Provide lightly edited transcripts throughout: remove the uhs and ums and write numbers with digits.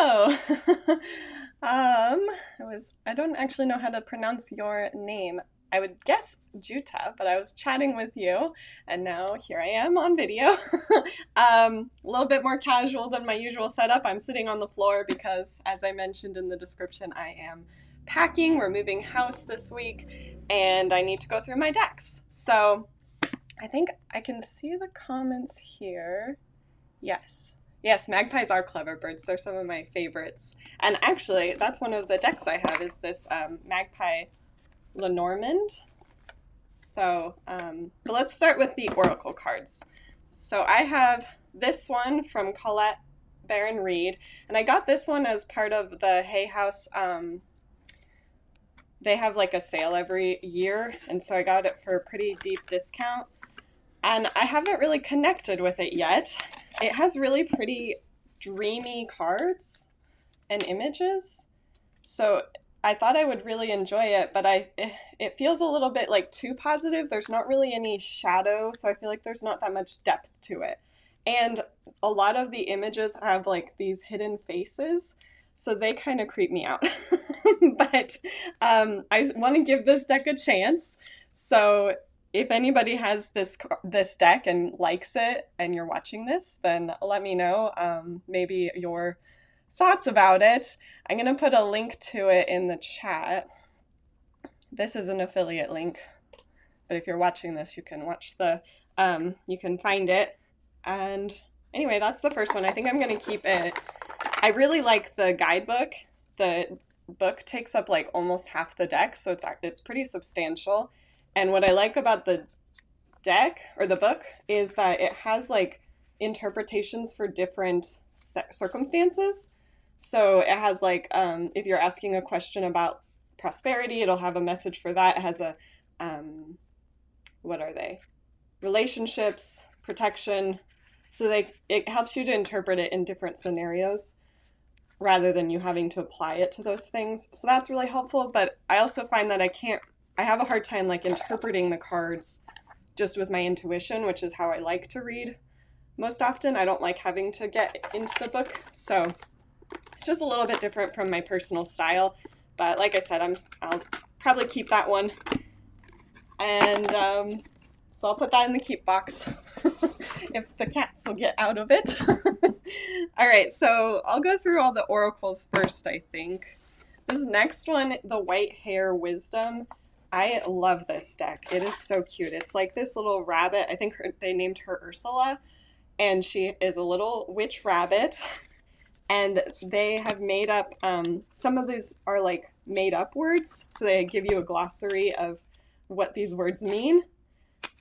Hello. I don't actually know how to pronounce your name. I would guess Juta, but I was chatting with you, and now here I am on video. A little bit more casual than my usual setup. I'm sitting on the floor because, as I mentioned in the description, I am packing. We're moving house this week, and I need to go through my decks. So I think I can see the comments here. Yes. Yes, magpies are clever birds. They're some of my favorites. And actually, that's one of the decks I have is this magpie Lenormand. So, but let's start with the oracle cards. So I have this one from Colette Baron Reed, and I got this one as part of the Hay House. They have like a sale every year, and so I got it for a pretty deep discount. And I haven't really connected with it yet. It has really pretty dreamy cards and images. So I thought I would really enjoy it, but it feels a little bit like too positive. There's not really any shadow, so I feel like there's not that much depth to it. And a lot of the images have like these hidden faces, so they kind of creep me out. But I want to give this deck a chance. So if anybody has this deck and likes it and you're watching this, then let me know maybe your thoughts about it. I'm going to put a link to it in the chat. This is an affiliate link, but if you're watching this, you can watch you can find it. And anyway, that's the first one. I think I'm going to keep it. I really like the guidebook. The book takes up like almost half the deck, so it's pretty substantial. And what I like about the deck, or the book, is that it has like interpretations for different circumstances. So it has like, if you're asking a question about prosperity, it'll have a message for that. It has a, what are they? Relationships, protection. So it helps you to interpret it in different scenarios rather than you having to apply it to those things. So that's really helpful. But I also find that I have a hard time like interpreting the cards just with my intuition, which is how I like to read most often. I don't like having to get into the book, so it's just a little bit different from my personal style. But like I said, I'll probably keep that one, and so I'll put that in the keep box if the cats will get out of it. All right, so I'll go through all the oracles first. I think this next one, the White Hare Wisdom. I love this deck. It is so cute. It's like this little rabbit. I think they named her Ursula, and she is a little witch rabbit. And they have made up, some of these are like made up words. So they give you a glossary of what these words mean.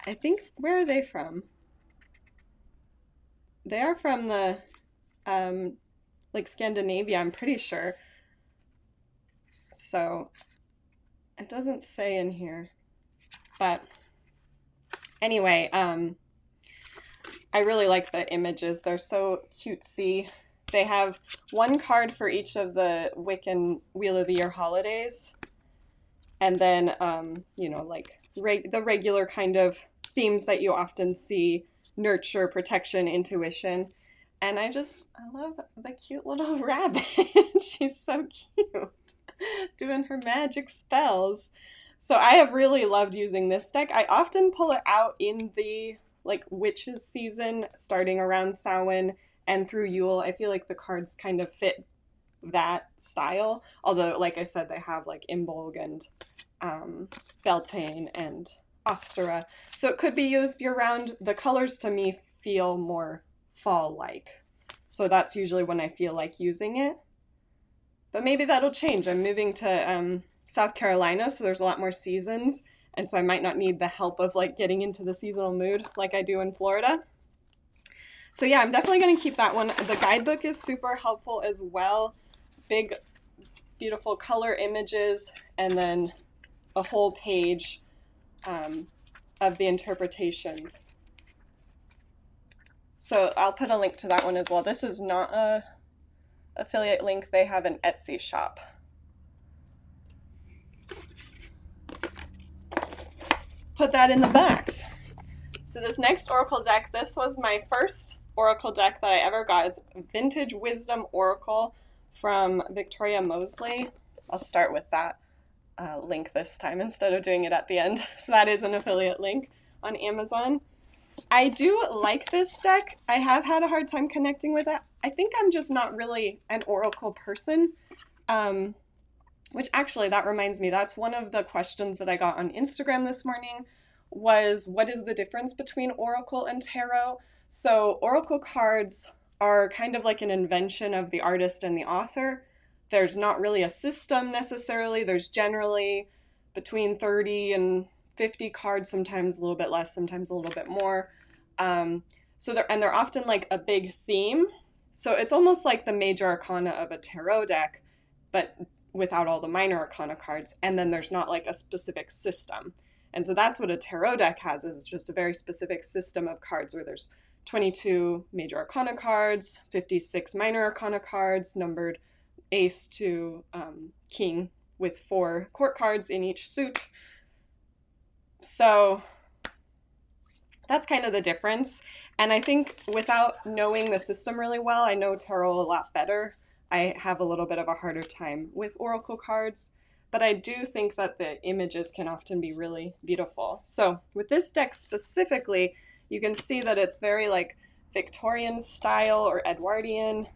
I think, where are they from? They are from the, like Scandinavia, I'm pretty sure. So it doesn't say in here, but anyway, I really like the images. They're so cutesy. They have one card for each of the Wiccan Wheel of the Year holidays, and then you know, like the regular kind of themes that you often see: nurture, protection, intuition. And I love the cute little rabbit. She's so cute, doing her magic spells. So I have really loved using this deck. I often pull it out in the like witches season, starting around Samhain and through Yule. I feel like the cards kind of fit that style. Although, like I said, they have like Imbolg and Beltane and Ostara. So it could be used year-round. The colors to me feel more fall-like. So that's usually when I feel like using it. But maybe that'll change. I'm moving to South Carolina, so there's a lot more seasons, and so I might not need the help of like getting into the seasonal mood like I do in Florida. So yeah, I'm definitely going to keep that one. The guidebook is super helpful as well. Big, beautiful color images, and then a whole page of the interpretations. So I'll put a link to that one as well. This is not a affiliate link. They have an Etsy shop. Put that in the box. So this next oracle deck, this was my first oracle deck that I ever got. It's Vintage Wisdom Oracle from Victoria Mosley. I'll start with that link this time instead of doing it at the end. So that is an affiliate link on Amazon. I do like this deck. I have had a hard time connecting with it. I think I'm just not really an oracle person. Which actually, that reminds me, that's one of the questions that I got on Instagram this morning was, what is the difference between oracle and tarot? So oracle cards are kind of like an invention of the artist and the author. There's not really a system necessarily. There's generally between 30 and 50 cards, sometimes a little bit less, sometimes a little bit more. So they're often like a big theme. So it's almost like the major arcana of a tarot deck, but without all the minor arcana cards. And then there's not like a specific system. And so that's what a tarot deck has, is just a very specific system of cards where there's 22 major arcana cards, 56 minor arcana cards, numbered ace to king, with 4 court cards in each suit. So that's kind of the difference. And I think without knowing the system really well, I know tarot a lot better. I have a little bit of a harder time with oracle cards, but I do think that the images can often be really beautiful. So with this deck specifically, you can see that it's very like Victorian style or Edwardian,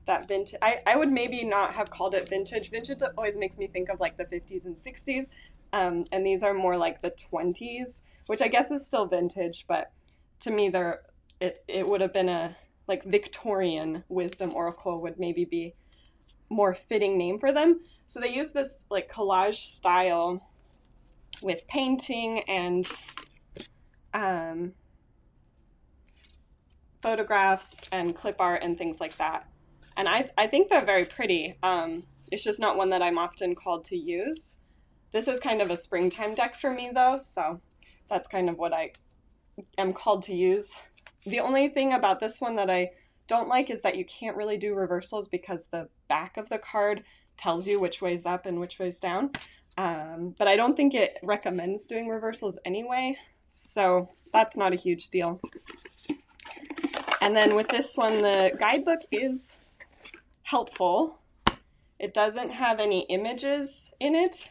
that vintage. I would maybe not have called it vintage. Vintage always makes me think of like the 50s and 60s, and these are more like the 20s, which I guess is still vintage, but to me it would have been a like Victorian wisdom oracle would maybe be more fitting name for them. So they use this like collage style with painting and photographs and clip art and things like that. And I think they're very pretty. It's just not one that I'm often called to use. This is kind of a springtime deck for me though, so that's kind of what I am called to use. The only thing about this one that I don't like is that you can't really do reversals because the back of the card tells you which way's up and which way's down. But I don't think it recommends doing reversals anyway, so that's not a huge deal. And then with this one, the guidebook is helpful. It doesn't have any images in it,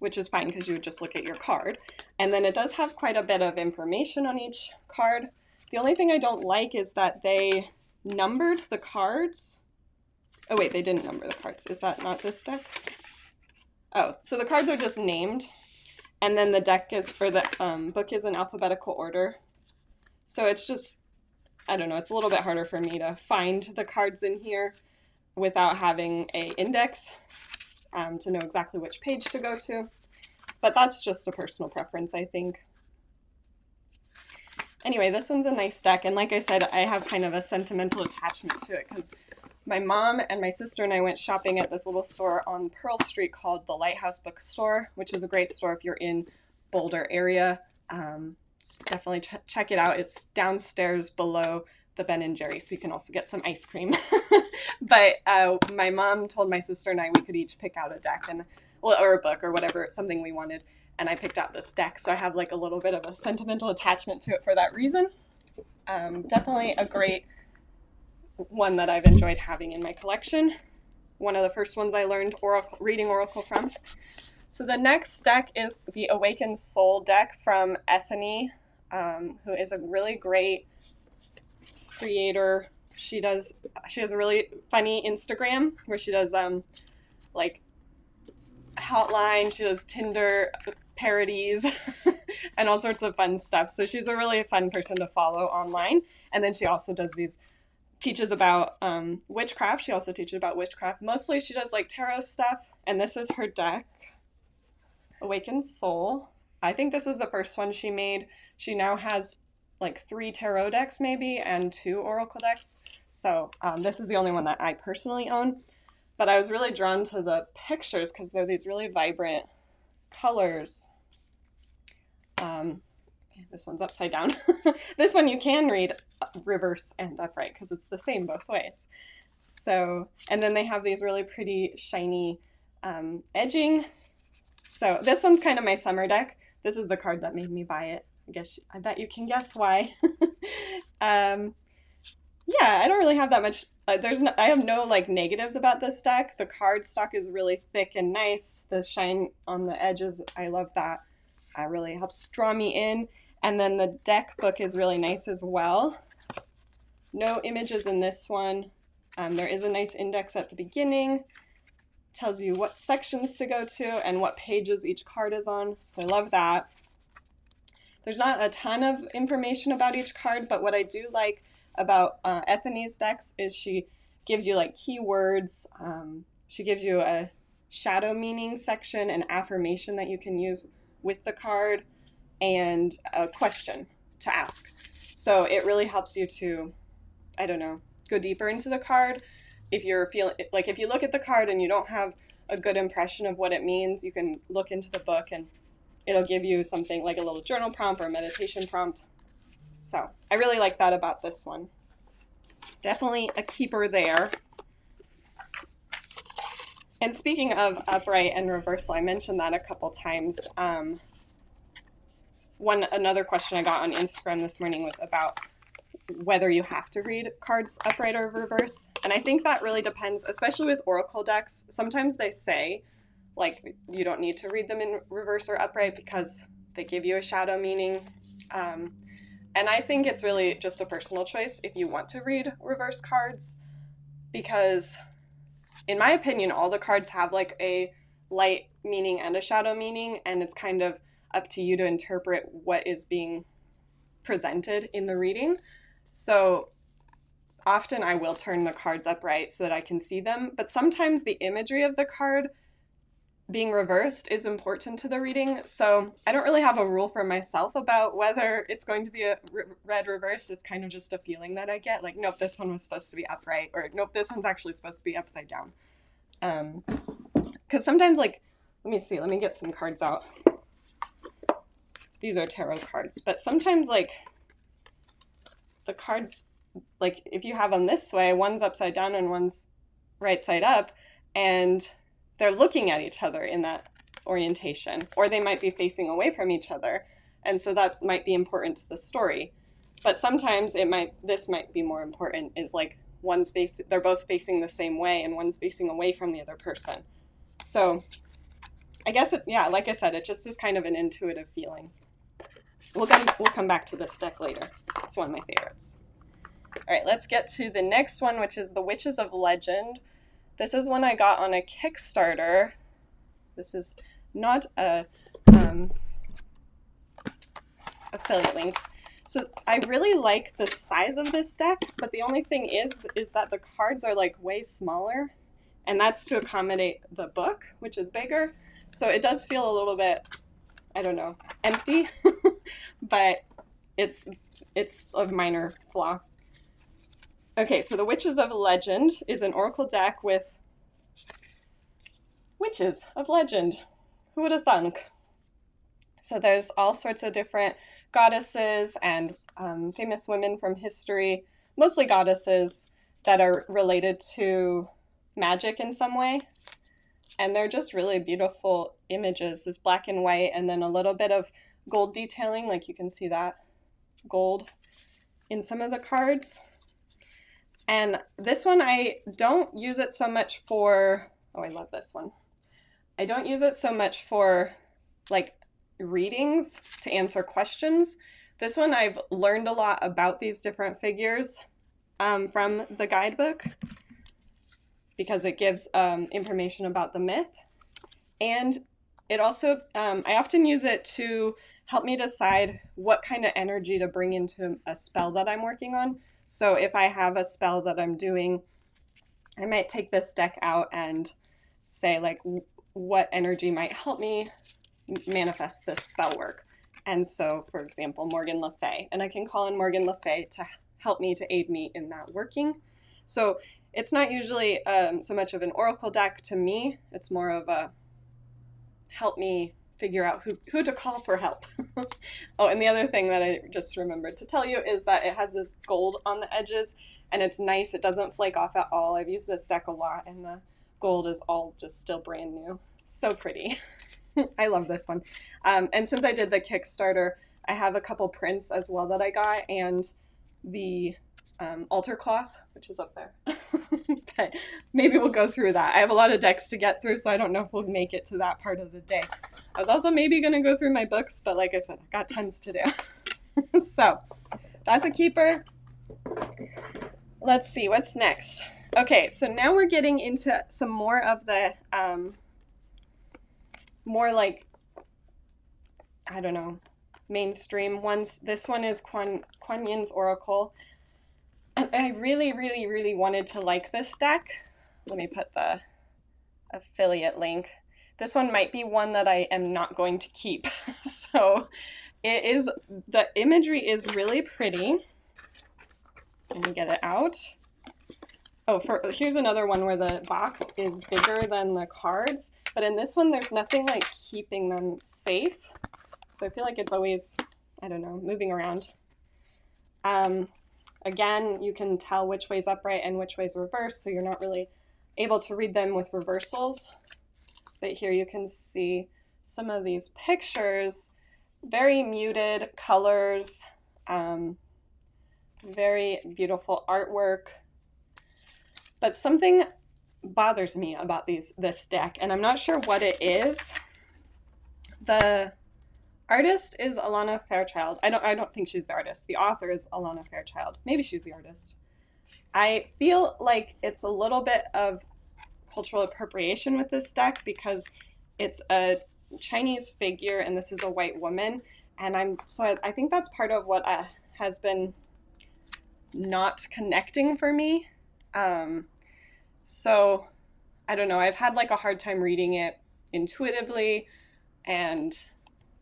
which is fine because you would just look at your card. And then it does have quite a bit of information on each card. The only thing I don't like is that they numbered the cards. Oh wait, they didn't number the cards. Is that not this deck? Oh, so the cards are just named, and then the deck is, or the book is in alphabetical order. So it's just, I don't know, it's a little bit harder for me to find the cards in here without having a index to know exactly which page to go to. But that's just a personal preference, I think. Anyway, this one's a nice deck, and like I said, I have kind of a sentimental attachment to it because my mom and my sister and I went shopping at this little store on Pearl Street called the Lighthouse Bookstore, which is a great store if you're in Boulder area. Definitely check it out. It's downstairs below the Ben & Jerry's, so you can also get some ice cream. But my mom told my sister and I we could each pick out a deck and, well, or a book or whatever, something we wanted. And I picked out this deck, so I have like a little bit of a sentimental attachment to it for that reason. Definitely a great one that I've enjoyed having in my collection. One of the first ones I learned reading Oracle from. So the next deck is the Awakened Soul deck from Ethany, who is a really great creator. She has a really funny Instagram where she does like Hotline, she does Tinder parodies and all sorts of fun stuff. So she's a really fun person to follow online. And then she also teaches about witchcraft. She also teaches about witchcraft. Mostly she does like tarot stuff. And this is her deck, Awakened Soul. I think this was the first one she made. She now has like 3 tarot decks maybe and 2 oracle decks. So this is the only one that I personally own. But I was really drawn to the pictures because they're these really vibrant colors. This one's upside down. This one you can read reverse and upright because it's the same both ways. So, and then they have these really pretty shiny edging. So this one's kind of my summer deck. This is the card that made me buy it. I bet you can guess why. Yeah, I don't really have that much. I have no like negatives about this deck. The card stock is really thick and nice. The shine on the edges, I love that. Really helps draw me in. And then the deck book is really nice as well. No images in this one. There is a nice index at the beginning. Tells you what sections to go to and what pages each card is on. So I love that. There's not a ton of information about each card, but what I do like about Ethany's decks is she gives you like keywords. She gives you a shadow meaning section, an affirmation that you can use with the card, and a question to ask. So it really helps you to, I don't know, go deeper into the card. If you're feeling like, if you look at the card and you don't have a good impression of what it means, you can look into the book and it'll give you something like a little journal prompt or a meditation prompt. So I really like that about this one. Definitely a keeper there. And speaking of upright and reversal, I mentioned that a couple times. Another question I got on Instagram this morning was about whether you have to read cards upright or reverse. And I think that really depends, especially with oracle decks. Sometimes they say, like, you don't need to read them in reverse or upright because they give you a shadow meaning. And I think it's really just a personal choice if you want to read reverse cards, because in my opinion, all the cards have like a light meaning and a shadow meaning, and it's kind of up to you to interpret what is being presented in the reading. So often I will turn the cards upright so that I can see them, but sometimes the imagery of the card being reversed is important to the reading. So I don't really have a rule for myself about whether it's going to be a read reversed. It's kind of just a feeling that I get, like, nope, this one was supposed to be upright, or nope, this one's actually supposed to be upside down. Because sometimes, like, let me get some cards out. These are tarot cards, but sometimes, like, the cards, like, if you have them this way, one's upside down and one's right side up, and they're looking at each other in that orientation, or they might be facing away from each other, and so that might be important to the story. But sometimes this might be more important, is like they're both facing the same way and one's facing away from the other person. So I guess like I said, it just is kind of an intuitive feeling. We'll come back to this deck later. It's one of my favorites. All right, let's get to the next one, which is the Witches of Legend. This is one I got on a Kickstarter. This is not a affiliate link. So I really like the size of this deck, but the only thing is that the cards are like way smaller, and that's to accommodate the book, which is bigger. So it does feel a little bit, I don't know, empty, but it's a minor flaw. Okay, so the Witches of Legend is an oracle deck with Witches of Legend. Who would have thunk? So there's all sorts of different goddesses and famous women from history, mostly goddesses, that are related to magic in some way. And they're just really beautiful images, this black and white, and then a little bit of gold detailing, like you can see that gold in some of the cards. And this one, I don't use it so much for, oh, I love this one. I don't use it so much for like readings to answer questions. This one, I've learned a lot about these different figures from the guidebook, because it gives information about the myth. And it also, I often use it to help me decide what kind of energy to bring into a spell that I'm working on. So if I have a spell that I'm doing, I might take this deck out and say, like, what energy might help me manifest this spell work. And so, for example, Morgan Le Fay. And I can call in Morgan Le Fay to help me, to aid me in that working. So it's not usually so much of an oracle deck to me. It's more of a help me figure out who to call for help. Oh, and the other thing that I just remembered to tell you is that it has this gold on the edges, and it's nice. It doesn't flake off at all. I've used this deck a lot, and the gold is all just still brand new. So pretty. I love this one. And since I did the Kickstarter, I have a couple prints as well that I got, and the altar cloth, which is up there. But maybe we'll go through that. I have a lot of decks to get through, so I don't know if we'll make it to that part of the day. I was also maybe going to go through my books, but like I said, I got tons to do. So that's a keeper. Let's see, what's next? Okay, so now we're getting into some more of the, more like, I don't know, mainstream ones. This one is Kuan Yin's Oracle. And I really, really, really wanted to like this deck. Let me put the affiliate link. This one might be one that I am not going to keep. So it is, the imagery is really pretty. Let me get it out. Oh, here's another one where the box is bigger than the cards, but in this one there's nothing like keeping them safe. So I feel like it's always, I don't know, moving around. Again, you can tell which way's upright and which way's reversed, so you're not really able to read them with reversals. But here you can see some of these pictures, very muted colors, very beautiful artwork. But something bothers me about this deck, and I'm not sure what it is. The artist is Alana Fairchild. I don't think she's the artist. The author is Alana Fairchild. Maybe she's the artist. I feel like it's a little bit of cultural appropriation with this deck because it's a Chinese figure and this is a white woman, and I think that's part of what has been not connecting for me. So I don't know. I've had like a hard time reading it intuitively, and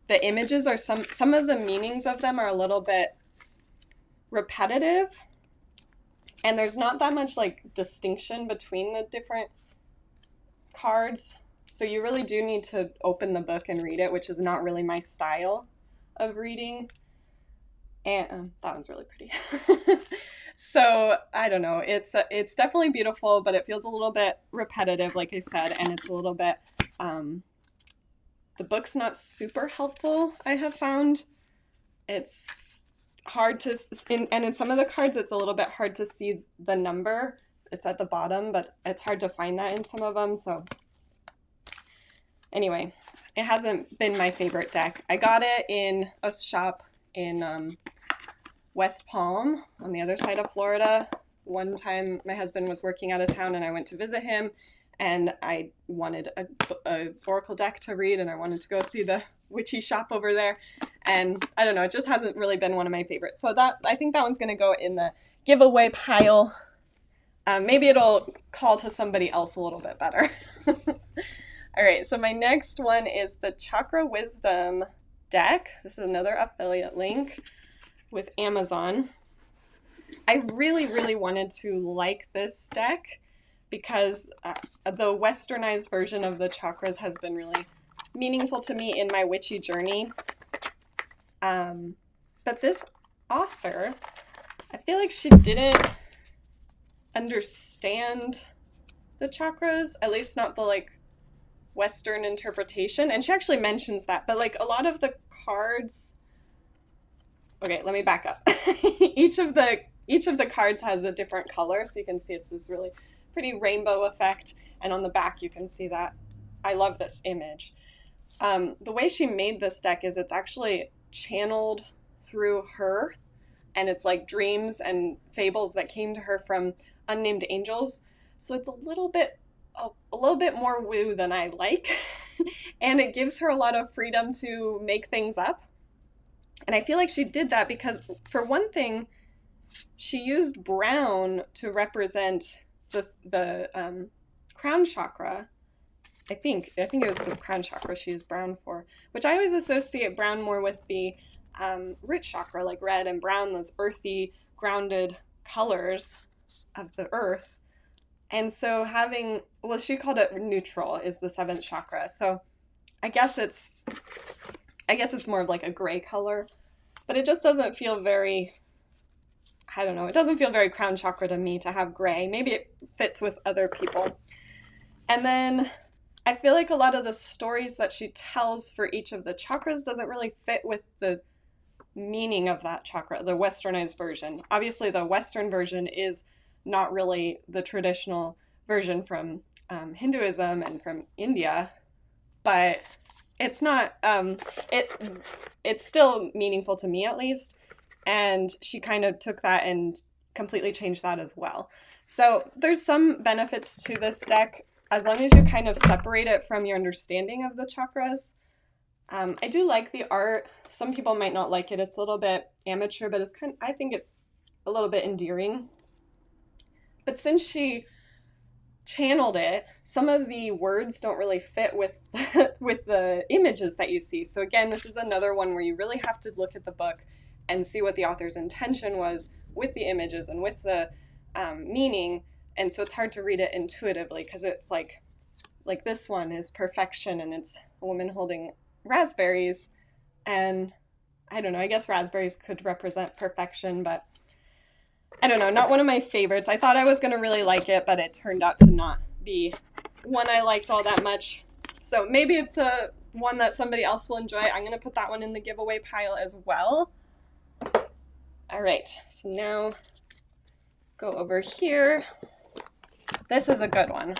the images are some of the meanings of them are a little bit repetitive, and there's not that much like distinction between the different cards. So you really do need to open the book and read it, which is not really my style of reading. And that one's really pretty. So I don't know. It's definitely beautiful, but it feels a little bit repetitive, like I said, and it's a little bit. The book's not super helpful, I have found. It's hard to, and in some of the cards, it's a little bit hard to see the number. It's at the bottom, but it's hard to find that in some of them. So anyway, it hasn't been my favorite deck. I got it in a shop in West Palm on the other side of Florida. One time my husband was working out of town and I went to visit him, and I wanted a oracle deck to read, and I wanted to go see the witchy shop over there. And I don't know, it just hasn't really been one of my favorites. So I think that one's going to go in the giveaway pile. Maybe it'll call to somebody else a little bit better. All right, so my next one is the Chakra Wisdom deck. This is another affiliate link with Amazon. I really, really wanted to like this deck because the westernized version of the chakras has been really meaningful to me in my witchy journey. But this author, I feel like she didn't understand the chakras, at least not the like Western interpretation. And she actually mentions that, but like a lot of the cards, okay, let me back up. Each of the cards has a different color, so you can see it's this really pretty rainbow effect, and on the back you can see that. I love this image. The way she made this deck is it's actually channeled through her, and it's like dreams and fables that came to her from unnamed angels. So it's a little bit more woo than I like, and it gives her a lot of freedom to make things up. And I feel like she did that because, for one thing, she used brown to represent the crown chakra. I think it was the crown chakra she used brown for, which I always associate brown more with the root chakra, like red and brown, those earthy, grounded colors of the earth. And so she called it neutral, is the seventh chakra. So I guess it's more of like a gray color, but it just doesn't feel very, I don't know, it doesn't feel very crown chakra to me to have gray. Maybe it fits with other people. And then I feel like a lot of the stories that she tells for each of the chakras doesn't really fit with the meaning of that chakra, the westernized version. Obviously, the Western version is not really the traditional version from Hinduism and from India, but it's not, it's still meaningful to me at least. And she kind of took that and completely changed that as well. So there's some benefits to this deck as long as you kind of separate it from your understanding of the chakras. I do like the art. Some people might not like it. It's a little bit amateur, but I think it's a little bit endearing. But since she channeled it, some of the words don't really fit with with the images that you see. So again, this is another one where you really have to look at the book and see what the author's intention was with the images and with the meaning. And so it's hard to read it intuitively, because it's like this one is perfection, and it's a woman holding raspberries, and I don't know, I guess raspberries could represent perfection, but I don't know, not one of my favorites. I thought I was going to really like it, but it turned out to not be one I liked all that much. So maybe it's a one that somebody else will enjoy. I'm going to put that one in the giveaway pile as well. All right, so now go over here. This is a good one.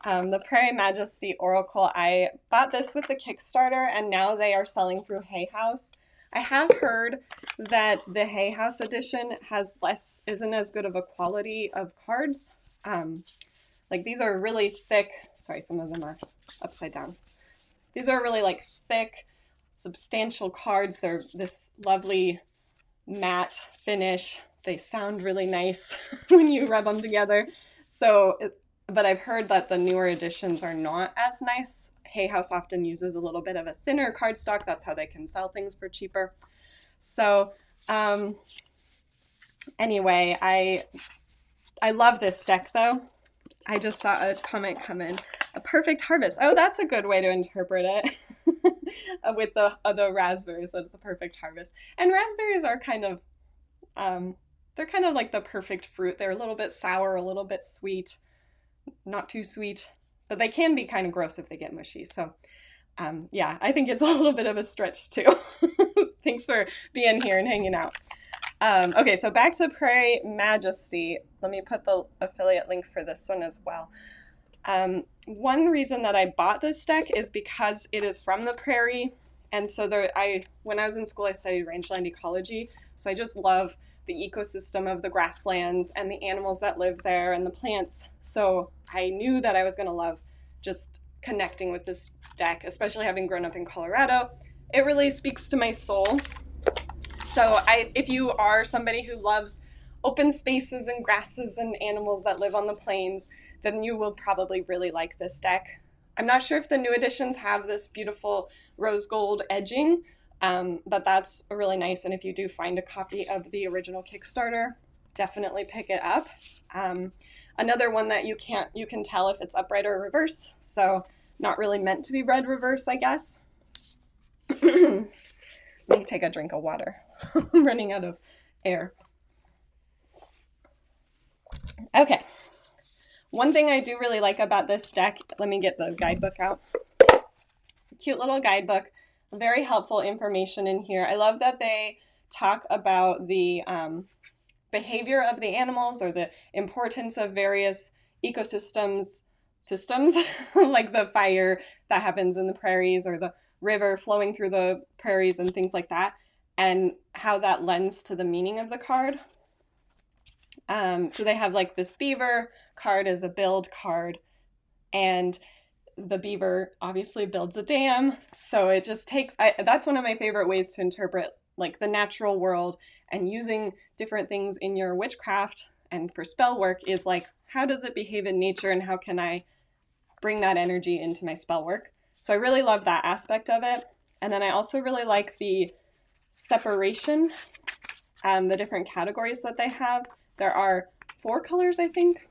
The Praire Majesty Oracle. I bought this with the Kickstarter, and now they are selling through Hay House. I have heard that the Hay House edition isn't as good of a quality of cards. Like these are really thick. Sorry, some of them are upside down. These are really like thick, substantial cards. They're this lovely matte finish. They sound really nice when you rub them together. But I've heard that the newer editions are not as nice. Hay House often uses a little bit of a thinner cardstock. That's how they can sell things for cheaper. So anyway, I love this deck though. I just saw a comment come in. A perfect harvest. Oh, that's a good way to interpret it. With the raspberries, that's the perfect harvest. And raspberries are kind of, they're kind of like the perfect fruit. They're a little bit sour, a little bit sweet. Not too sweet, but they can be kind of gross if they get mushy. So yeah, I think it's a little bit of a stretch too. Thanks for being here and hanging out. Okay, so back to Praire Majesty. Let me put the affiliate link for this one as well. One reason that I bought this deck is because it is from the prairie. And so when I was in school, I studied rangeland ecology. So I just love the ecosystem of the grasslands and the animals that live there and the plants. So I knew that I was going to love just connecting with this deck, especially having grown up in Colorado. It really speaks to my soul. So if you are somebody who loves open spaces and grasses and animals that live on the plains, then you will probably really like this deck. I'm not sure if the new editions have this beautiful rose gold edging, but that's really nice. And if you do find a copy of the original Kickstarter, definitely pick it up. Another one that you can tell if it's upright or reverse. So not really meant to be read reverse, I guess. Let me take a drink of water. I'm running out of air. Okay. One thing I do really like about this deck, let me get the guidebook out. Cute little guidebook. Very helpful information in here. I love that they talk about the behavior of the animals or the importance of various systems, like the fire that happens in the prairies or the river flowing through the prairies and things like that, and how that lends to the meaning of the card. So they have like this beaver card as a build card, and the beaver obviously builds a dam. So it just takes, that's one of my favorite ways to interpret like the natural world, and using different things in your witchcraft and for spell work is like, how does it behave in nature and how can I bring that energy into my spell work? So I really love that aspect of it. And then I also really like the separation, the different categories that they have. There are 4 colors, I think.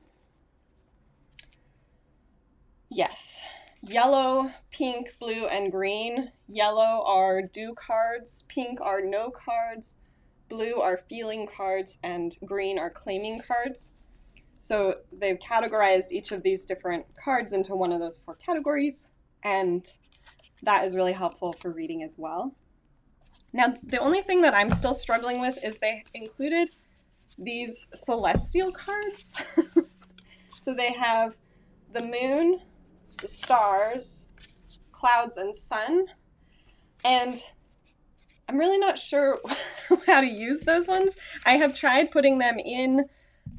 Yes. Yellow, pink, blue, and green. Yellow are do cards, pink are no cards, blue are feeling cards, and green are claiming cards. So they've categorized each of these different cards into one of those 4 categories, and that is really helpful for reading as well. Now, the only thing that I'm still struggling with is they included these celestial cards. So they have the moon, the stars, clouds, and sun. And I'm really not sure how to use those ones. I have tried putting them in,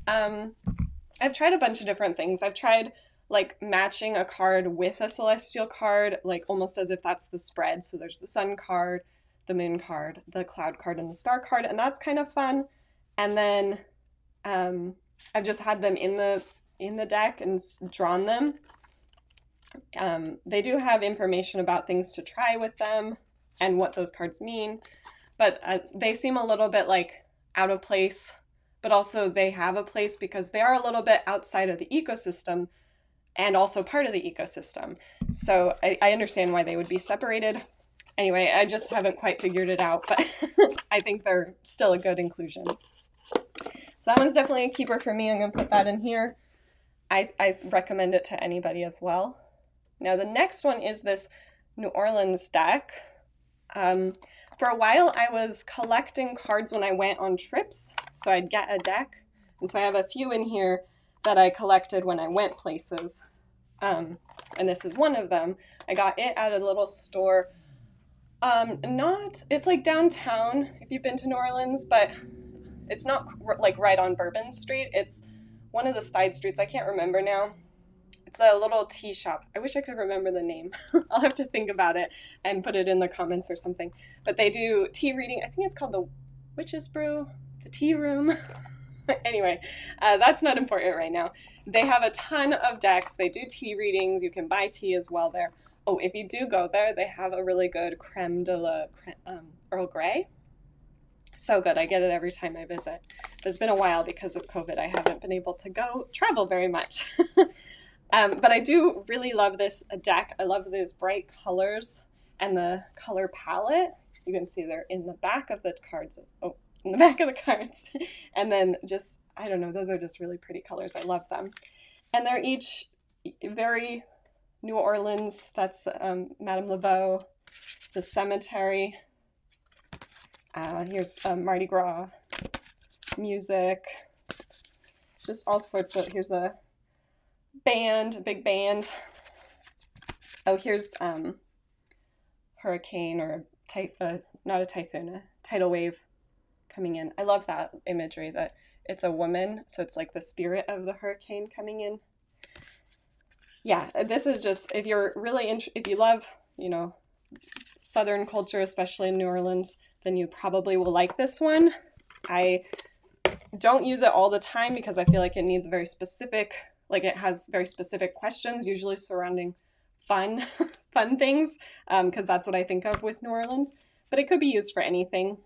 I've tried a bunch of different things. I've tried like matching a card with a celestial card, like almost as if that's the spread. So there's the sun card, the moon card, the cloud card, and the star card, and that's kind of fun. And then I've just had them in the deck and drawn them. They do have information about things to try with them and what those cards mean, but they seem a little bit like out of place, but also they have a place because they are a little bit outside of the ecosystem and also part of the ecosystem. So I understand why they would be separated. Anyway, I just haven't quite figured it out, but I think they're still a good inclusion. So that one's definitely a keeper for me. I'm going to put that in here. I recommend it to anybody as well. Now the next one is this New Orleans deck. For a while I was collecting cards when I went on trips, so I'd get a deck. And so I have a few in here that I collected when I went places. And this is one of them. I got it at a little store. It's like downtown if you've been to New Orleans, but it's not like right on Bourbon Street. It's one of the side streets. I can't remember now. It's a little tea shop. I wish I could remember the name. I'll have to think about it and put it in the comments or something. But they do tea reading. I think it's called the Witch's Brew, the Tea Room. Anyway, that's not important right now. They have a ton of decks. They do tea readings. You can buy tea as well there. Oh, if you do go there, they have a really good creme de la Earl Grey. So good. I get it every time I visit. It's been a while because of COVID. I haven't been able to go travel very much. But I do really love this deck. I love these bright colors and the color palette. You can see they're in the back of the cards. Oh, in the back of the cards. And then just, I don't know, those are just really pretty colors. I love them. And they're each very New Orleans. That's Madame Laveau, the cemetery. Here's Mardi Gras, music, just all sorts of, here's a band, a big band. Oh, here's hurricane or not a typhoon, a tidal wave coming in. I love that imagery that it's a woman, so it's like the spirit of the hurricane coming in. Yeah, this is just, if you're really, if you love, you know, Southern culture, especially in New Orleans, then you probably will like this one. I don't use it all the time because I feel like it needs very specific, like it has very specific questions, usually surrounding fun things, because that's what I think of with New Orleans, but it could be used for anything.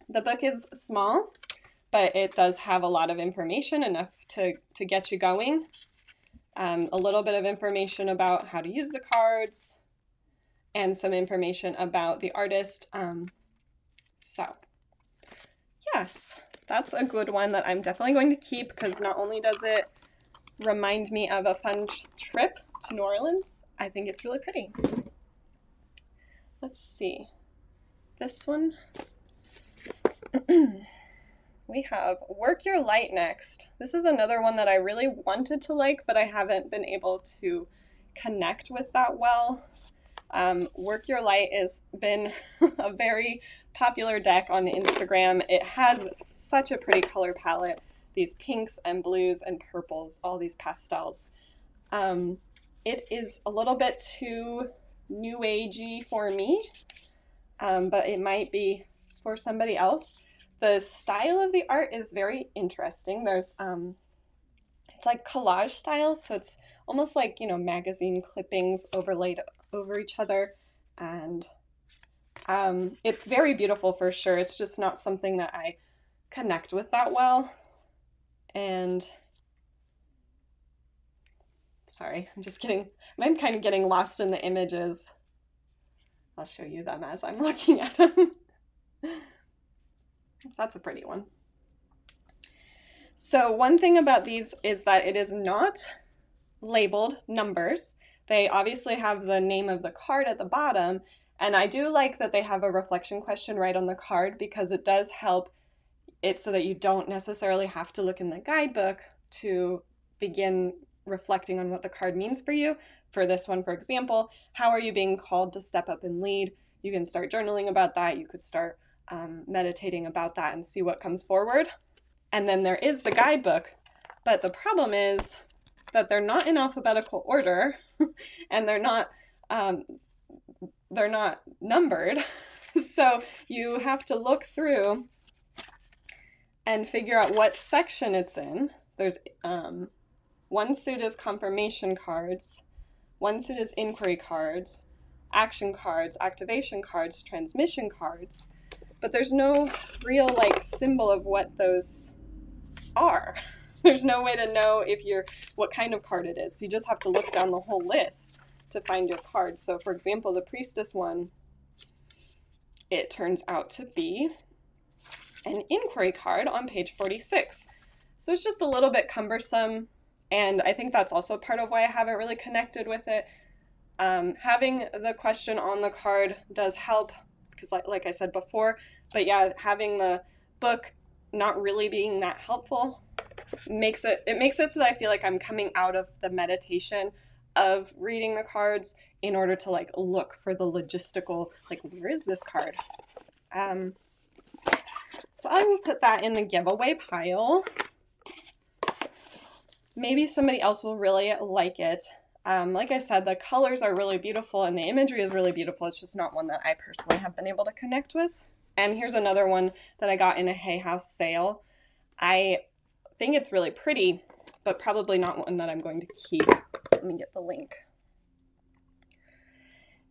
The book is small, but it does have a lot of information, enough to get you going. A little bit of information about how to use the cards, and some information about the artist. So, yes, that's a good one that I'm definitely going to keep, because not only does it remind me of a fun trip to New Orleans, I think it's really pretty. Let's see. This one. We have Work Your Light next. This is another one that I really wanted to like, but I haven't been able to connect with that well. Work Your Light has been a very popular deck on Instagram. It has such a pretty color palette. These pinks and blues and purples, all these pastels. It is a little bit too new agey for me, but it might be for somebody else. The style of the art is very interesting. There's it's like collage style, so it's almost like, you know, magazine clippings overlaid over each other, and it's very beautiful for sure. It's just not something that I connect with that well. And sorry, I'm kind of getting lost in the images. I'll show you them as I'm looking at them. That's a pretty one. So one thing about these is that it is not labeled numbers. They obviously have the name of the card at the bottom, And I do like that they have a reflection question right on the card, because it does help it so that you don't necessarily have to look in the guidebook to begin reflecting on what the card means for you. For this one, for example, how are you being called to step up and lead? You can start journaling about that. You could start meditating about that and see what comes forward. And then there is the guidebook, but the problem is that they're not in alphabetical order and they're not numbered. So you have to look through and figure out what section it's in. There's one suit is confirmation cards, one suit is inquiry cards, action cards, activation cards, transmission cards, but there's no real like symbol of what those are. There's no way to know what kind of card it is. So you just have to look down the whole list to find your card. So for example, the Priestess one, it turns out to be an inquiry card on page 46. So it's just a little bit cumbersome, and I think that's also part of why I haven't really connected with it. Having the question on the card does help, because like I said before, but yeah, having the book not really being that helpful makes it so that I feel like I'm coming out of the meditation of reading the cards in order to like look for the logistical, like, where is this card? So I will put that in the giveaway pile. Maybe somebody else will really like it. Like I said, the colors are really beautiful and the imagery is really beautiful. It's just not one that I personally have been able to connect with. And here's another one that I got in a Hay House sale. I think it's really pretty, but probably not one that I'm going to keep. Let me get the link.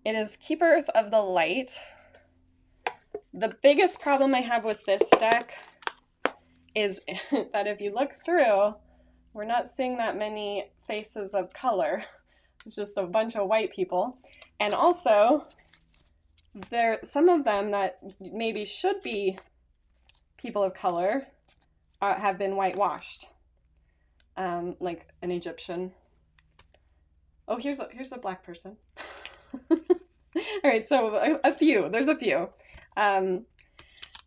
It is Keepers of the Light. The biggest problem I have with this deck is that if you look through, we're not seeing that many faces of color. It's just a bunch of white people. And also, some of them that maybe should be people of color have been whitewashed, like an Egyptian. Oh, here's a black person. All right, so there's a few.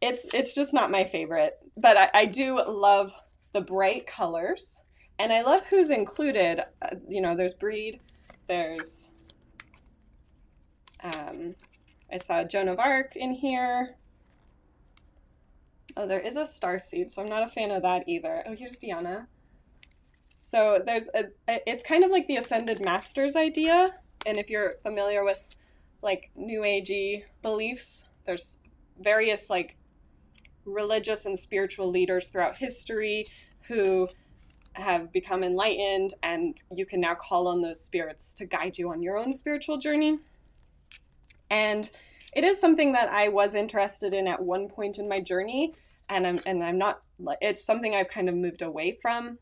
It's just not my favorite, but I do love the bright colors, and I love who's included. There's Breed, there's, I saw Joan of Arc in here. Oh, there is a starseed, so I'm not a fan of that either. Oh, here's Diana. So it's kind of like the Ascended Masters idea, and if you're familiar with like New Agey beliefs, there's various like religious and spiritual leaders throughout history who have become enlightened, and you can now call on those spirits to guide you on your own spiritual journey. And it is something that I was interested in at one point in my journey, and I'm not, it's something I've kind of moved away from.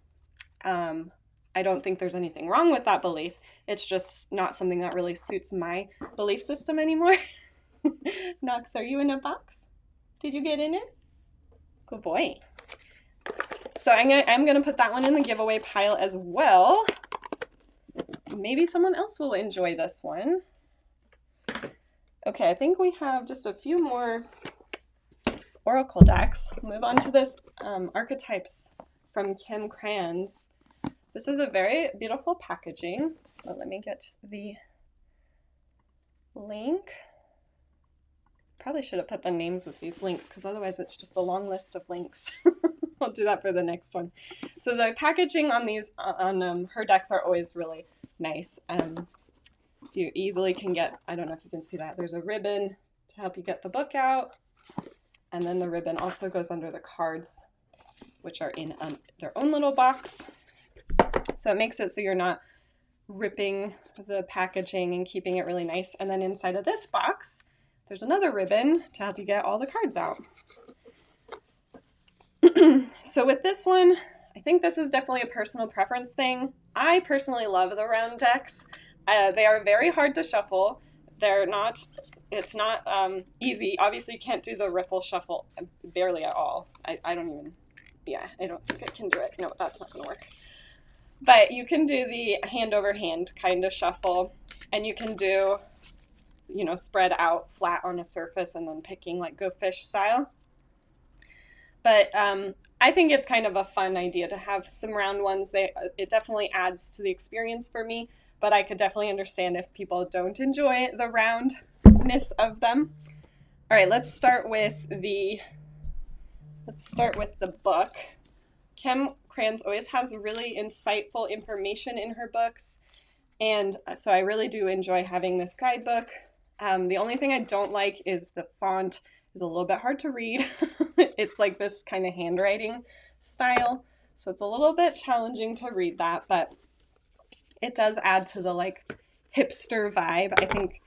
I don't think there's anything wrong with that belief. It's just not something that really suits my belief system anymore. Knox, are you in a box? Did you get in it? Good boy. So I'm gonna put that one in the giveaway pile as well. Maybe someone else will enjoy this one. Okay, I think we have just a few more Oracle decks. Move on to this Archetypes from Kim Kranz. This is a very beautiful packaging. Well, let me get the link. Probably should have put the names with these links, because otherwise it's just a long list of links. I'll do that for the next one. So the packaging on these her decks are always really nice. So you easily can get, I don't know if you can see that, there's a ribbon to help you get the book out. And then the ribbon also goes under the cards, which are in their own little box. So it makes it so you're not ripping the packaging and keeping it really nice. And then inside of this box, there's another ribbon to help you get all the cards out. So with this one, I think this is definitely a personal preference thing. I personally love the round decks. They are very hard to shuffle. It's not easy. Obviously you can't do the riffle shuffle barely at all. I don't think I can do it. No, that's not gonna work. But you can do the hand over hand kind of shuffle, and you can do you know, spread out flat on a surface and then picking like Go Fish style. But I think it's kind of a fun idea to have some round ones. It definitely adds to the experience for me, but I could definitely understand if people don't enjoy the roundness of them. All right, let's start with the book. Kim Krans always has really insightful information in her books, and so I really do enjoy having this guidebook. The only thing I don't like is the font is a little bit hard to read. It's like this kind of handwriting style, so it's a little bit challenging to read that, but it does add to the like hipster vibe. I think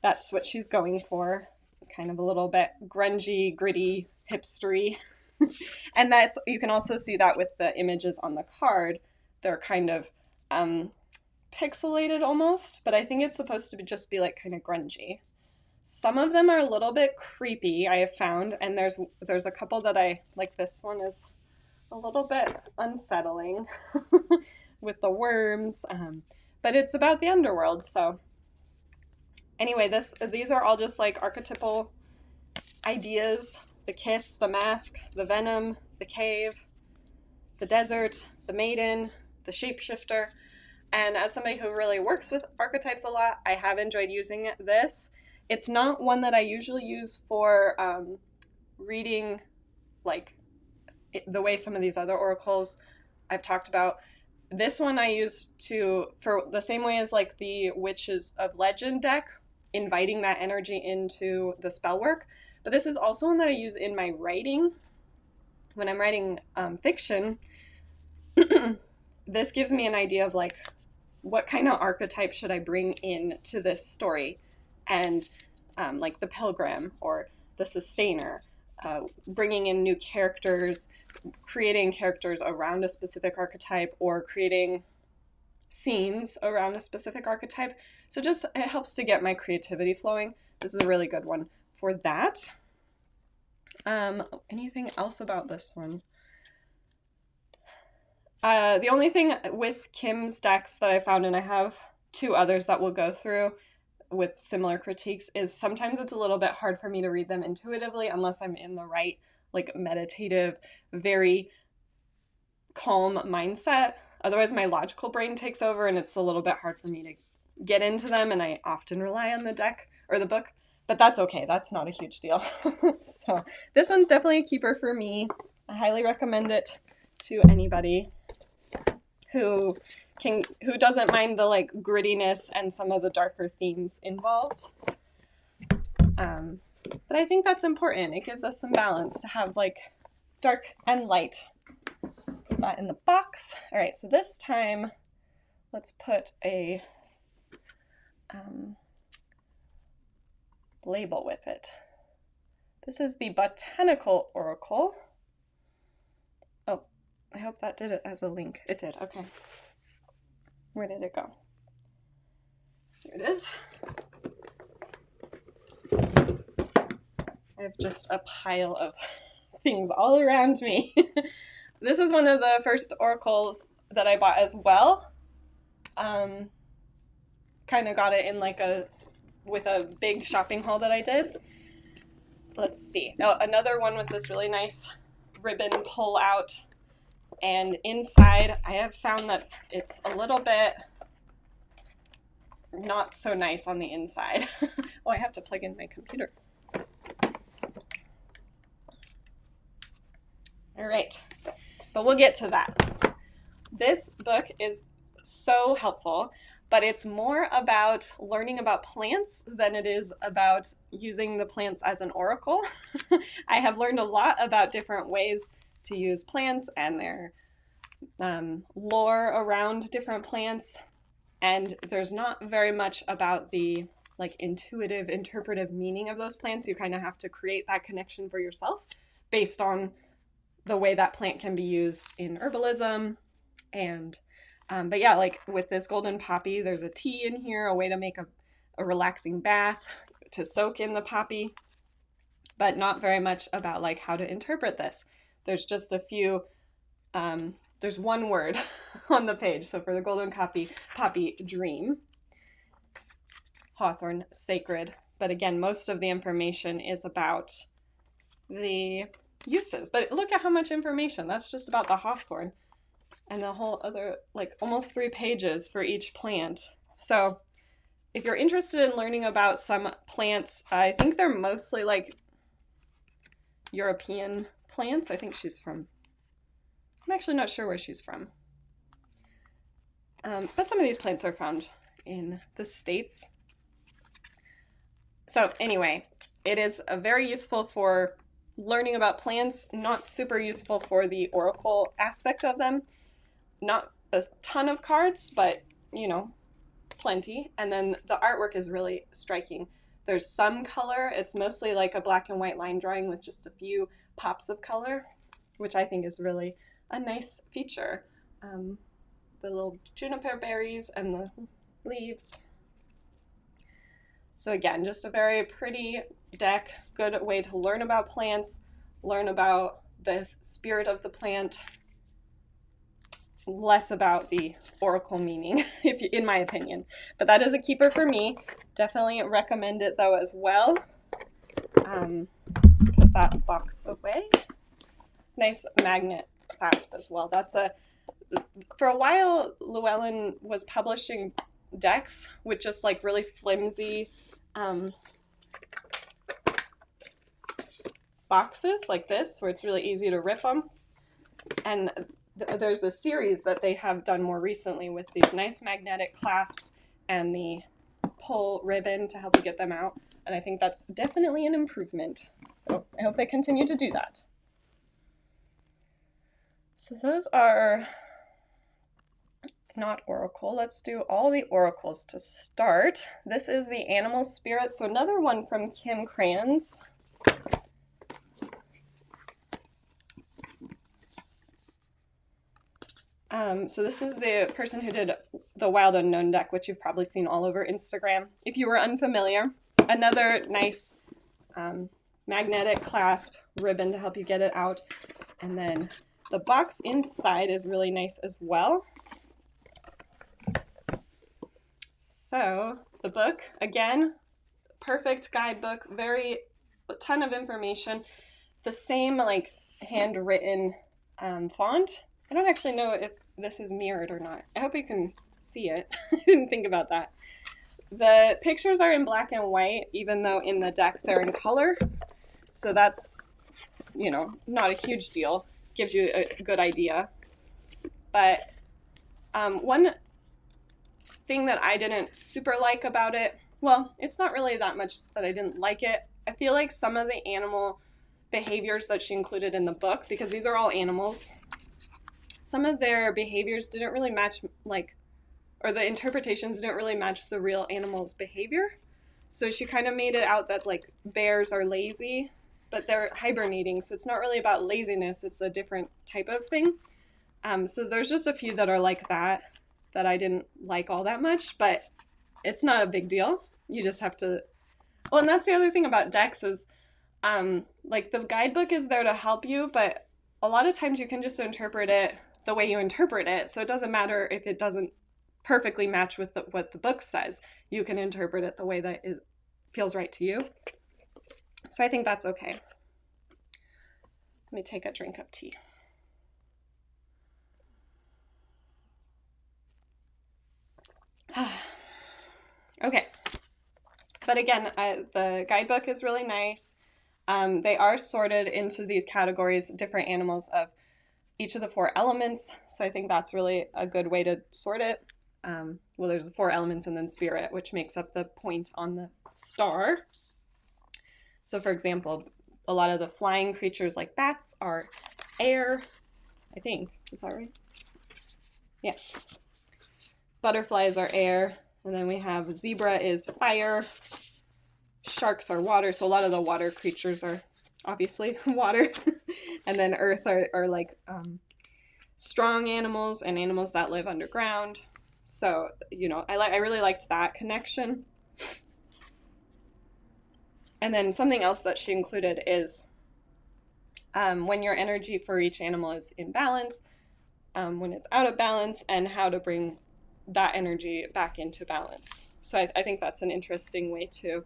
that's what she's going for, kind of a little bit grungy, gritty, hipstery. And that's, you can also see that with the images on the card. They're kind of pixelated almost, but I think it's supposed to just be like kind of grungy. Some of them are a little bit creepy, I have found, and there's a couple that I like. This one is a little bit unsettling with the worms, but it's about the underworld. So anyway, these are all just like archetypal ideas: the kiss, the mask, the venom, the cave, the desert, the maiden, the shapeshifter. And as somebody who really works with archetypes a lot, I have enjoyed using this. It's not one that I usually use for reading like the way some of these other oracles I've talked about. This one I use for the same way as like the Witches of Legend deck, inviting that energy into the spell work. But this is also one that I use in my writing. When I'm writing fiction, this gives me an idea of like, what kind of archetype should I bring in to this story? And like the Pilgrim or the Sustainer, bringing in new characters, creating characters around a specific archetype, or creating scenes around a specific archetype. So just, it helps to get my creativity flowing. This is a really good one for that. Anything else about this one? The only thing with Kim's decks that I found, and I have two others that we'll go through with similar critiques, is sometimes it's a little bit hard for me to read them intuitively unless I'm in the right, like, meditative, very calm mindset. Otherwise my logical brain takes over and it's a little bit hard for me to get into them, and I often rely on the deck or the book, but that's okay. That's not a huge deal. So this one's definitely a keeper for me. I highly recommend it to anybody who doesn't mind the like grittiness and some of the darker themes involved. But I think that's important. It gives us some balance to have like dark and light. Put that in the box. All right, so this time let's put a label with it. This is the Botanical Oracle. Oh, I hope that did it as a link. It did, okay. Where did it go? Here it is. I have just a pile of things all around me. This is one of the first oracles that I bought as well. Kind of got it in like with a big shopping haul that I did. Let's see. Oh, another one with this really nice ribbon pull out. And inside, I have found that it's a little bit not so nice on the inside. Oh, I have to plug in my computer. All right, but we'll get to that. This book is so helpful, but it's more about learning about plants than it is about using the plants as an oracle. I have learned a lot about different ways to use plants and their lore around different plants, and there's not very much about the like intuitive, interpretive meaning of those plants. You kind of have to create that connection for yourself based on the way that plant can be used in herbalism. And but yeah, like with this golden poppy, there's a tea in here, a way to make a relaxing bath, to soak in the poppy, but not very much about like how to interpret this. There's just a few, there's one word on the page. So for the golden poppy, dream. hawthorn sacred. But again, most of the information is about the uses. But look at how much information. That's just about the hawthorn. And the whole other, like almost 3 pages for each plant. So if you're interested in learning about some plants, I think they're mostly like European plants. I think she's from, I'm actually not sure where she's from. But some of these plants are found in the States. So anyway, it is very useful for learning about plants, not super useful for the oracle aspect of them. Not a ton of cards, but you know, plenty. And then the artwork is really striking. There's some color. It's mostly like a black and white line drawing with just a few pops of color, which I think is really a nice feature. The little juniper berries and the leaves. So again, just a very pretty deck, good way to learn about plants, learn about the spirit of the plant, less about the oracle meaning, in my opinion. But that is a keeper for me. Definitely recommend it though as well. Put that box away. Nice magnet clasp as well. For a while, Llewellyn was publishing decks with just like really flimsy boxes like this, where it's really easy to rip them. And there's a series that they have done more recently with these nice magnetic clasps and the pull ribbon to help you get them out. And I think that's definitely an improvement. So I hope they continue to do that. So those are not oracle. Let's do all the oracles to start. This is the animal spirit. So another one from Kim Kranz. So this is the person who did the Wild Unknown deck, which you've probably seen all over Instagram. If you were unfamiliar, another nice magnetic clasp ribbon to help you get it out. And then the box inside is really nice as well. So the book, again, perfect guidebook, a ton of information. The same like handwritten font. I don't actually know if this is mirrored or not. I hope you can see it. I didn't think about that. The pictures are in black and white, even though in the deck they're in color. So that's, you know, not a huge deal. Gives you a good idea. But one thing that I didn't super like about it, well, it's not really that much that I didn't like it. I feel like some of the animal behaviors that she included in the book, because these are all animals, some of their behaviors didn't really match, or the interpretations didn't really match the real animal's behavior. So she kind of made it out that like bears are lazy, but they're hibernating. So it's not really about laziness. It's a different type of thing. So there's just a few that are like that I didn't like all that much, but it's not a big deal. You just have to, well, and that's the other thing about decks is, like the guidebook is there to help you, but a lot of times you can just interpret it the way you interpret it. So it doesn't matter if it doesn't perfectly match with what the book says. You can interpret it the way that it feels right to you. So I think that's okay. Let me take a drink of tea. Okay. But again, the guidebook is really nice. They are sorted into these categories, different animals of each of the 4 elements. So I think that's really a good way to sort it. Well, there's the 4 elements and then spirit, which makes up the point on the star. So for example, a lot of the flying creatures like bats are air, I think. Is that right? Yeah. Butterflies are air. And then we have zebra is fire. Sharks are water. So a lot of the water creatures are obviously water. And then earth are like strong animals and animals that live underground. So, you know, I really liked that connection. And then something else that she included is when your energy for each animal is in balance, when it's out of balance, and how to bring that energy back into balance. So I think that's an interesting way to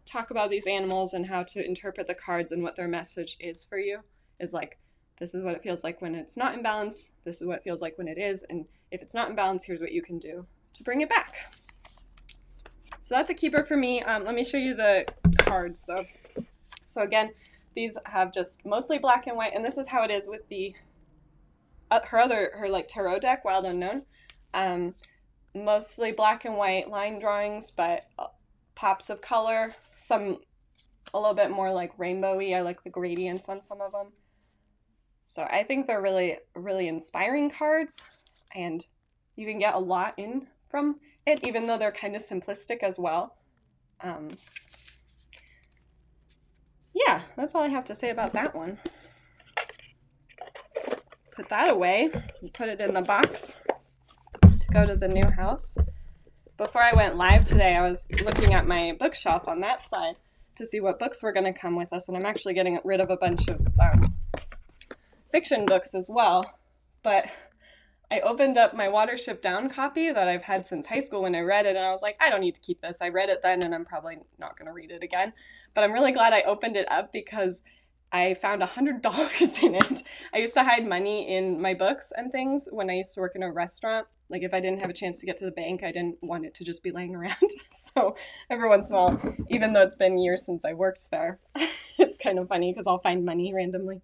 talk about these animals and how to interpret the cards and what their message is for you. Is like, this is what it feels like when it's not in balance. This is what it feels like when it is. And if it's not in balance, here's what you can do to bring it back. So that's a keeper for me. Let me show you the cards though. So again, these have just mostly black and white, and this is how it is with the her like tarot deck, Wild Unknown. Mostly black and white line drawings, but pops of color, some a little bit more like rainbowy. I like the gradients on some of them. So I think they're really, really inspiring cards, and you can get a lot in from it, even though they're kind of simplistic as well. Yeah, that's all I have to say about that one. Put that away and put it in the box to go to the new house. Before I went live today, I was looking at my bookshelf on that side to see what books were going to come with us, and I'm actually getting rid of a bunch of fiction books as well. But I opened up my Watership Down copy that I've had since high school when I read it, and I was like, I don't need to keep this. I read it then, and I'm probably not going to read it again. But I'm really glad I opened it up because I found $100 in it. I used to hide money in my books and things when I used to work in a restaurant. Like if I didn't have a chance to get to the bank, I didn't want it to just be laying around. So every once in a while, even though it's been years since I worked there, it's kind of funny because I'll find money randomly.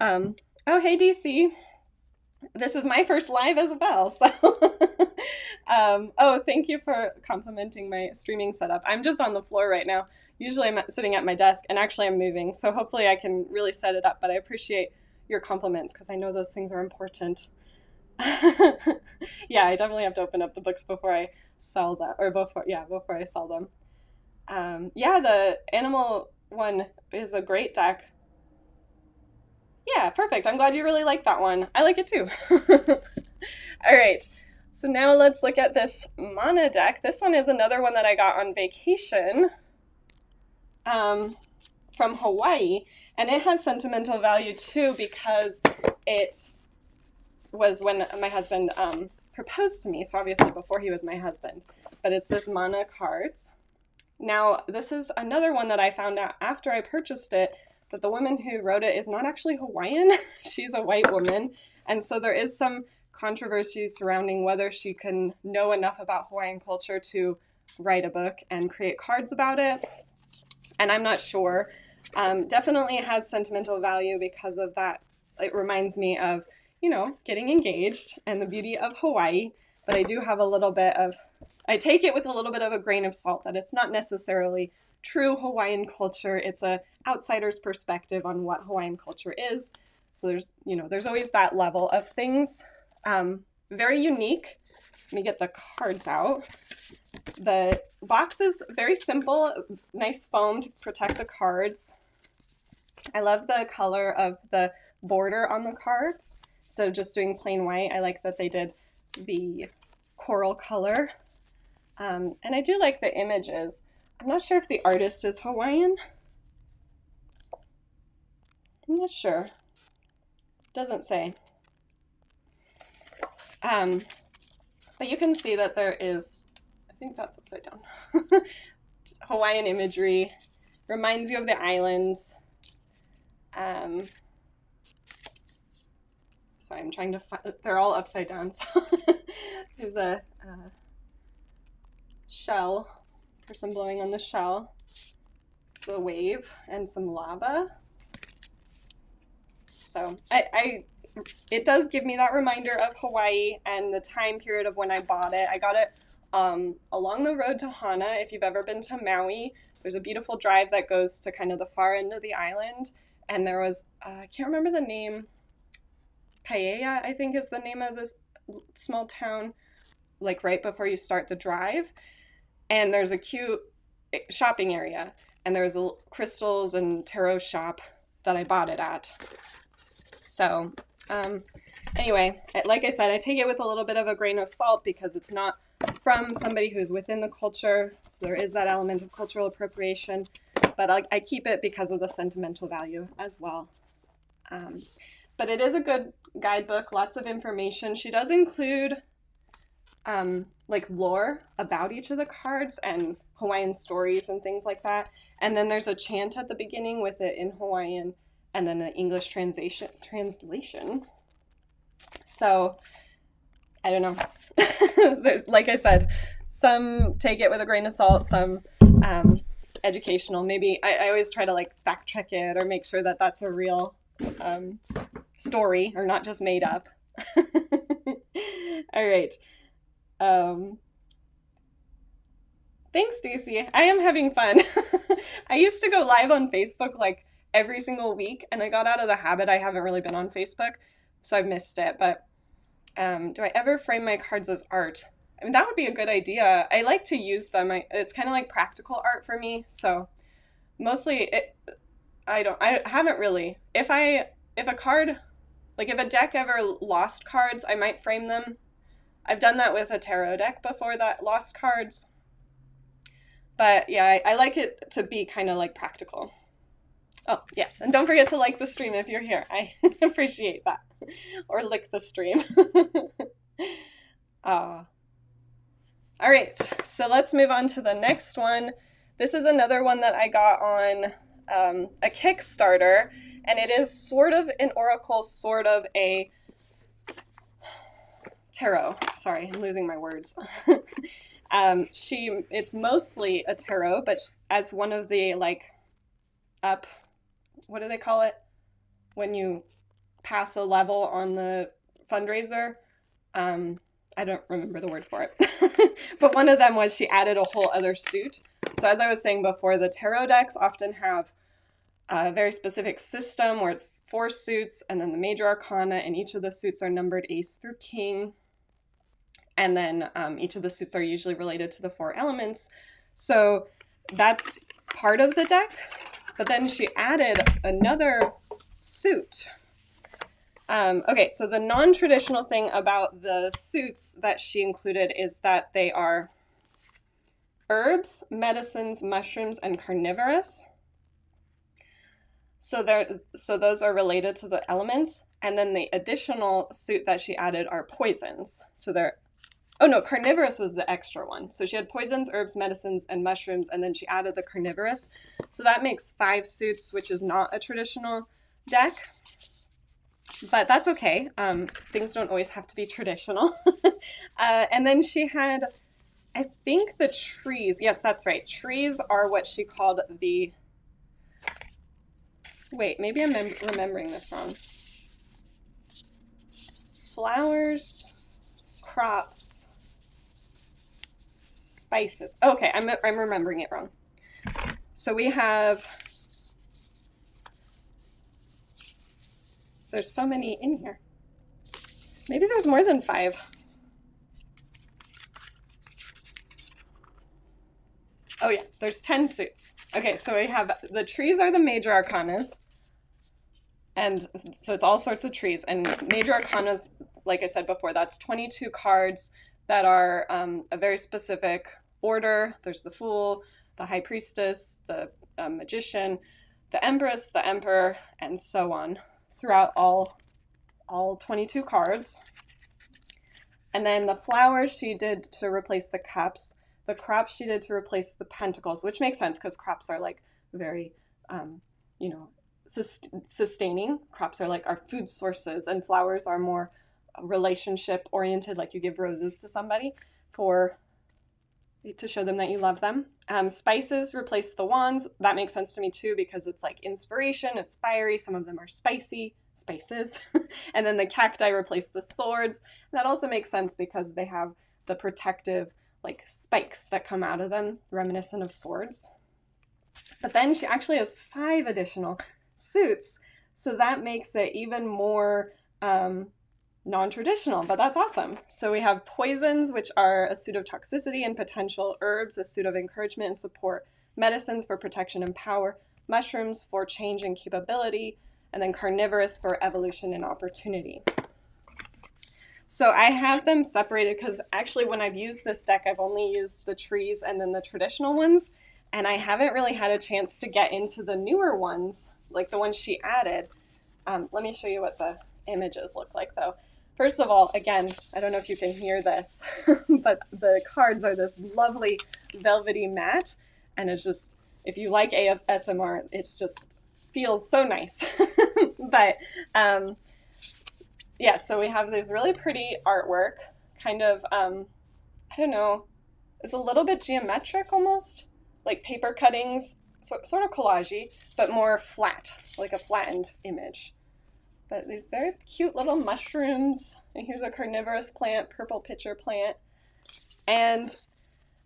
Oh, hey, DC. This is my first live as well. So, oh, thank you for complimenting my streaming setup. I'm just on the floor right now. Usually I'm sitting at my desk, and actually I'm moving. So hopefully I can really set it up, but I appreciate your compliments because I know those things are important. Yeah, I definitely have to open up the books before I sell them, or before I sell them. Yeah, the animal one is a great deck. Yeah, perfect. I'm glad you really like that one. I like it too. All right, so now let's look at this Mana deck. This one is another one that I got on vacation from Hawaii, and it has sentimental value too because it was when my husband proposed to me, so obviously before he was my husband. But it's this Mana cards. Now, this is another one that I found out after I purchased it, that the woman who wrote it is not actually Hawaiian. She's a white woman. And so there is some controversy surrounding whether she can know enough about Hawaiian culture to write a book and create cards about it. And I'm not sure. Definitely has sentimental value because of that. It reminds me of, you know, getting engaged and the beauty of Hawaii. But I do have a little bit of, I take it with a little bit of a grain of salt that it's not necessarily true Hawaiian culture. It's a outsider's perspective on what Hawaiian culture is. So there's, you know, there's always that level of things. Very unique. Let me get the cards out. The box is very simple, nice foam to protect the cards. I love the color of the border on the cards. So just doing plain white, I like that they did the coral color. And I do like the images. I'm not sure if the artist is Hawaiian. I'm not sure. Doesn't say. But you can see that there is, I think that's upside down, Hawaiian imagery. Reminds you of the islands. So I'm trying to find, they're all upside down. So there's a shell, person blowing on the shell, the wave, and some lava. So it does give me that reminder of Hawaii and the time period of when I bought it. I got it along the road to Hana. If you've ever been to Maui, there's a beautiful drive that goes to kind of the far end of the island. And there was, I can't remember the name, Paia, I think is the name of this small town, like right before you start the drive. And there's a cute shopping area. And there's a crystals and tarot shop that I bought it at. So anyway, like I said, I take it with a little bit of a grain of salt because it's not from somebody who's within the culture. So there is that element of cultural appropriation, but I keep it because of the sentimental value as well. But it is a good guidebook, lots of information. She does include like lore about each of the cards and Hawaiian stories and things like that. And then there's a chant at the beginning with it in Hawaiian and then the English translation. So I don't know. There's, like I said, some take it with a grain of salt, some educational. Maybe I always try to like fact check it or make sure that that's a real story or not just made up. All right. Thanks, Stacy. I am having fun. I used to go live on Facebook like every single week, and I got out of the habit. I haven't really been on Facebook, so I've missed it. But do I ever frame my cards as art? I mean, that would be a good idea. I like to use them. It's kind of like practical art for me. So mostly, I haven't really. If a card, like if a deck ever lost cards, I might frame them. I've done that with a tarot deck before that lost cards. But yeah, I like it to be kind of like practical. Oh, yes. And don't forget to like the stream if you're here. I appreciate that. Or lick the stream. All right. So let's move on to the next one. This is another one that I got on a Kickstarter. And it is sort of an oracle, sort of a tarot. Sorry, I'm losing my words. It's mostly a tarot, but as one of the like up, what do they call it? When you pass a level on the fundraiser. I don't remember the word for it. But one of them was she added a whole other suit. So as I was saying before, the tarot decks often have a very specific system where it's 4 suits and then the major arcana, and each of the suits are numbered ace through king. And then each of the suits are usually related to the 4 elements. So that's part of the deck. But then she added another suit. Okay, so the non-traditional thing about the suits that she included is that they are herbs, medicines, mushrooms, and carnivorous. So those are related to the elements. And then the additional suit that she added are poisons. So oh no, carnivorous was the extra one. So she had poisons, herbs, medicines, and mushrooms, and then she added the carnivorous. So that makes 5 suits, which is not a traditional deck. But that's okay. Things don't always have to be traditional. And then she had, I think the trees. Yes, that's right. Trees are what she called the... Wait, maybe I'm remembering this wrong. Flowers, crops, spices. Okay, I'm remembering it wrong. So we have... There's so many in here. Maybe there's more than 5. Oh yeah, there's 10 suits. Okay, so we have the trees are the major arcanas. And so it's all sorts of trees. And major arcanas, like I said before, that's 22 cards that are a very specific order. There's the Fool, the High Priestess, the Magician, the Empress, the Emperor, and so on throughout all 22 cards. And then the flowers she did to replace the cups. The crops she did to replace the pentacles, which makes sense because crops are like very, sustaining. Crops are like our food sources, and flowers are more relationship oriented, like you give roses to somebody to show them that you love them. Spices replace the wands. That makes sense to me too because it's like inspiration, it's fiery, some of them are spices. And then the cacti replace the swords. That also makes sense because they have the protective like spikes that come out of them, reminiscent of swords. But then she actually has 5 additional suits, so that makes it even more non-traditional, but that's awesome. So we have poisons, which are a suit of toxicity and potential, herbs, a suit of encouragement and support, medicines for protection and power, mushrooms for change and capability, and then carnivorous for evolution and opportunity. So I have them separated because actually when I've used this deck, I've only used the trees and then the traditional ones, and I haven't really had a chance to get into the newer ones, like the ones she added. Let me show you what the images look like though. First of all, again, I don't know if you can hear this, but the cards are this lovely velvety matte, and it's just, if you like ASMR, it's just feels so nice. But yeah, so we have these really pretty artwork, kind of, I don't know, it's a little bit geometric almost, like paper cuttings, sort of collagey, but more flat, like a flattened image. But these very cute little mushrooms, and here's a carnivorous plant, purple pitcher plant. And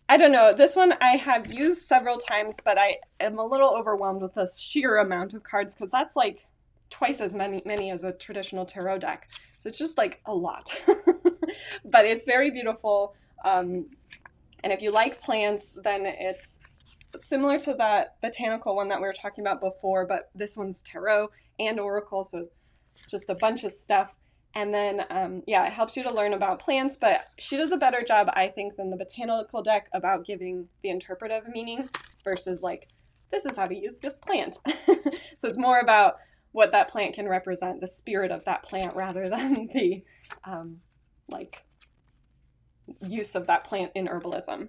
I don't know, this one I have used several times, but I am a little overwhelmed with the sheer amount of cards, because that's like twice as many as a traditional tarot deck. So it's just like a lot. But it's very beautiful. And if you like plants, then it's similar to that botanical one that we were talking about before, but this one's tarot and oracle, so just a bunch of stuff. And then, yeah, it helps you to learn about plants, but she does a better job, I think, than the botanical deck about giving the interpretive meaning versus like, this is how to use this plant. So it's more about what that plant can represent, the spirit of that plant, rather than the like use of that plant in herbalism.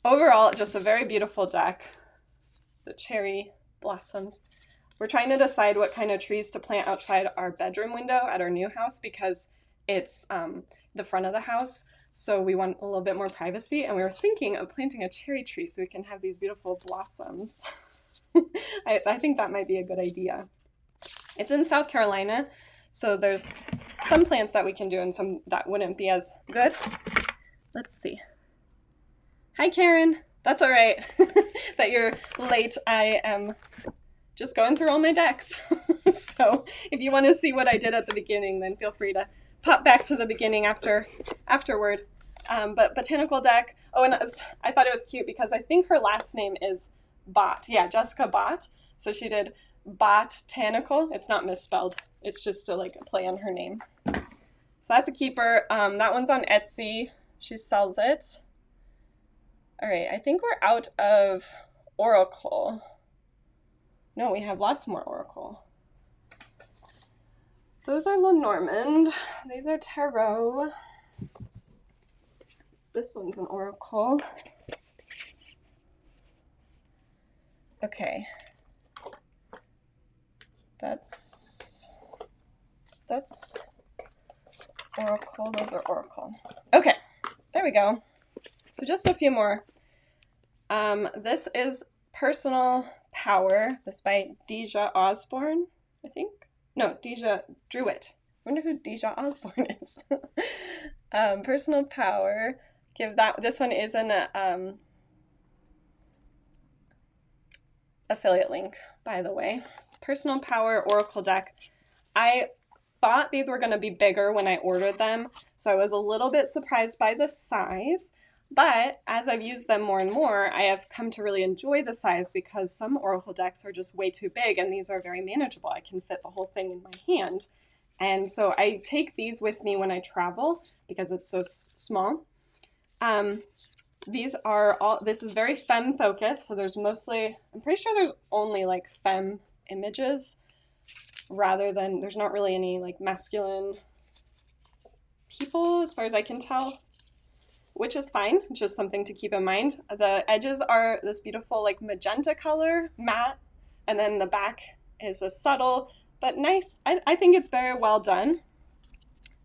Overall, just a very beautiful deck. The cherry blossoms. We're trying to decide what kind of trees to plant outside our bedroom window at our new house, because it's the front of the house, so we want a little bit more privacy, and we were thinking of planting a cherry tree so we can have these beautiful blossoms. I think that might be a good idea. It's in South Carolina, so there's some plants that we can do and some that wouldn't be as good. Let's see. Hi, Karen. That's all right that you're late. I am just going through all my decks. So if you want to see what I did at the beginning, then feel free to pop back to the beginning afterward. But botanical deck. Oh, and I thought it was cute because I think her last name is Bott. Yeah, Jessica Bott. So she did Botanical. It's not misspelled. It's just to like play on her name. So that's a keeper. That one's on Etsy. She sells it. All right, I think we're out of oracle. No, we have lots more oracle. Those are Lenormand. These are tarot. This one's an oracle. Okay. That's oracle. Those are oracle. Okay, there we go. So just a few more. This is Personal Power. This by Deja Osborne, I think. No, Deja Druitt. I wonder who Deja Osborne is. Personal Power. Give that. This one is an affiliate link, by the way. Personal Power Oracle deck. I thought these were going to be bigger when I ordered them, so I was a little bit surprised by the size. But as I've used them more and more, I have come to really enjoy the size, because some oracle decks are just way too big, and these are very manageable. I can fit the whole thing in my hand. And so I take these with me when I travel because it's so small. These are all, this is very femme focused. So there's mostly, I'm pretty sure there's only like femme images rather than, there's not really any like masculine people as far as I can tell, which is fine. Just something to keep in mind. The edges are this beautiful like magenta color, matte, and then the back is a subtle but nice. I think it's very well done.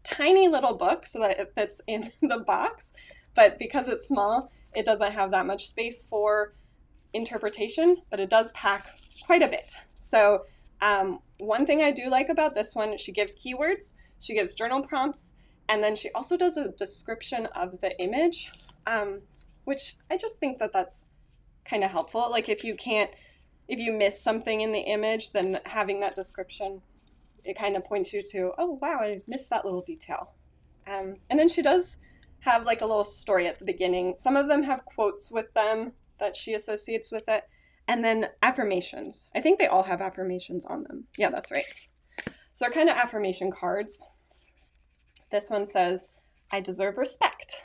Tiny little book so that it fits in the box, but because it's small, it doesn't have that much space for interpretation, but it does pack quite a bit. So one thing I do like about this one, she gives keywords, she gives journal prompts, and then she also does a description of the image, which I just think that that's kind of helpful. Like if you miss something in the image, then having that description, it kind of points you to, oh wow, I missed that little detail. And then she does have like a little story at the beginning. Some of them have quotes with them that she associates with it. And then affirmations. I think they all have affirmations on them. Yeah, that's right. So they're kind of affirmation cards. This one says, I deserve respect,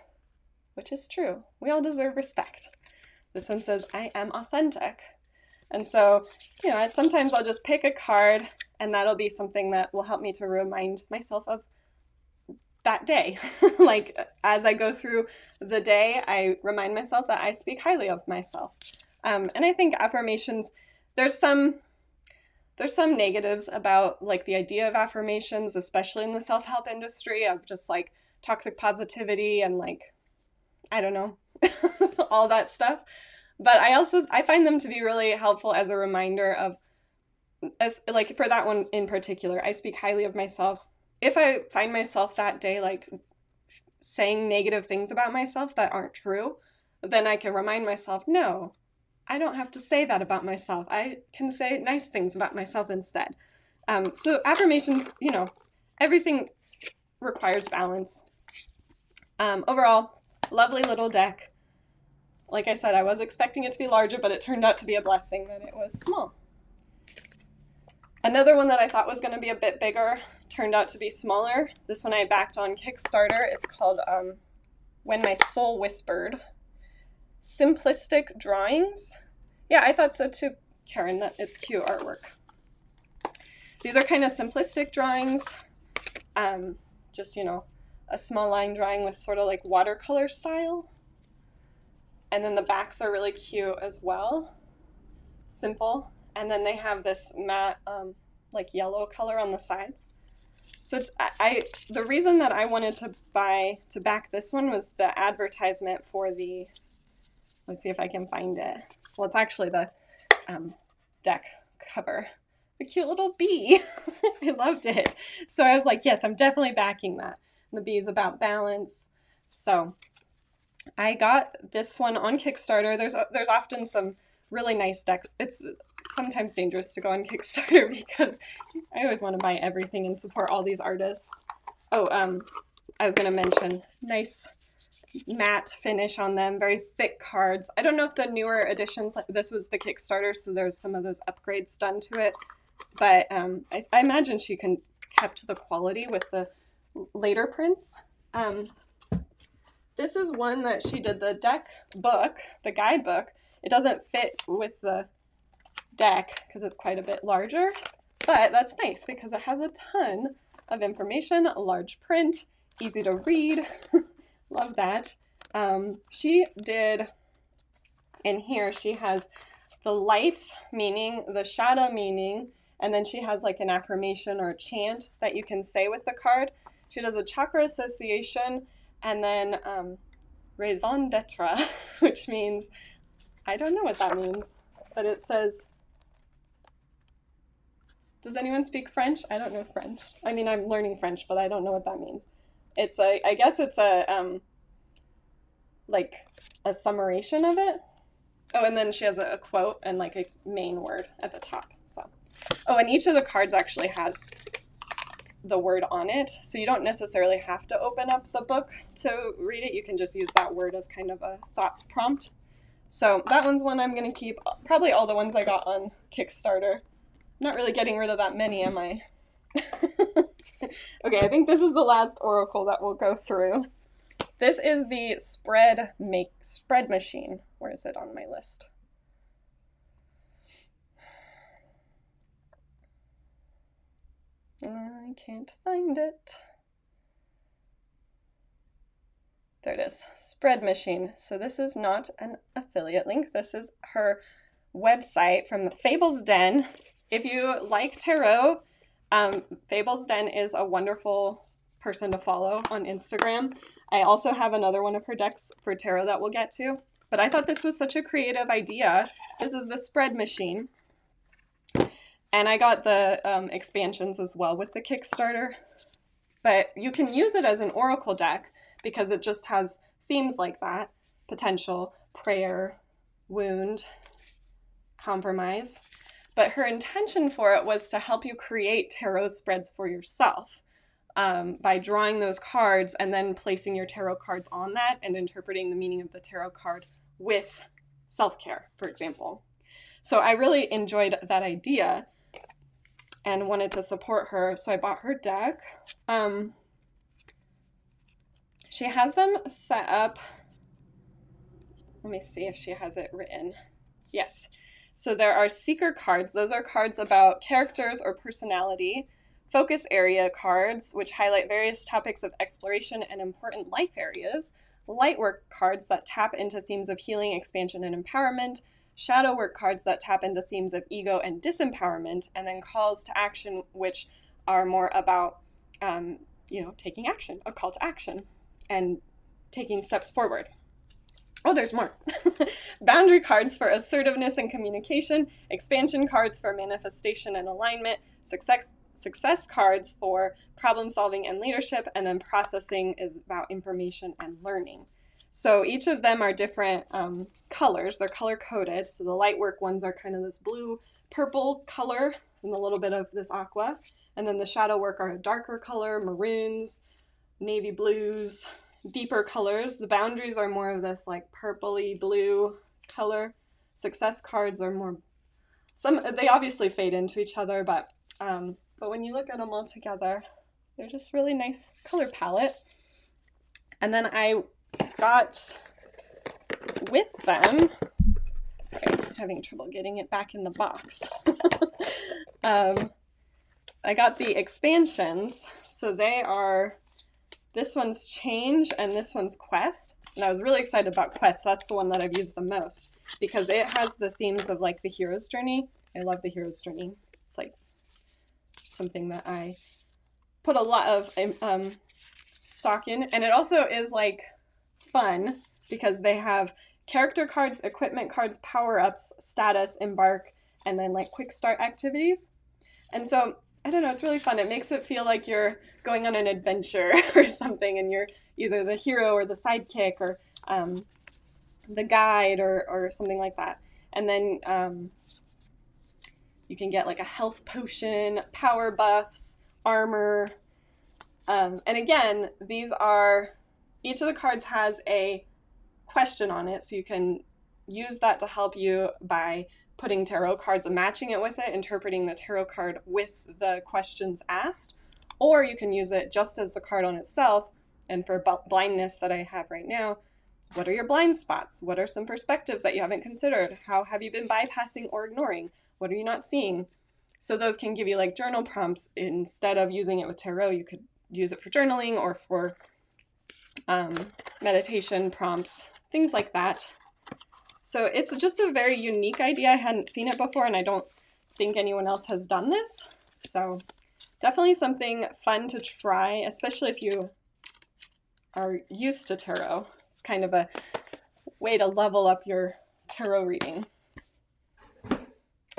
which is true. We all deserve respect. This one says, I am authentic. And so, you know, sometimes I'll just pick a card and that'll be something that will help me to remind myself of that day. Like as I go through the day, I remind myself that I speak highly of myself. And I think affirmations, there's some negatives about like the idea of affirmations, especially in the self-help industry, of just like toxic positivity and like, I don't know, all that stuff. But I find them to be really helpful as a reminder of, as like for that one in particular, I speak highly of myself. If I find myself that day like saying negative things about myself that aren't true, then I can remind myself, no, I don't have to say that about myself. I can say nice things about myself instead. So affirmations, you know, everything requires balance. Overall, lovely little deck. Like I said, I was expecting it to be larger, but it turned out to be a blessing that it was small. Another one that I thought was going to be a bit bigger turned out to be smaller. This one I backed on Kickstarter. It's called When My Soul Whispered. Simplistic drawings. Yeah, I thought so too, Karen. That it's cute artwork. These are kind of simplistic drawings. Just, you know, a small line drawing with sort of like watercolor style. And then the backs are really cute as well. Simple. And then they have this matte, like yellow color on the sides. So it's, the reason that I wanted to back this one was the advertisement for the, let's see if I can find it. Well, it's actually the deck cover. The cute little bee. I loved it. So I was like, yes, I'm definitely backing that. And the bee is about balance. So I got this one on Kickstarter. There's often some really nice decks. It's sometimes dangerous to go on Kickstarter because I always want to buy everything and support all these artists. Oh, I was going to mention nice matte finish on them, very thick cards. I don't know if the newer editions, like this was the Kickstarter, so there's some of those upgrades done to it, but I imagine she kept the quality with the later prints. This is one that she did the deck book, the guidebook. It doesn't fit with the deck because it's quite a bit larger, but that's nice because it has a ton of information, a large print, easy to read. Love that. She did, in here, she has the light meaning, the shadow meaning, and then she has like an affirmation or a chant that you can say with the card. She does a chakra association, and then raison d'etre, which means, I don't know what that means, but it says, does anyone speak French? I don't know French. I mean, I'm learning French, but I don't know what that means. It's I guess it's a, like a summarization of it. Oh, and then she has a quote and like a main word at the top. So, oh, and each of the cards actually has the word on it. So you don't necessarily have to open up the book to read it. You can just use that word as kind of a thought prompt. So that one's one I'm going to keep. Probably all the ones I got on Kickstarter. I'm not really getting rid of that many, am I? Okay, I think this is the last oracle that we'll go through. This is the spread machine. Where is it on my list? I can't find it. There it is, spread machine. So this is not an affiliate link. This is her website from the Fables Den. If you like tarot, Fables Den is a wonderful person to follow on Instagram. I also have another one of her decks for tarot that we'll get to, but I thought this was such a creative idea. This is the spread machine. And I got the expansions as well with the Kickstarter, but you can use it as an oracle deck because it just has themes like that: potential, prayer, wound, compromise. But her intention for it was to help you create tarot spreads for yourself by drawing those cards and then placing your tarot cards on that and interpreting the meaning of the tarot card with self-care, for example. So I really enjoyed that idea and wanted to support her, so I bought her deck. She has them set up. Let me see if she has it written. Yes. So there are seeker cards. Those are cards about characters or personality focus area cards, which highlight various topics of exploration and important life areas, light work cards that tap into themes of healing, expansion, and empowerment, shadow work cards that tap into themes of ego and disempowerment, and then calls to action, which are more about, taking action, a call to action, and taking steps forward. Oh, there's more. Boundary cards for assertiveness and communication, expansion cards for manifestation and alignment, success cards for problem solving and leadership, and then processing is about information and learning. So each of them are different colors. They're color coded. So the light work ones are kind of this blue, purple color and a little bit of this aqua. And then the shadow work are a darker color, maroons, navy blues, deeper colors. The boundaries are more of this like purpley blue color. Success cards are more, they obviously fade into each other, but when you look at them all together, they're just really nice color palette. And then I got with them, sorry, I'm having trouble getting it back in the box. I got the expansions, so they are, this one's Change and this one's Quest. And I was really excited about Quest. That's the one that I've used the most because it has the themes of like the hero's journey. I love the hero's journey. It's like something that I put a lot of stock in. And it also is like fun because they have character cards, equipment cards, power-ups, status, embark, and then like quick start activities. And so I don't know, it's really fun. It makes it feel like you're going on an adventure or something, and you're either the hero or the sidekick or the guide or something like that. And then you can get like a health potion, power buffs, armor. And again, these are, each of the cards has a question on it, so you can use that to help you by putting tarot cards and matching it with it, interpreting the tarot card with the questions asked, or you can use it just as the card on itself. And for blindness that I have right now, what are your blind spots? What are some perspectives that you haven't considered? How have you been bypassing or ignoring? What are you not seeing? So those can give you like journal prompts. Instead of using it with tarot, you could use it for journaling or for meditation prompts, things like that. So it's just a very unique idea. I hadn't seen it before, and I don't think anyone else has done this. So definitely something fun to try, especially if you are used to tarot. It's kind of a way to level up your tarot reading.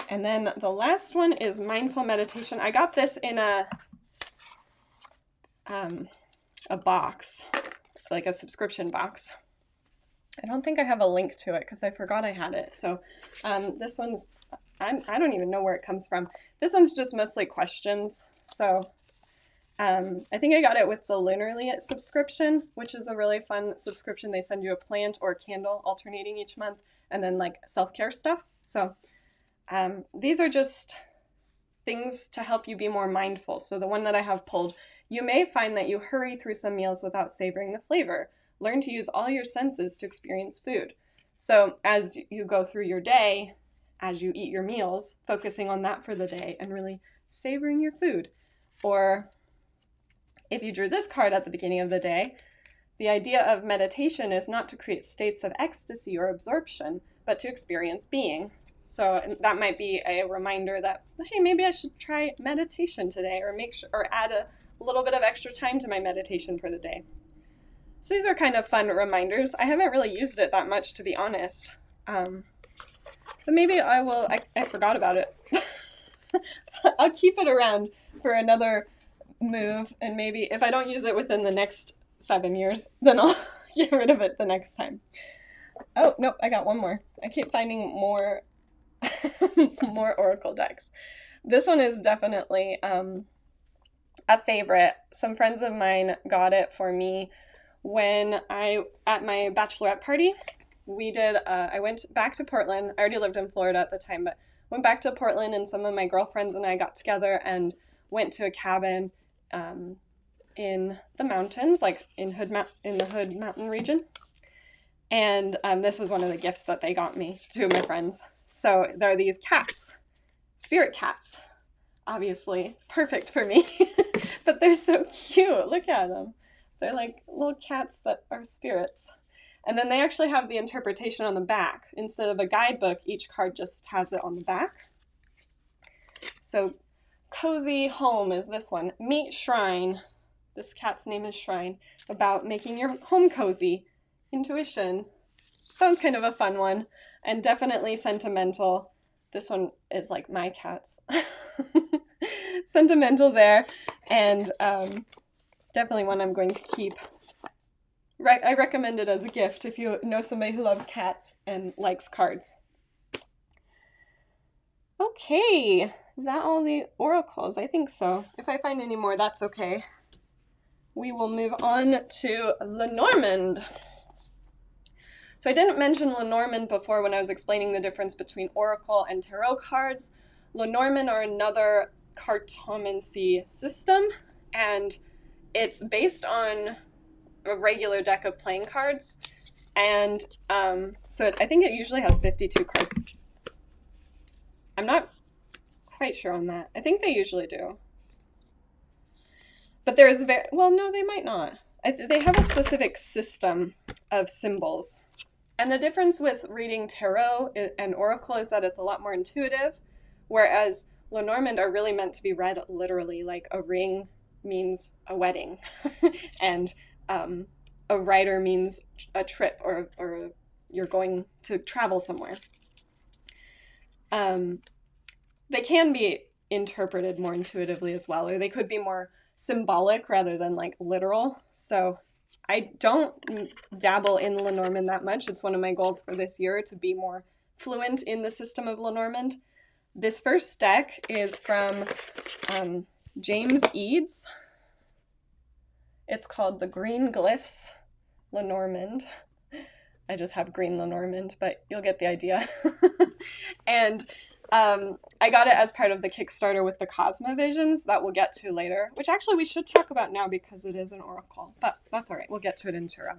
And then the last one is Mindful Meditation. I got this in a box, like a subscription box. I don't think I have a link to it because I forgot I had it. So this one's, I don't even know where it comes from. This one's just mostly questions. So I think I got it with the Lunarly subscription, which is a really fun subscription. They send you a plant or a candle alternating each month, and then like self-care stuff. So these are just things to help you be more mindful. So the one that I have pulled, you may find that you hurry through some meals without savoring the flavor. Learn to use all your senses to experience food. So as you go through your day, as you eat your meals, focusing on that for the day and really savoring your food. Or if you drew this card at the beginning of the day, the idea of meditation is not to create states of ecstasy or absorption, but to experience being. So that might be a reminder that, hey, maybe I should try meditation today, or add a little bit of extra time to my meditation for the day. So these are kind of fun reminders. I haven't really used it that much, to be honest. But maybe I will. I forgot about it. I'll keep it around for another move, and maybe if I don't use it within the next 7 years, then I'll get rid of it the next time. Oh, nope, I got one more. I keep finding more more oracle decks. This one is definitely a favorite. Some friends of mine got it for me when at my bachelorette party. I went back to Portland. I already lived in Florida at the time, but went back to Portland, and some of my girlfriends and I got together and went to a cabin in the mountains, like in the Hood Mountain region. And this was one of the gifts that they got me, two of my friends. So there are these cats, spirit cats. obviously perfect for me, but they're so cute. Look at them. They're like little cats that are spirits. And then they actually have the interpretation on the back. Instead of a guidebook, each card just has it on the back. So Cozy Home is this one. Meet Shrine. This cat's name is Shrine. About making your home cozy. Intuition. Sounds kind of a fun one. And definitely sentimental. This one is like my cat's. Sentimental there. And definitely one I'm going to keep. I recommend it as a gift if you know somebody who loves cats and likes cards. Okay, is that all the oracles? I think so. If I find any more, that's okay. We will move on to Lenormand. So I didn't mention Lenormand before when I was explaining the difference between oracle and tarot cards. Lenormand are another cartomancy system, and it's based on a regular deck of playing cards, and so I think it usually has 52 cards. I'm not quite sure on that. I think they usually do, but there is well, no, they might not. They have a specific system of symbols, and the difference with reading tarot and oracle is that it's a lot more intuitive, whereas Lenormand are really meant to be read literally, like a ring means a wedding, and a rider means a trip, or you're going to travel somewhere. They can be interpreted more intuitively as well, or they could be more symbolic rather than like literal. So I don't dabble in Lenormand that much. It's one of my goals for this year to be more fluent in the system of Lenormand. This first deck is from James Eads. It's called the Green Glyphs Lenormand. I just have green Lenormand, but you'll get the idea. And I got it as part of the Kickstarter with the Cosma Visions that we'll get to later, which actually we should talk about now because it is an oracle, but that's all right. We'll get to it in tarot.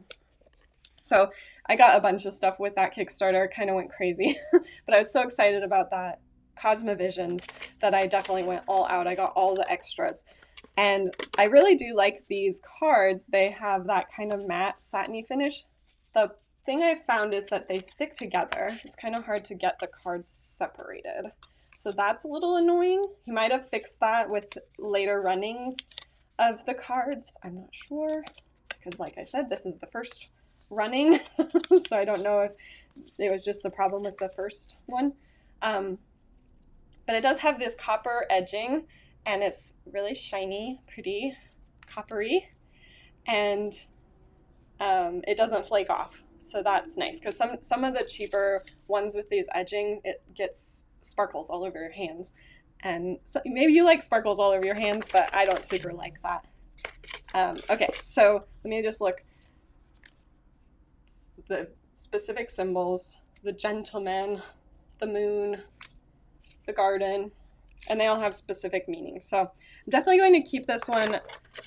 So I got a bunch of stuff with that Kickstarter, kind of went crazy, but I was so excited about that Cosma Visions that I definitely went all out. I got all the extras. And I really do like these cards. They have that kind of matte satiny finish. The thing I found is that they stick together. It's kind of hard to get the cards separated. So that's a little annoying. He might have fixed that with later runnings of the cards. I'm not sure, because like I said, this is the first running. So I don't know if it was just a problem with the first one. But it does have this copper edging, and it's really shiny, pretty, coppery, and it doesn't flake off. So that's nice, because some of the cheaper ones with these edging, it gets sparkles all over your hands. And so maybe you like sparkles all over your hands, but I don't super like that. Okay, so let me just look. The specific symbols, the gentleman, the moon, the garden, and they all have specific meanings. So I'm definitely going to keep this one.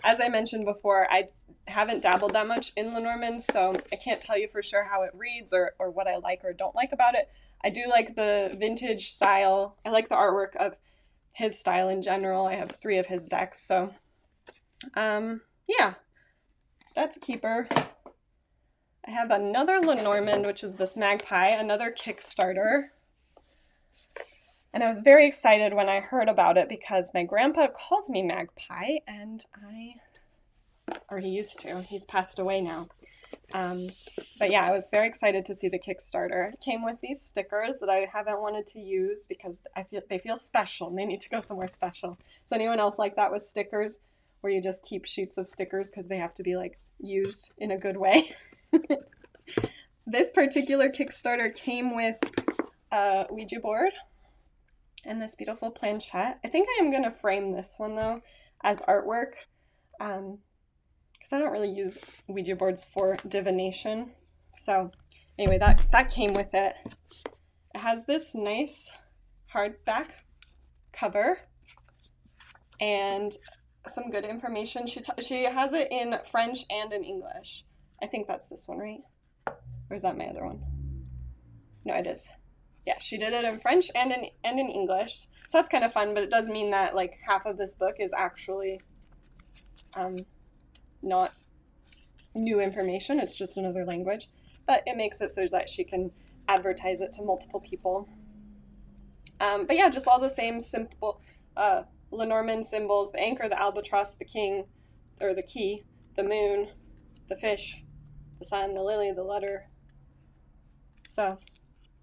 As I mentioned before, I haven't dabbled that much in Lenormand, so I can't tell you for sure how it reads or what I like or don't like about it. I do like the vintage style. I like the artwork of his style in general. I have 3 of his decks, so yeah, that's a keeper. I have another Lenormand, which is this Magpie, another Kickstarter. And I was very excited when I heard about it because my grandpa calls me Magpie, and or he used to. He's passed away now. But yeah, I was very excited to see the Kickstarter. It came with these stickers that I haven't wanted to use because they feel special and they need to go somewhere special. Is anyone else like that with stickers, where you just keep sheets of stickers because they have to be like used in a good way? This particular Kickstarter came with a Ouija board and this beautiful planchette. I think I am going to frame this one though as artwork, because I don't really use Ouija boards for divination. So anyway, that came with it. It has this nice hardback cover and some good information. She has it in French and in English. I think that's this one, right? Or is that my other one? No, it is. Yeah, she did it in French and in English. So that's kind of fun, but it does mean that like half of this book is actually not new information. It's just another language, but it makes it so that she can advertise it to multiple people. But yeah, just all the same simple Lenormand symbols: the anchor, the albatross, the king, or the key, the moon, the fish, the sun, the lily, the letter. So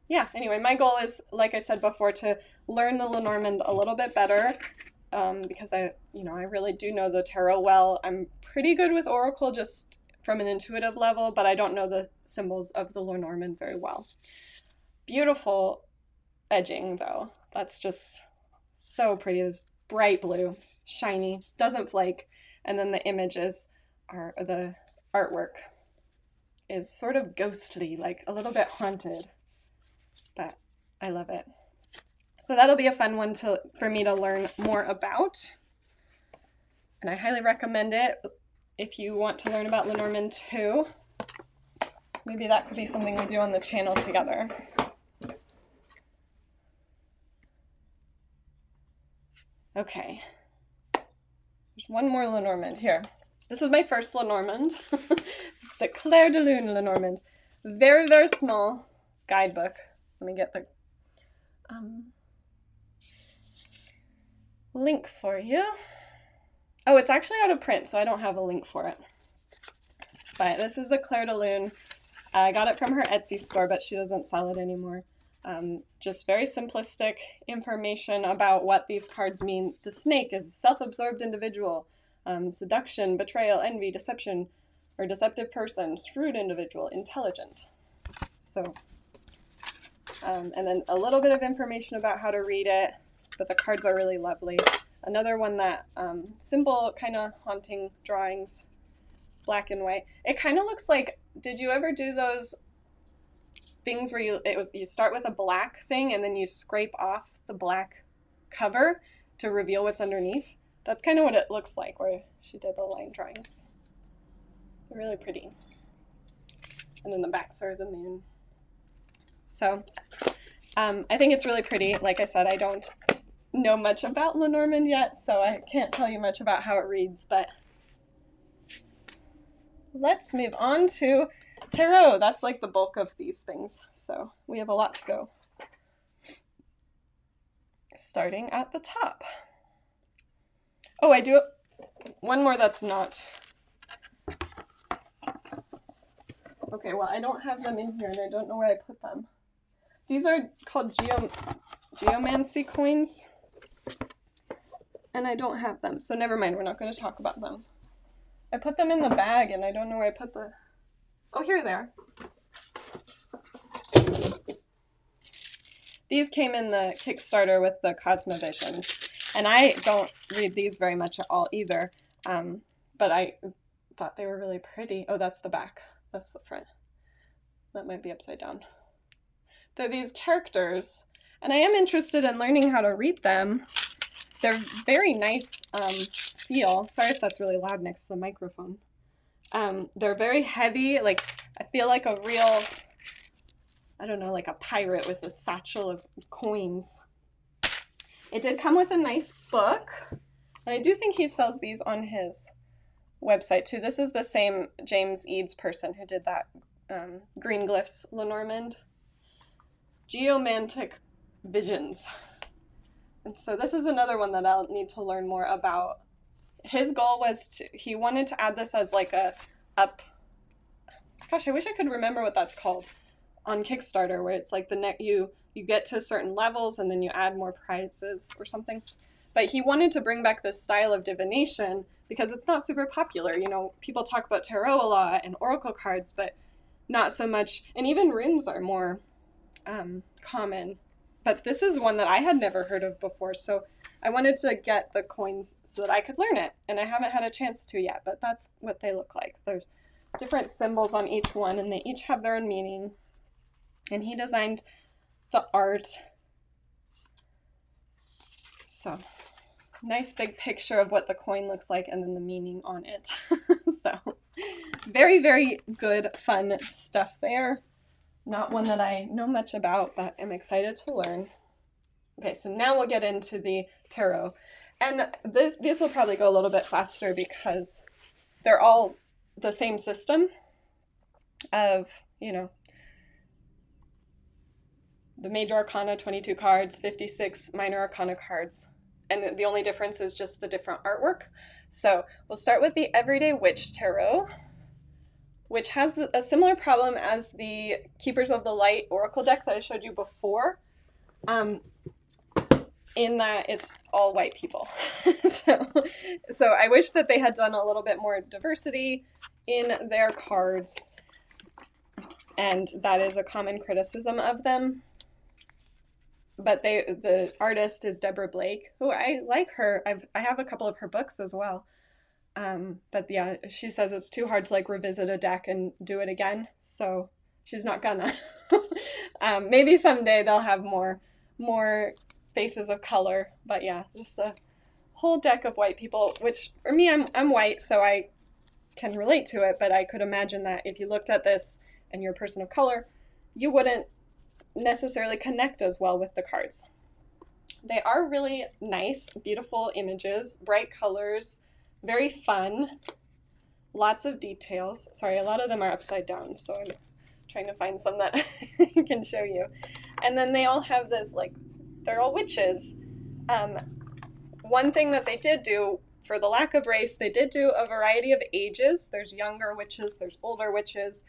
yeah, anyway, my goal is, like I said before, to learn the Lenormand a little bit better, because I really do know the tarot well. I'm pretty good with Oracle just from an intuitive level, but I don't know the symbols of the Lenormand very well. Beautiful edging, though. That's just so pretty. This bright blue, shiny, doesn't flake, and then the images are, the artwork is sort of ghostly, like a little bit haunted, but I love it. So that'll be a fun one for me to learn more about, and I highly recommend it if you want to learn about Lenormand too. Maybe that could be something we do on the channel together. Okay, there's one more Lenormand here. This was my first Lenormand, the Clair de Lune Lenormand. Very, very small guidebook. Let me get the link for you. Oh, it's actually out of print, so I don't have a link for it. But this is the Clair de Lune. I got it from her Etsy store, but she doesn't sell it anymore. Just very simplistic information about what these cards mean. The snake is a self-absorbed individual. Seduction, betrayal, envy, deception, or deceptive person, shrewd individual, intelligent. So, and then a little bit of information about how to read it, but the cards are really lovely. Another one that, simple kind of haunting drawings, black and white. It kind of looks like, did you ever do those things where you start with a black thing and then you scrape off the black cover to reveal what's underneath? That's kind of what it looks like, where she did the line drawings. They're really pretty. And then the backs are the moon. So I think it's really pretty. Like I said, I don't know much about Lenormand yet, so I can't tell you much about how it reads, but let's move on to tarot. That's like the bulk of these things, so we have a lot to go. Starting at the top. Oh, I do one more that's not. Okay, well, I don't have them in here, and I don't know where I put them. These are called Geomantric Coins, and I don't have them, so never mind, we're not going to talk about them. I put them in the bag, and I don't know where I put the... Oh, here they are. These came in the Kickstarter with the Cosma Visions, and I don't read these very much at all either, but I thought they were really pretty. Oh, that's the back. That's the front. That might be upside down. They're these characters, and I am interested in learning how to read them. They're very nice feel. Sorry if that's really loud next to the microphone. They're very heavy. Like, I feel like a real, I don't know, like a pirate with a satchel of coins. It did come with a nice book, and I do think he sells these on his website too. This is the same James Eads person who did that Green Glyphs Lenormand. Geomantric Visions. And so this is another one that I'll need to learn more about. His goal was he wanted to add this as like a gosh, I wish I could remember what that's called on Kickstarter, where it's like you get to certain levels and then you add more prizes or something. But he wanted to bring back this style of divination because it's not super popular. You know, people talk about tarot a lot and oracle cards, but not so much. And even runes are more common. But this is one that I had never heard of before, so I wanted to get the coins so that I could learn it, and I haven't had a chance to yet, but that's what they look like. There's different symbols on each one, and they each have their own meaning. And he designed the art. So, nice big picture of what the coin looks like and then the meaning on it. So, very, very good, fun stuff there. Not one that I know much about, but I'm excited to learn. Okay, so now we'll get into the tarot. And this will probably go a little bit faster because they're all the same system of, you know, the major arcana, 22 cards, 56 minor arcana cards. And the only difference is just the different artwork. So we'll start with the Everyday Witch Tarot, which has a similar problem as the Keepers of the Light Oracle deck that I showed you before, in that it's all white people. so I wish that they had done a little bit more diversity in their cards, and that is a common criticism of them. But the artist is Deborah Blake, who I like her. I have a couple of her books as well. But yeah, she says it's too hard to like revisit a deck and do it again. So she's not gonna. Maybe someday they'll have more faces of color. But yeah, just a whole deck of white people, which for me, I'm white, so I can relate to it. But I could imagine that if you looked at this and you're a person of color, you wouldn't necessarily connect as well with the cards. They are really nice, beautiful images, bright colors, very fun, lots of details. Sorry, a lot of them are upside down, so I'm trying to find some that I can show you. And then they all have this, like, they're all witches. One thing that they did do, for the lack of race, they did do a variety of ages. There's younger witches, there's older witches.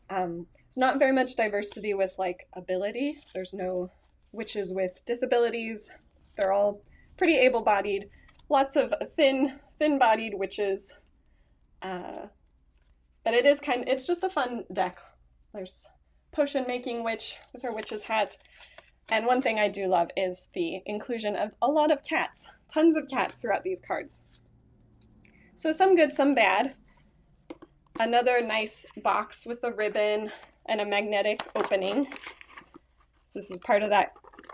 There's not very much diversity with like ability. There's no witches with disabilities. They're all pretty able-bodied. Lots of thin-bodied witches. But it's just a fun deck. There's potion-making witch with her witch's hat. And one thing I do love is the inclusion of a lot of cats. Tons of cats throughout these cards. So some good, some bad. Another nice box with a ribbon and a magnetic opening. So this is part of that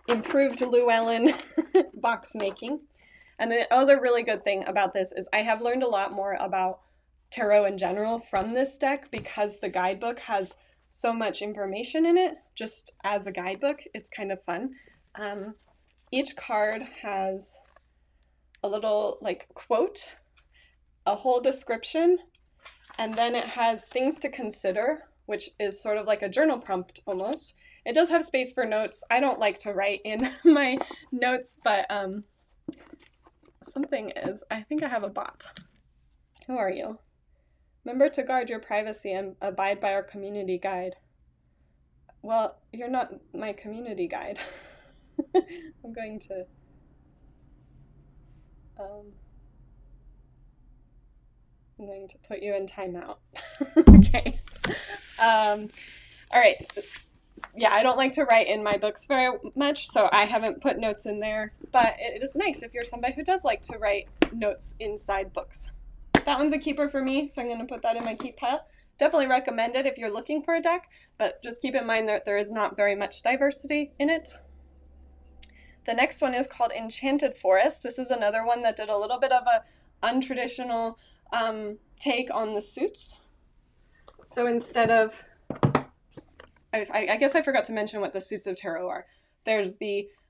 improved Llewellyn box making. And the other really good thing about this is I have learned a lot more about tarot in general from this deck because the guidebook has so much information in it. Just as a guidebook, it's kind of fun. Each card has a little like quote, a whole description, and then it has things to consider, which is sort of like a journal prompt almost. It does have space for notes. I don't like to write in my notes, but something is, I think I have a bot. Who are you? Remember to guard your privacy and abide by our community guide. Well, you're not my community guide. I'm going to... I'm going to put you in timeout. Okay. All right. Yeah, I don't like to write in my books very much, so I haven't put notes in there. But it is nice if you're somebody who does like to write notes inside books. That one's a keeper for me, so I'm going to put that in my keep pile. Definitely recommend it if you're looking for a deck, but just keep in mind that there is not very much diversity in it. The next one is called Enchanted Forest. This is another one that did a little bit of a untraditional take on the suits. So instead of, I guess I forgot to mention what the suits of tarot are. There's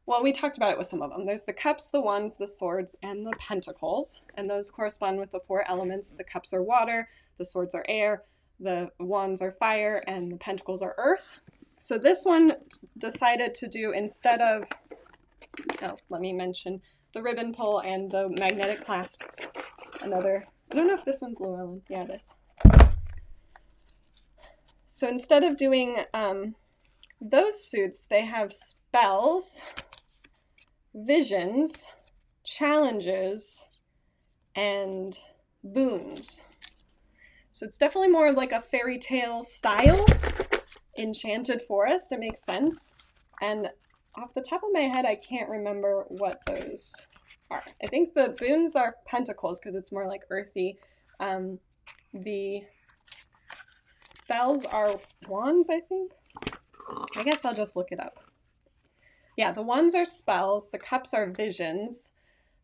well, we talked about it with some of them. There's the cups, the wands, the swords, and the pentacles. And those correspond with the 4 elements. The cups are water, the swords are air, the wands are fire, and the pentacles are earth. So this one decided to do, instead of, let me mention the ribbon pull and the magnetic clasp. Another, I don't know if this one's Llewellyn. Yeah, it is. So instead of doing those suits, they have spells, visions, challenges, and boons. So it's definitely more like a fairy tale style. Enchanted Forest, it makes sense. And off the top of my head, I can't remember what those are. I think the boons are pentacles because it's more like earthy. The spells are wands, I think. I guess I'll just look it up. Yeah, the wands are spells, the cups are visions,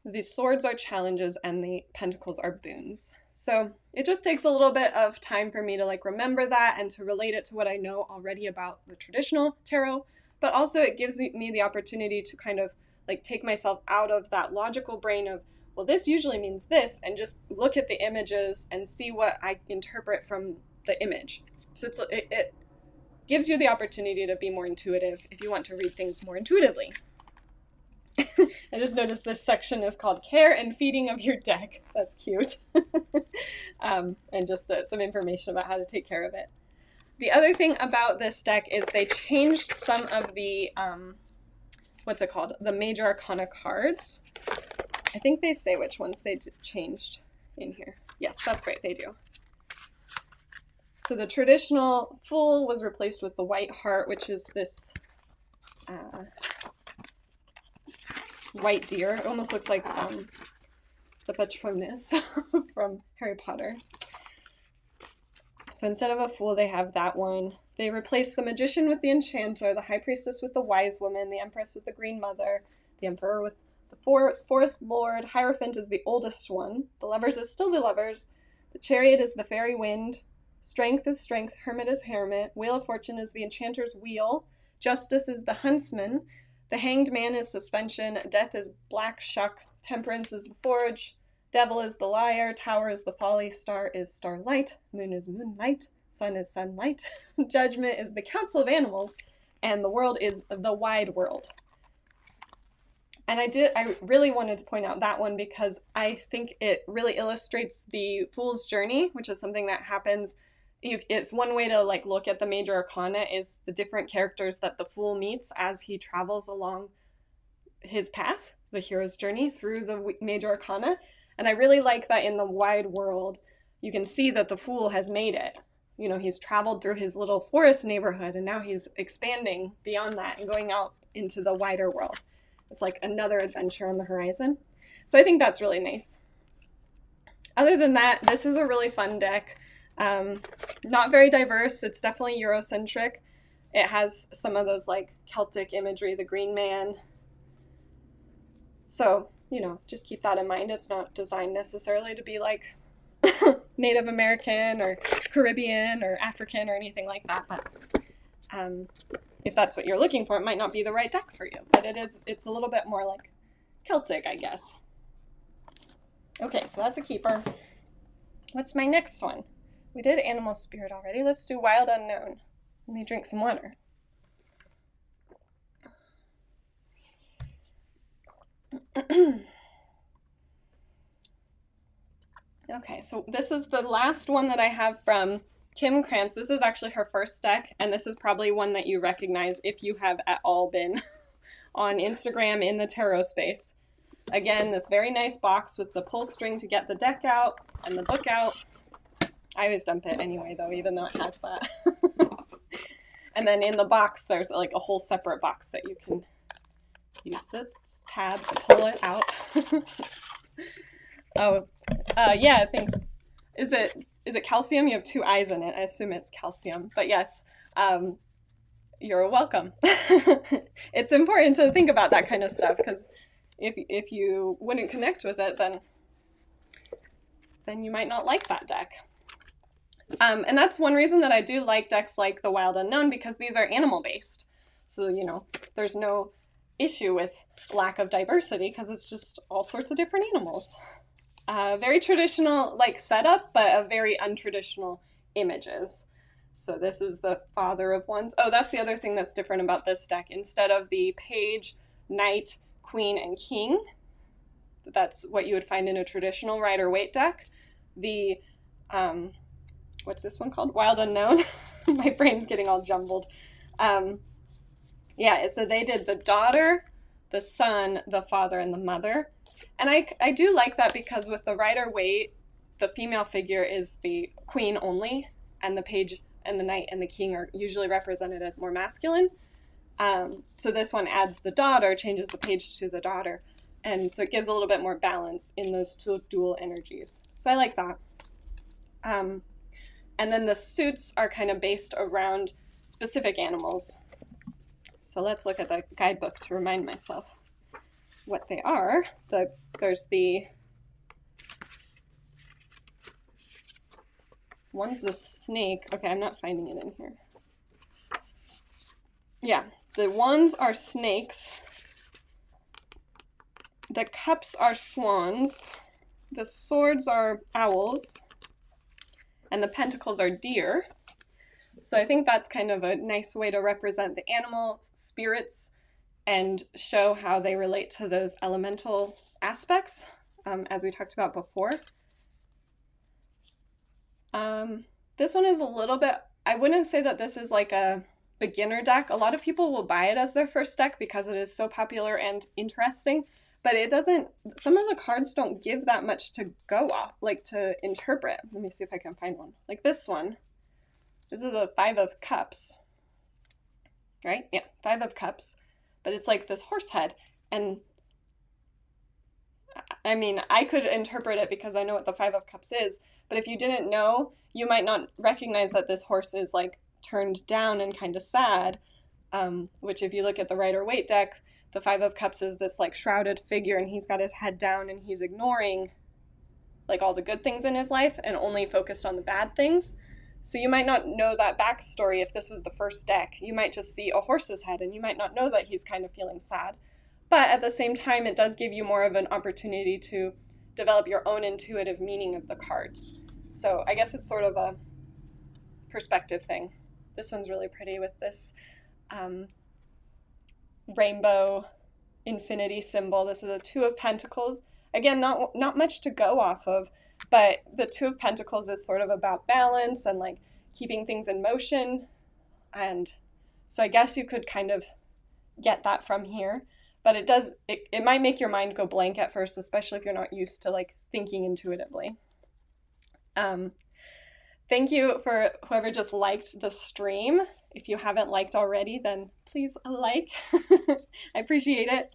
the swords are challenges, and the pentacles are boons. So it just takes a little bit of time for me to like remember that and to relate it to what I know already about the traditional tarot, but also it gives me the opportunity to kind of like take myself out of that logical brain of, well, this usually means this, and just look at the images and see what I interpret from the image. So it gives you the opportunity to be more intuitive if you want to read things more intuitively. I just noticed this section is called Care and Feeding of Your Deck. That's cute. And just some information about how to take care of it. The other thing about this deck is they changed some of the, what's it called? The Major Arcana cards. I think they say which ones they changed in here. Yes, that's right, they do. So the traditional Fool was replaced with the White Heart, which is this white deer. It almost looks like the Patronus from Harry Potter. So instead of a Fool, they have that one. They replaced the Magician with the Enchanter, the High Priestess with the Wise Woman, the Empress with the Green Mother, the Emperor with the Forest Lord, Hierophant is the oldest one, the Lovers is still the Lovers, the Chariot is the Fairy Wind, Strength is Strength, Hermit is Hermit, Wheel of Fortune is the Enchanter's Wheel, Justice is the Huntsman, the Hanged Man is Suspension, Death is Black Shuck, Temperance is the Forge, Devil is the Liar, Tower is the Folly, Star is Starlight, Moon is Moonlight, Sun is Sunlight, Judgment is the Council of Animals, and the World is the Wide World. And I really wanted to point out that one because I think it really illustrates the Fool's journey, which is something that happens. It's one way to like look at the Major Arcana is the different characters that the Fool meets as he travels along his path, the hero's journey through the Major Arcana. And I really like that in the Wide World, you can see that the Fool has made it. You know, he's traveled through his little forest neighborhood and now he's expanding beyond that and going out into the wider world. It's like another adventure on the horizon. So I think that's really nice. Other than that, this is a really fun deck. Not very diverse. It's definitely Eurocentric. It has some of those like Celtic imagery, the Green Man. So, you know, just keep that in mind. It's not designed necessarily to be like Native American or Caribbean or African or anything like that. But if that's what you're looking for, it might not be the right deck for you. But it's a little bit more like Celtic, I guess. Okay, so that's a keeper. What's my next one? We did Animal Spirit already. Let's do Wild Unknown. Let me drink some water. Okay, so this is the last one that I have from Kim Krantz. This is actually her first deck, and this is probably one that you recognize if you have at all been on Instagram in the tarot space. Again, this very nice box with the pull string to get the deck out and the book out. I always dump it anyway, though, even though it has that. And then in the box, there's like a whole separate box that you can use the tab to pull it out. Yeah, thanks. Is it calcium? You have two eyes in it. I assume it's calcium. But yes, you're welcome. It's important to think about that kind of stuff because if you wouldn't connect with it, then you might not like that deck. And that's one reason that I do like decks like the Wild Unknown, because these are animal-based. So, you know, there's no issue with lack of diversity because it's just all sorts of different animals. Very traditional like setup, but very untraditional images. So this is the Father of Wands. Oh, that's the other thing that's different about this deck. Instead of the Page, Knight, Queen, and King, that's what you would find in a traditional Rider-Waite deck. The, what's this one called? Wild Unknown. My brain's getting all jumbled. Yeah, so they did the daughter, the son, the father, and the mother. And I do like that because with the Rider-Waite, the female figure is the queen only, and the page and the knight and the king are usually represented as more masculine. So this one adds the daughter, changes the page to the daughter, and so it gives a little bit more balance in those two dual energies. So I like that. And then the suits are kind of based around specific animals. So let's look at the guidebook to remind myself what they are. There's the one's the snake. Okay, I'm not finding it in here. Yeah, the ones are snakes. the cups are swans, the swords are owls, and the pentacles are deer. So I think that's kind of a nice way to represent the animal spirits and show how they relate to those elemental aspects, as we talked about before. This one is a little bit, I wouldn't say that this is like a beginner deck. A lot of people will buy it as their first deck because it is so popular and interesting, but it doesn't, some of the cards don't give that much to go off, like to interpret. Let me see if I can find one. Like this one. This is a 5 of Cups, right? Yeah, 5 of Cups, but it's like this horse head. And I mean, I could interpret it because I know what the 5 of Cups is, but if you didn't know, you might not recognize that this horse is like turned down and kind of sad, which if you look at the Rider-Waite deck, the 5 of Cups is this like shrouded figure and he's got his head down and he's ignoring like all the good things in his life and only focused on the bad things. So you might not know that backstory if this was the first deck. You might just see a horse's head and you might not know that he's kind of feeling sad. But at the same time, it does give you more of an opportunity to develop your own intuitive meaning of the cards. So I guess it's sort of a perspective thing. This one's really pretty with this rainbow infinity symbol. This is a 2 of Pentacles. Again, not much to go off of, but the 2 of Pentacles is sort of about balance and like keeping things in motion. And so I guess you could kind of get that from here, but it might make your mind go blank at first, especially if you're not used to like thinking intuitively. Thank you for whoever just liked the stream. If you haven't liked already, then please like. I appreciate it.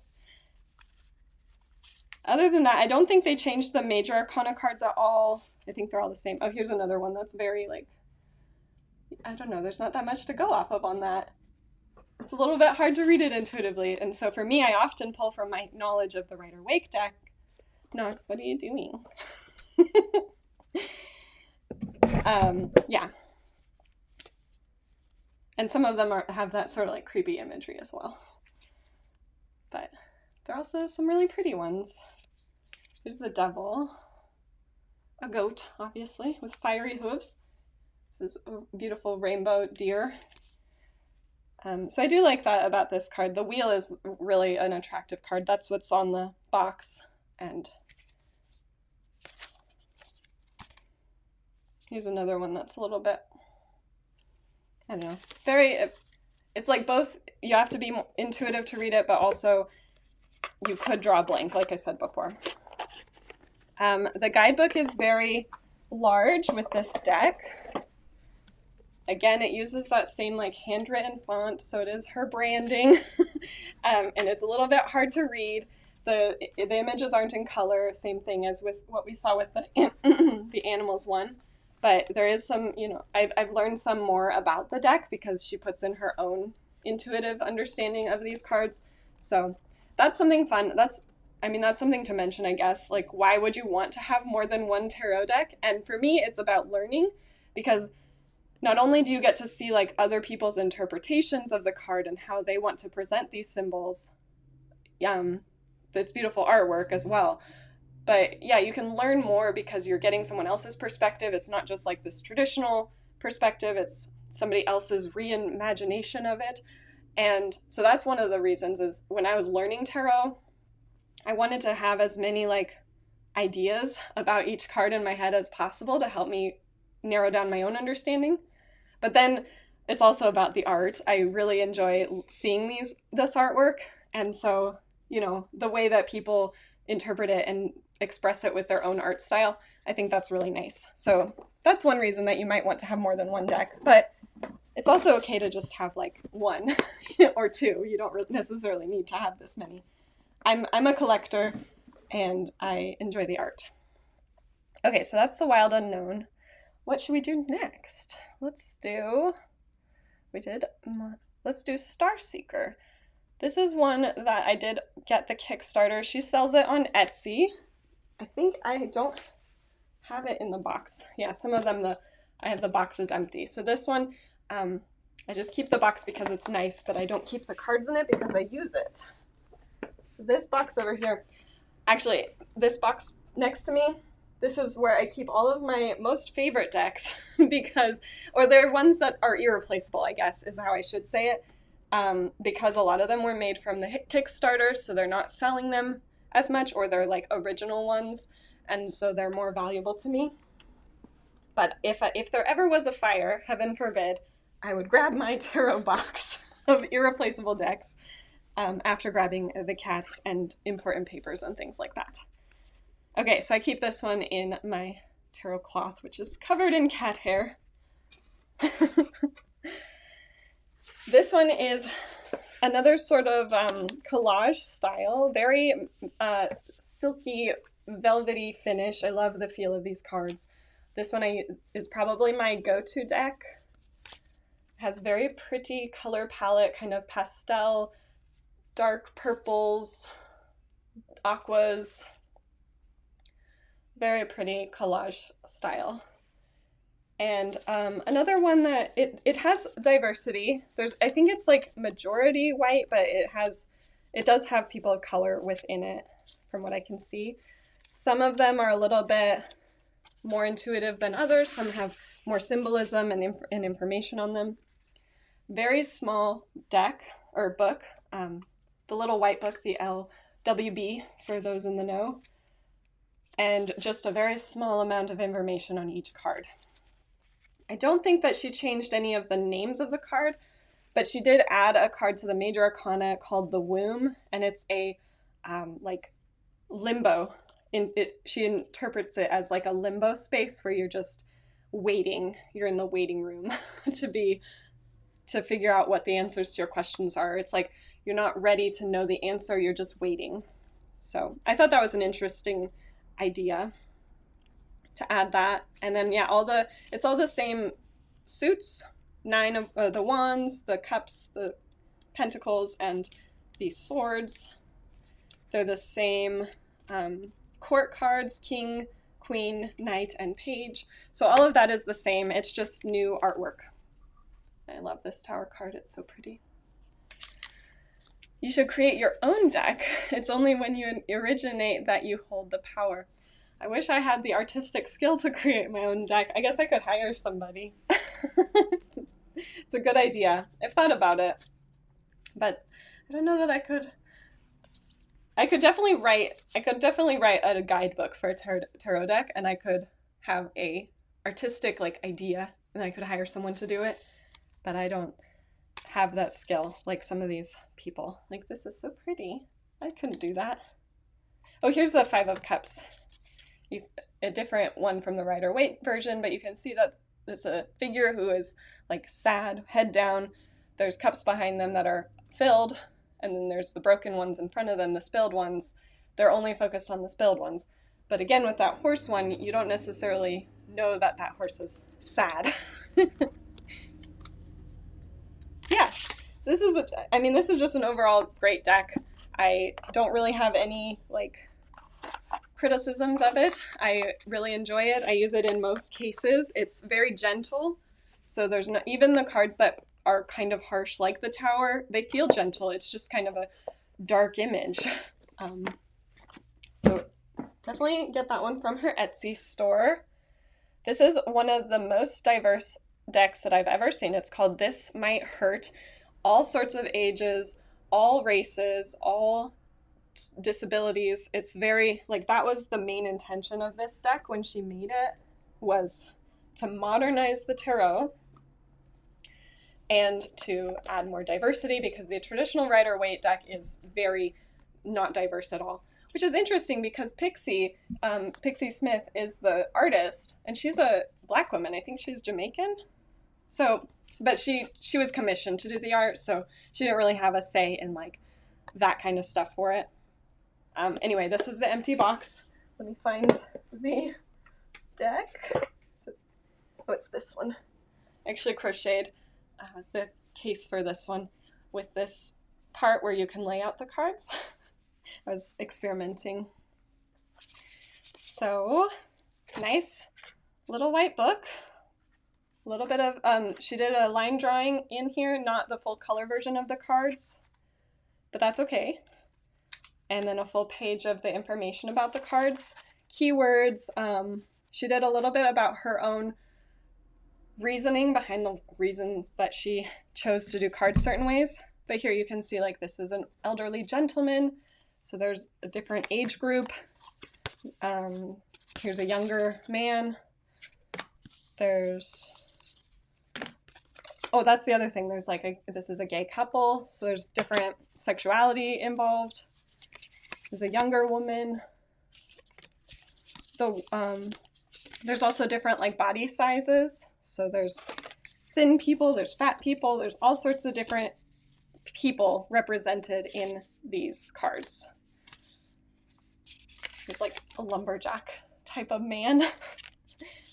Other than that, I don't think they changed the major arcana cards at all. I think they're all the same. Oh, here's another one that's very like, I don't know, there's not that much to go off of on that. It's a little bit hard to read it intuitively. And so for me, I often pull from my knowledge of the Rider-Waite deck. Nox, what are you doing? Yeah. And some of them have that sort of like creepy imagery as well. But there are also some really pretty ones. There's the devil, a goat, obviously, with fiery hooves. This is a beautiful rainbow deer. So I do like that about this card. The wheel is really an attractive card. That's what's on the box. And here's another one that's a little bit, I don't know, it's like both, you have to be intuitive to read it, but also you could draw a blank, like I said before. The guidebook is very large with this deck. Again, it uses that same like handwritten font, so it is her branding, and it's a little bit hard to read. The images aren't in color, same thing as with what we saw with the animals one. But there is some, you know, I've learned some more about the deck because she puts in her own intuitive understanding of these cards. So that's something fun. That's something to mention, I guess. Like, why would you want to have more than one tarot deck? And for me, it's about learning, because not only do you get to see like other people's interpretations of the card and how they want to present these symbols, it's beautiful artwork as well. But yeah, you can learn more because you're getting someone else's perspective. It's not just like this traditional perspective, it's somebody else's reimagination of it. And so that's one of the reasons is when I was learning tarot, I wanted to have as many like ideas about each card in my head as possible to help me narrow down my own understanding. But then it's also about the art. I really enjoy seeing this artwork. And so, you know, the way that people interpret it and express it with their own art style, I think that's really nice. So that's one reason that you might want to have more than one deck, but it's also okay to just have like one or two. You don't necessarily need to have this many. I'm a collector and I enjoy the art. Okay, so that's the Wild Unknown. What should we do next? Let's do Starseeker. This is one that I did get the Kickstarter. She sells it on Etsy. I think I don't have it in the box. Yeah, some of them, I have the boxes empty. So this one, I just keep the box because it's nice, but I don't keep the cards in it because I use it. So this box over here, Actually, this box next to me, this is where I keep all of my most favorite decks because, or they're ones that are irreplaceable, I guess, is how I should say it. Because a lot of them were made from the Kickstarter, so they're not selling them as much, or they're like original ones, and so they're more valuable to me. But if there ever was a fire, heaven forbid, I would grab my tarot box of irreplaceable decks after grabbing the cats and important papers and things like that. Okay, so I keep this one in my tarot cloth, which is covered in cat hair. This one is another sort of collage style, very silky, velvety finish. I love the feel of these cards. This one is probably my go-to deck. It has very pretty color palette, kind of pastel, dark purples, aquas. Very pretty collage style. And another one that it has diversity. I think it's like majority white, but it does have people of color within it, from what I can see. Some of them are a little bit more intuitive than others. Some have more symbolism and information on them. Very small deck or book. The little white book, the LWB for those in the know. And just a very small amount of information on each card. I don't think that she changed any of the names of the card, but she did add a card to the Major Arcana called the Womb, and it's a like limbo. She interprets it as like a limbo space where you're just waiting. You're in the waiting room to figure out what the answers to your questions are. It's like you're not ready to know the answer, you're just waiting. So I thought that was an interesting idea to add that. And then yeah, it's all the same suits, 9 of the wands, the cups, the pentacles, and the swords. They're the same court cards, king, queen, knight, and page. So all of that is the same. It's just new artwork. I love this tower card. It's so pretty. You should create your own deck. It's only when you originate that you hold the power. I wish I had the artistic skill to create my own deck. I guess I could hire somebody. It's a good idea. I've thought about it, but I don't know that I could. I could definitely write a guidebook for a tarot deck, and I could have a artistic like idea, and I could hire someone to do it. But I don't have that skill like some of these people. Like, this is so pretty. I couldn't do that. Oh, here's the 5 of Cups. A different one from the Rider-Waite version, but you can see that it's a figure who is like sad, head down. There's cups behind them that are filled, and then there's the broken ones in front of them, the spilled ones. They're only focused on the spilled ones. But again, with that horse one, you don't necessarily know that that horse is sad. Yeah, so this is just an overall great deck. I don't really have any like criticisms of it. I really enjoy it. I use it in most cases. It's very gentle, so there's not even the cards that are kind of harsh like the Tower, they feel gentle. It's just kind of a dark image. So definitely get that one from her Etsy store. This is one of the most diverse decks that I've ever seen. It's called This Might Hurt. All sorts of ages, all races, all disabilities. It's very, like, that was the main intention of this deck when she made it, was to modernize the tarot and to add more diversity, because the traditional Rider-Waite deck is very not diverse at all. Which is interesting because Pixie Smith is the artist, and she's a Black woman. I think she's Jamaican. So, but she was commissioned to do the art, so she didn't really have a say in like that kind of stuff for it. Anyway, this is the empty box. Let me find the deck. Oh, it's this one. I actually crocheted the case for this one with this part where you can lay out the cards. I was experimenting. So, nice little white book. A little bit of, she did a line drawing in here, not the full color version of the cards, but that's okay. and then a full page of the information about the cards. Keywords, she did a little bit about her own reasoning behind the reasons that she chose to do cards certain ways. But here you can see, like, this is an elderly gentleman, so there's a different age group. Here's a younger man. There's, oh, that's the other thing. There's like this is a gay couple, so there's different sexuality involved. There's a younger woman. There's also different like body sizes. So there's thin people, there's fat people, there's all sorts of different people represented in these cards. There's like a lumberjack type of man.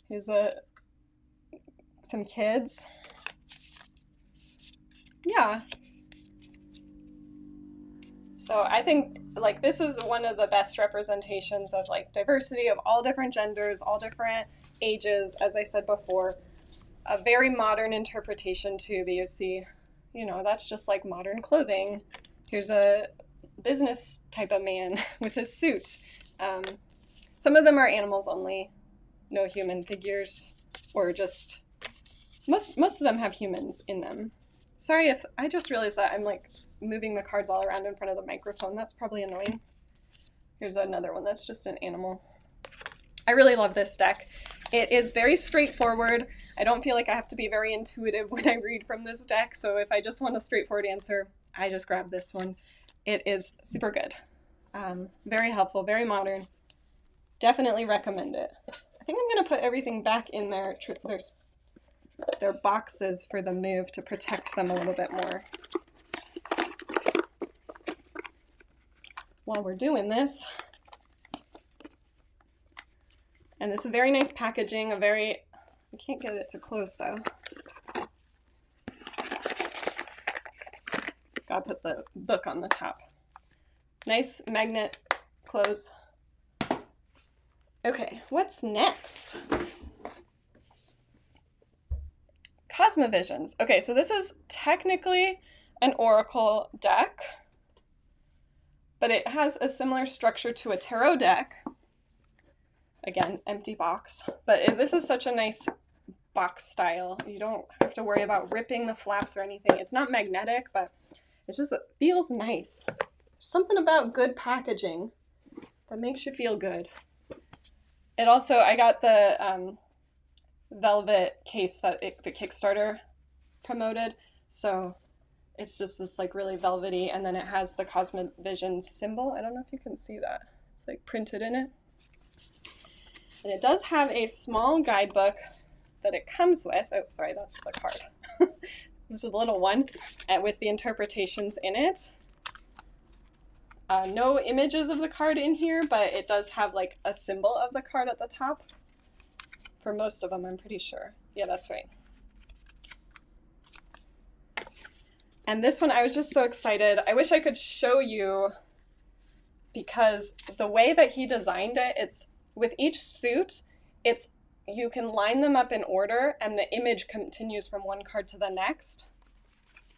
Here's some kids. Yeah. So I think like this is one of the best representations of like diversity of all different genders, all different ages, as I said before. A very modern interpretation too, that you see, you know, that's just like modern clothing. Here's a business type of man with his suit. Some of them are animals only, no human figures, or just, most of them have humans in them. Sorry if, I just realized that I'm like moving the cards all around in front of the microphone. That's probably annoying. Here's another one that's just an animal. I really love this deck. It is very straightforward. I don't feel like I have to be very intuitive when I read from this deck, so if I just want a straightforward answer, I just grab this one. It is super good. Very helpful, very modern. Definitely recommend it. I think I'm going to put everything back in there. There's boxes for the move to protect them a little bit more. While we're doing this. And this is very nice packaging, I can't get it to close though. Gotta put the book on the top. Nice magnet close. Okay, what's next? Cosma Visions. Okay, so this is technically an oracle deck, but it has a similar structure to a tarot deck. Again, empty box, but this is such a nice box style. You don't have to worry about ripping the flaps or anything. It's not magnetic, but it's just, it feels nice. There's something about good packaging that makes you feel good. It also, I got the velvet case that the Kickstarter promoted, so it's just this like really velvety, and then it has the Cosma Visions symbol. I don't know if you can see that. It's like printed in it. And it does have a small guidebook that it comes with. Oh, sorry, that's the card. This is a little one with the interpretations in it. No images of the card in here, but it does have like a symbol of the card at the top. For most of them, I'm pretty sure. Yeah, that's right. And this one, I was just so excited. I wish I could show you, because the way that he designed it, it's with each suit, you can line them up in order and the image continues from one card to the next.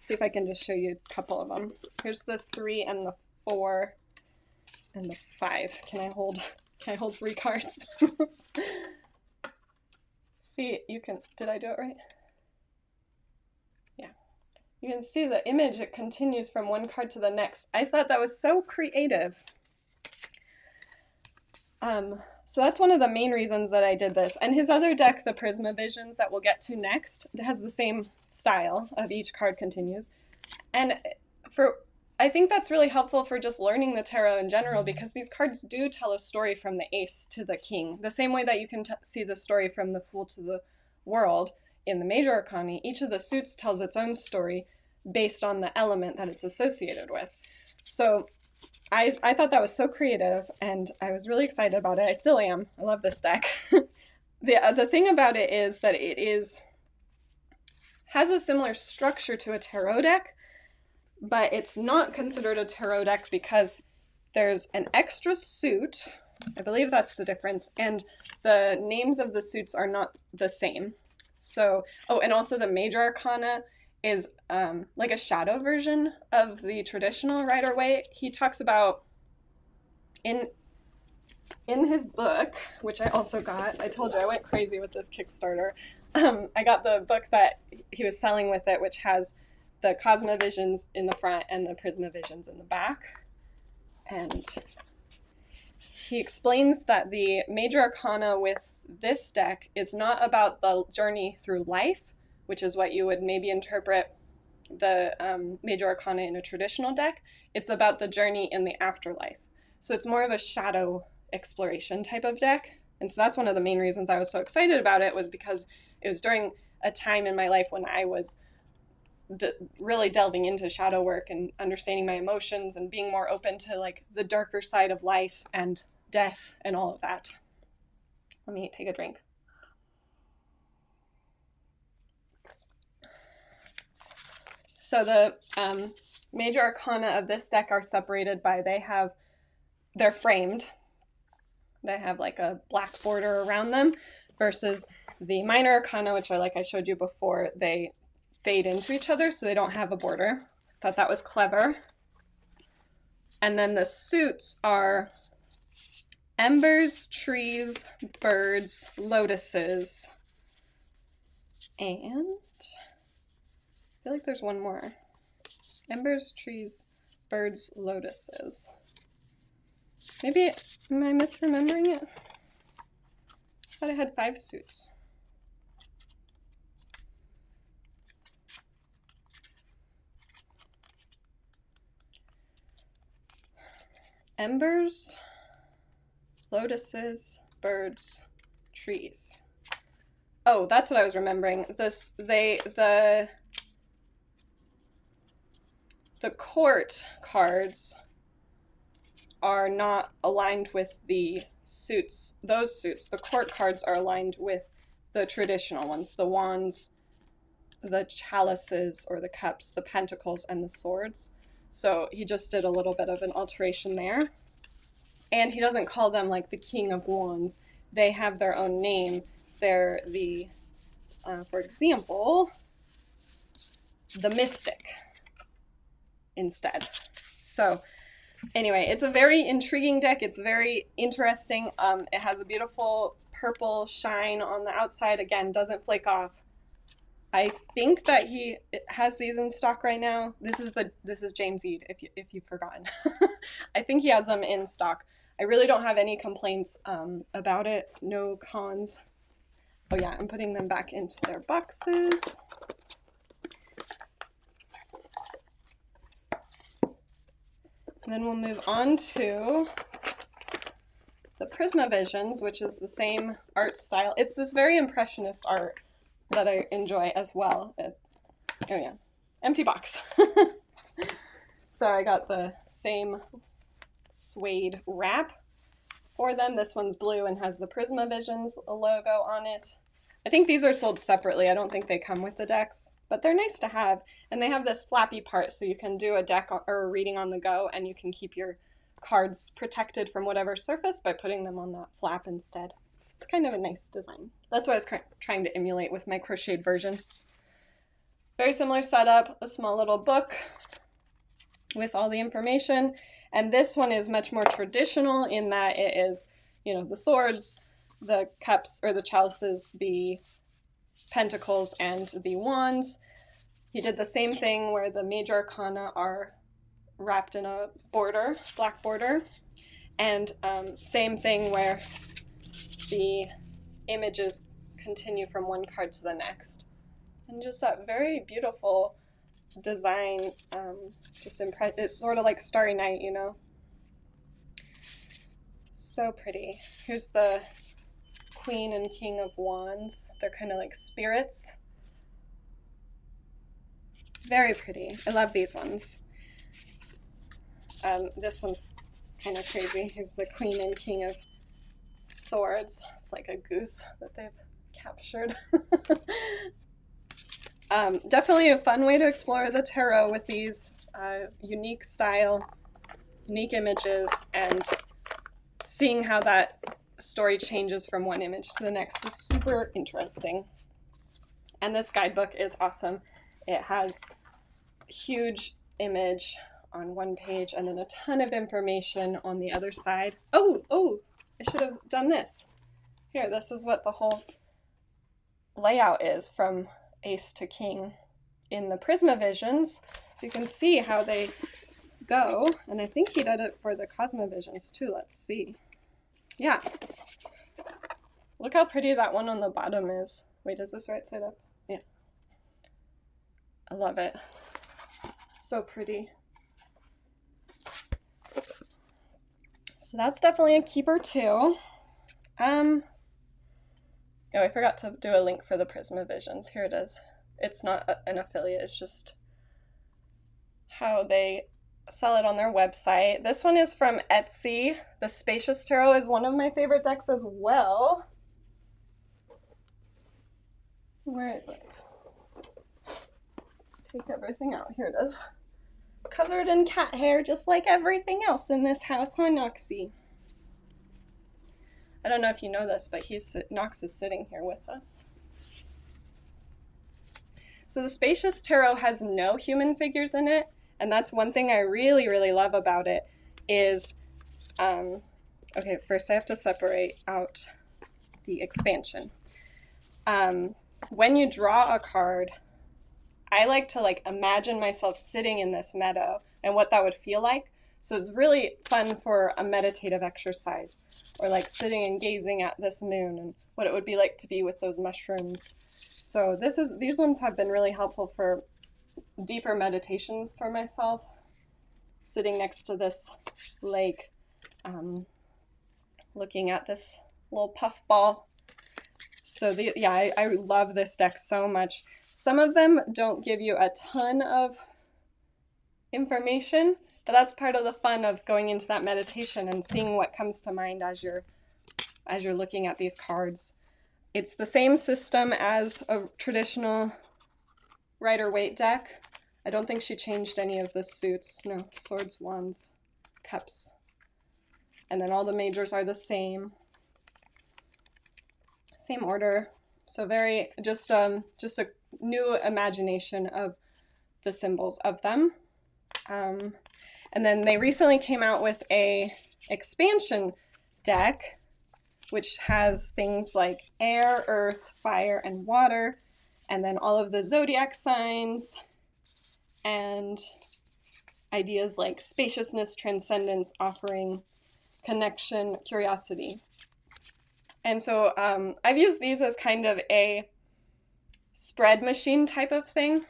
See if I can just show you a couple of them. Here's the 3 and the 4 and the 5. Can I hold 3 cards? See, you can, did I do it right? Yeah. You can see the image, it continues from one card to the next. I thought that was so creative. So that's one of the main reasons that I did this. And his other deck, the Prisma Visions, that we'll get to next, it has the same style of each card continues. And I think that's really helpful for just learning the tarot in general, because these cards do tell a story from the Ace to the King. The same way that you can see the story from the Fool to the World in the Major Arcana, each of the suits tells its own story based on the element that it's associated with. So I thought that was so creative, and I was really excited about it. I still am. I love this deck. The thing about it is that it has a similar structure to a tarot deck, but it's not considered a tarot deck because there's an extra suit. I believe that's the difference, and the names of the suits are not the same. So, oh, and also the Major Arcana is like a shadow version of the traditional Rider-Waite. He talks about In his book, which I also got, I told you I went crazy with this Kickstarter. I got the book that he was selling with it, which has the Cosma Visions in the front and the Prisma Visions in the back. And he explains that the major arcana with this deck is not about the journey through life, which is what you would maybe interpret the major arcana in a traditional deck. It's about the journey in the afterlife. So it's more of a shadow exploration type of deck. And so that's one of the main reasons I was so excited about it, was because it was during a time in my life when I was really delving into shadow work and understanding my emotions and being more open to like the darker side of life and death and all of that. Let me take a drink. So the major arcana of this deck are separated by, they're framed. They have like a black border around them, versus the minor arcana, which I showed you before, they fade into each other, so they don't have a border. Thought that was clever. And then the suits are embers, trees, birds, lotuses, and I feel like there's one more. Embers, trees, birds, lotuses. Maybe, am I misremembering it? I thought I had 5 suits. Embers, lotuses, birds, trees. Oh, that's what I was remembering. The court cards are not aligned with the suits. Those suits, the court cards, are aligned with the traditional ones, the wands, the chalices or the cups, the pentacles, and the swords. So he just did a little bit of an alteration there. And he doesn't call them like the King of Wands. They have their own name. They're the, for example, the Mystic instead. So anyway, it's a very intriguing deck. It's very interesting. It has a beautiful purple shine on the outside. Again, doesn't flake off. I think that he has these in stock right now. This is James Eade, if you've forgotten. I think he has them in stock. I really don't have any complaints about it. No cons. Oh yeah, I'm putting them back into their boxes. And then we'll move on to the Prisma Visions, which is the same art style. It's this very impressionist art that I enjoy as well. Oh yeah, empty box. So I got the same suede wrap for them. This one's blue and has the Prisma Visions logo on it. I think these are sold separately. I don't think they come with the decks, but they're nice to have. And they have this flappy part, so you can do a deck or a reading on the go, and you can keep your cards protected from whatever surface by putting them on that flap instead. So it's kind of a nice design. That's what I was trying to emulate with my crocheted version. Very similar setup, a small little book with all the information. And this one is much more traditional in that it is, you know, the swords, the cups or the chalices, the pentacles, and the wands. He did the same thing where the major arcana are wrapped in a border, black border. And same thing where the images continue from one card to the next. And just that very beautiful design, it's sort of like Starry Night, you know? So pretty. Here's the Queen and King of Wands. They're kind of like spirits. Very pretty. I love these ones. This one's kind of crazy. Here's the Queen and King of Swords. It's like a goose that they've captured. Definitely a fun way to explore the tarot with these unique style, unique images, and seeing how that story changes from one image to the next is super interesting. And this guidebook is awesome. It has a huge image on one page and then a ton of information on the other side. Oh, I should have done this. Here, this is what the whole layout is from ace to king in the Prisma Visions. So you can see how they go. And I think he did it for the Cosma Visions too. Let's see. Yeah. Look how pretty that one on the bottom is. Wait, is this right side up? Yeah. I love it. So pretty. So that's definitely a keeper too. Oh, I forgot to do a link for the Prisma Visions. Here it is. It's not an affiliate, it's just how they sell it on their website. This one is from Etsy. The Spacious Tarot is one of my favorite decks as well. Where is it? Let's take everything out. Here it is. Covered in cat hair, just like everything else in this house, huh, Noxie? I don't know if you know this, but Nox is sitting here with us. So the Spacious Tarot has no human figures in it, and that's one thing I really, really love about it is, okay, first I have to separate out the expansion. When you draw a card, I like to imagine myself sitting in this meadow and what that would feel like. So it's really fun for a meditative exercise, or sitting and gazing at this moon and what it would be like to be with those mushrooms. So these ones have been really helpful for deeper meditations for myself, sitting next to this lake, looking at this little puff ball. So I love this deck so much. Some of them don't give you a ton of information, but that's part of the fun of going into that meditation and seeing what comes to mind as you're looking at these cards. It's the same system as a traditional Rider-Waite deck. I don't think she changed any of the suits. No, swords, wands, cups. And then all the majors are the same. Same order. So very, just a new imagination of the symbols of them. And then they recently came out with a expansion deck, which has things like air, earth, fire, and water, and then all of the zodiac signs, and ideas like spaciousness, transcendence, offering, connection, curiosity. And so I've used these as kind of a spread machine type of thing.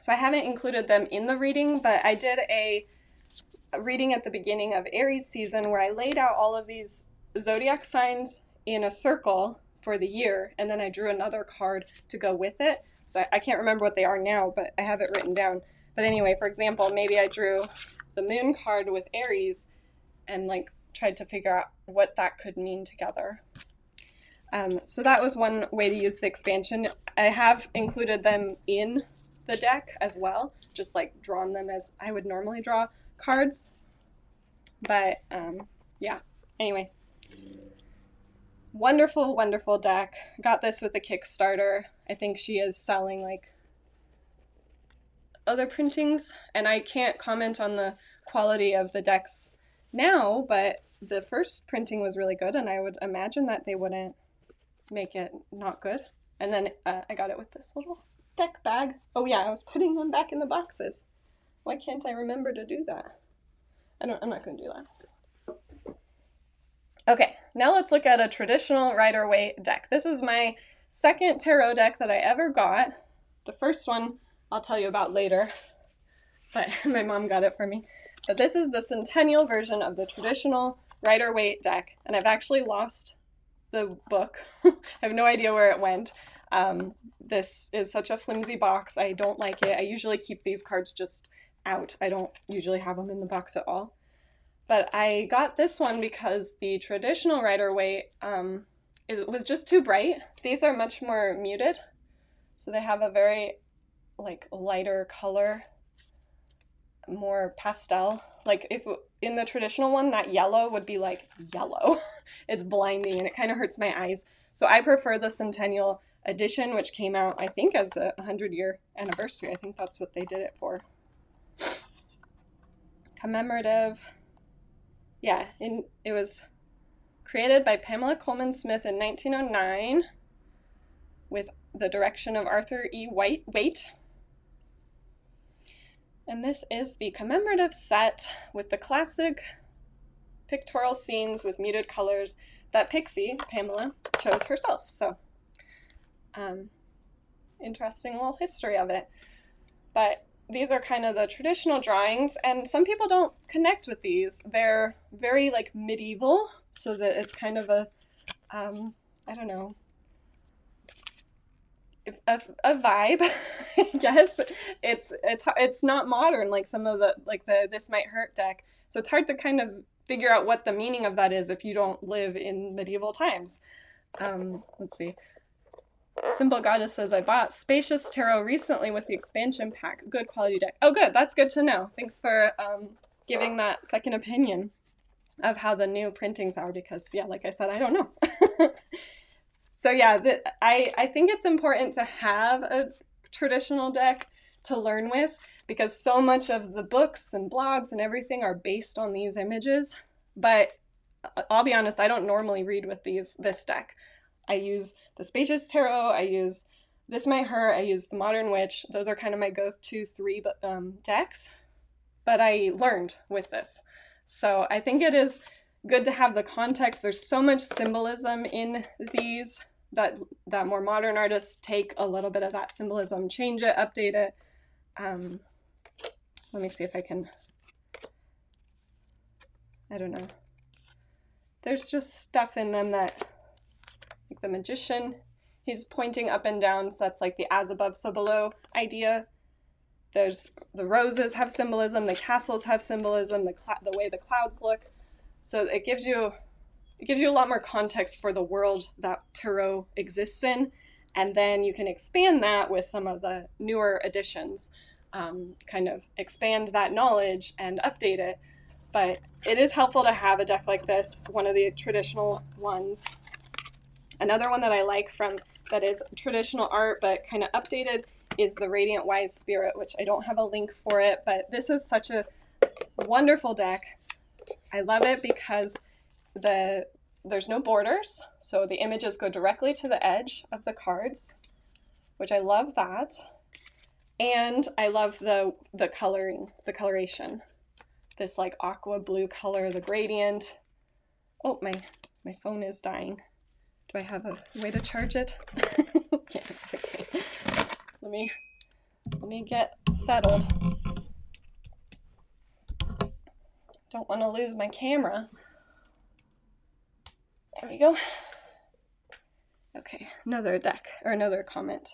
So I haven't included them in the reading, but I did a reading at the beginning of Aries season where I laid out all of these zodiac signs in a circle for the year, and then I drew another card to go with it. So I can't remember what they are now, but I have it written down. But anyway, for example, maybe I drew the moon card with Aries and tried to figure out what that could mean together. So that was one way to use the expansion. I have included them in the deck as well, just drawn them as I would normally draw cards. But yeah, anyway. Wonderful, wonderful deck. Got this with the Kickstarter. I think she is selling other printings, and I can't comment on the quality of the decks now, but the first printing was really good, and I would imagine that they wouldn't make it not good. And then I got it with this little deck bag. Oh yeah, I was putting them back in the boxes. Why can't I remember to do that? I'm not going to do that. Okay, now let's look at a traditional Rider-Waite deck. This is my second tarot deck that I ever got. The first one I'll tell you about later, but my mom got it for me. But this is the Centennial version of the traditional Rider-Waite deck, and I've actually lost the book. I have no idea where it went. This is such a flimsy box. I don't like it. I usually keep these cards just out. I don't usually have them in the box at all. But I got this one because the traditional Rider-Waite it was just too bright. These are much more muted, so they have a very lighter color, more pastel. If in the traditional one, that yellow would be yellow. It's blinding and it kind of hurts my eyes. So I prefer the Centennial edition, which came out, I think, as a 100-year anniversary. I think that's what they did it for. commemorative. Yeah, it was created by Pamela Colman Smith in 1909 with the direction of Arthur E. Waite. And this is the commemorative set with the classic pictorial scenes with muted colors that Pixie, Pamela, chose herself. So, interesting little history of it. But these are kind of the traditional drawings, and some people don't connect with these. They're very like medieval, so that it's kind of a, I don't know, a vibe. Yes, it's not modern like some of the This Might Hurt deck. So it's hard to kind of figure out what the meaning of that is if you don't live in medieval times. Let's see. Simple Goddess says, I bought Spacious Tarot recently with the expansion pack. Good quality deck. Oh, good. That's good to know. Thanks for giving that second opinion of how the new printings are, because, yeah, like I said, I don't know. So, yeah, I think it's important to have a traditional deck to learn with, because so much of the books and blogs and everything are based on these images. But I'll be honest, I don't normally read with this deck. I use the Spacious Tarot, I use This Might Hurt, I use the Modern Witch. Those are kind of my go-to three decks. But I learned with this. So I think it is good to have the context. There's so much symbolism in these that more modern artists take a little bit of that symbolism, change it, update it. Let me see if I can, I don't know. There's just stuff in them that, like the Magician, he's pointing up and down, so that's like the as above, so below idea. There's the roses have symbolism, the castles have symbolism, the way the clouds look. So it gives you a lot more context for the world that tarot exists in, and then you can expand that with some of the newer editions, kind of expand that knowledge and update it. But it is helpful to have a deck like this, one of the traditional ones. Another one that I like that is traditional art but kind of updated is the Radiant Wise Spirit, which I don't have a link for it, but this is such a wonderful deck. I love it because there's no borders, so the images go directly to the edge of the cards, which I love that. And I love the coloration. This like aqua blue color, the gradient. Oh, my phone is dying. Do I have a way to charge it? Yes, okay. Let me get settled. Don't want to lose my camera. There we go. Okay, another deck, or another comment.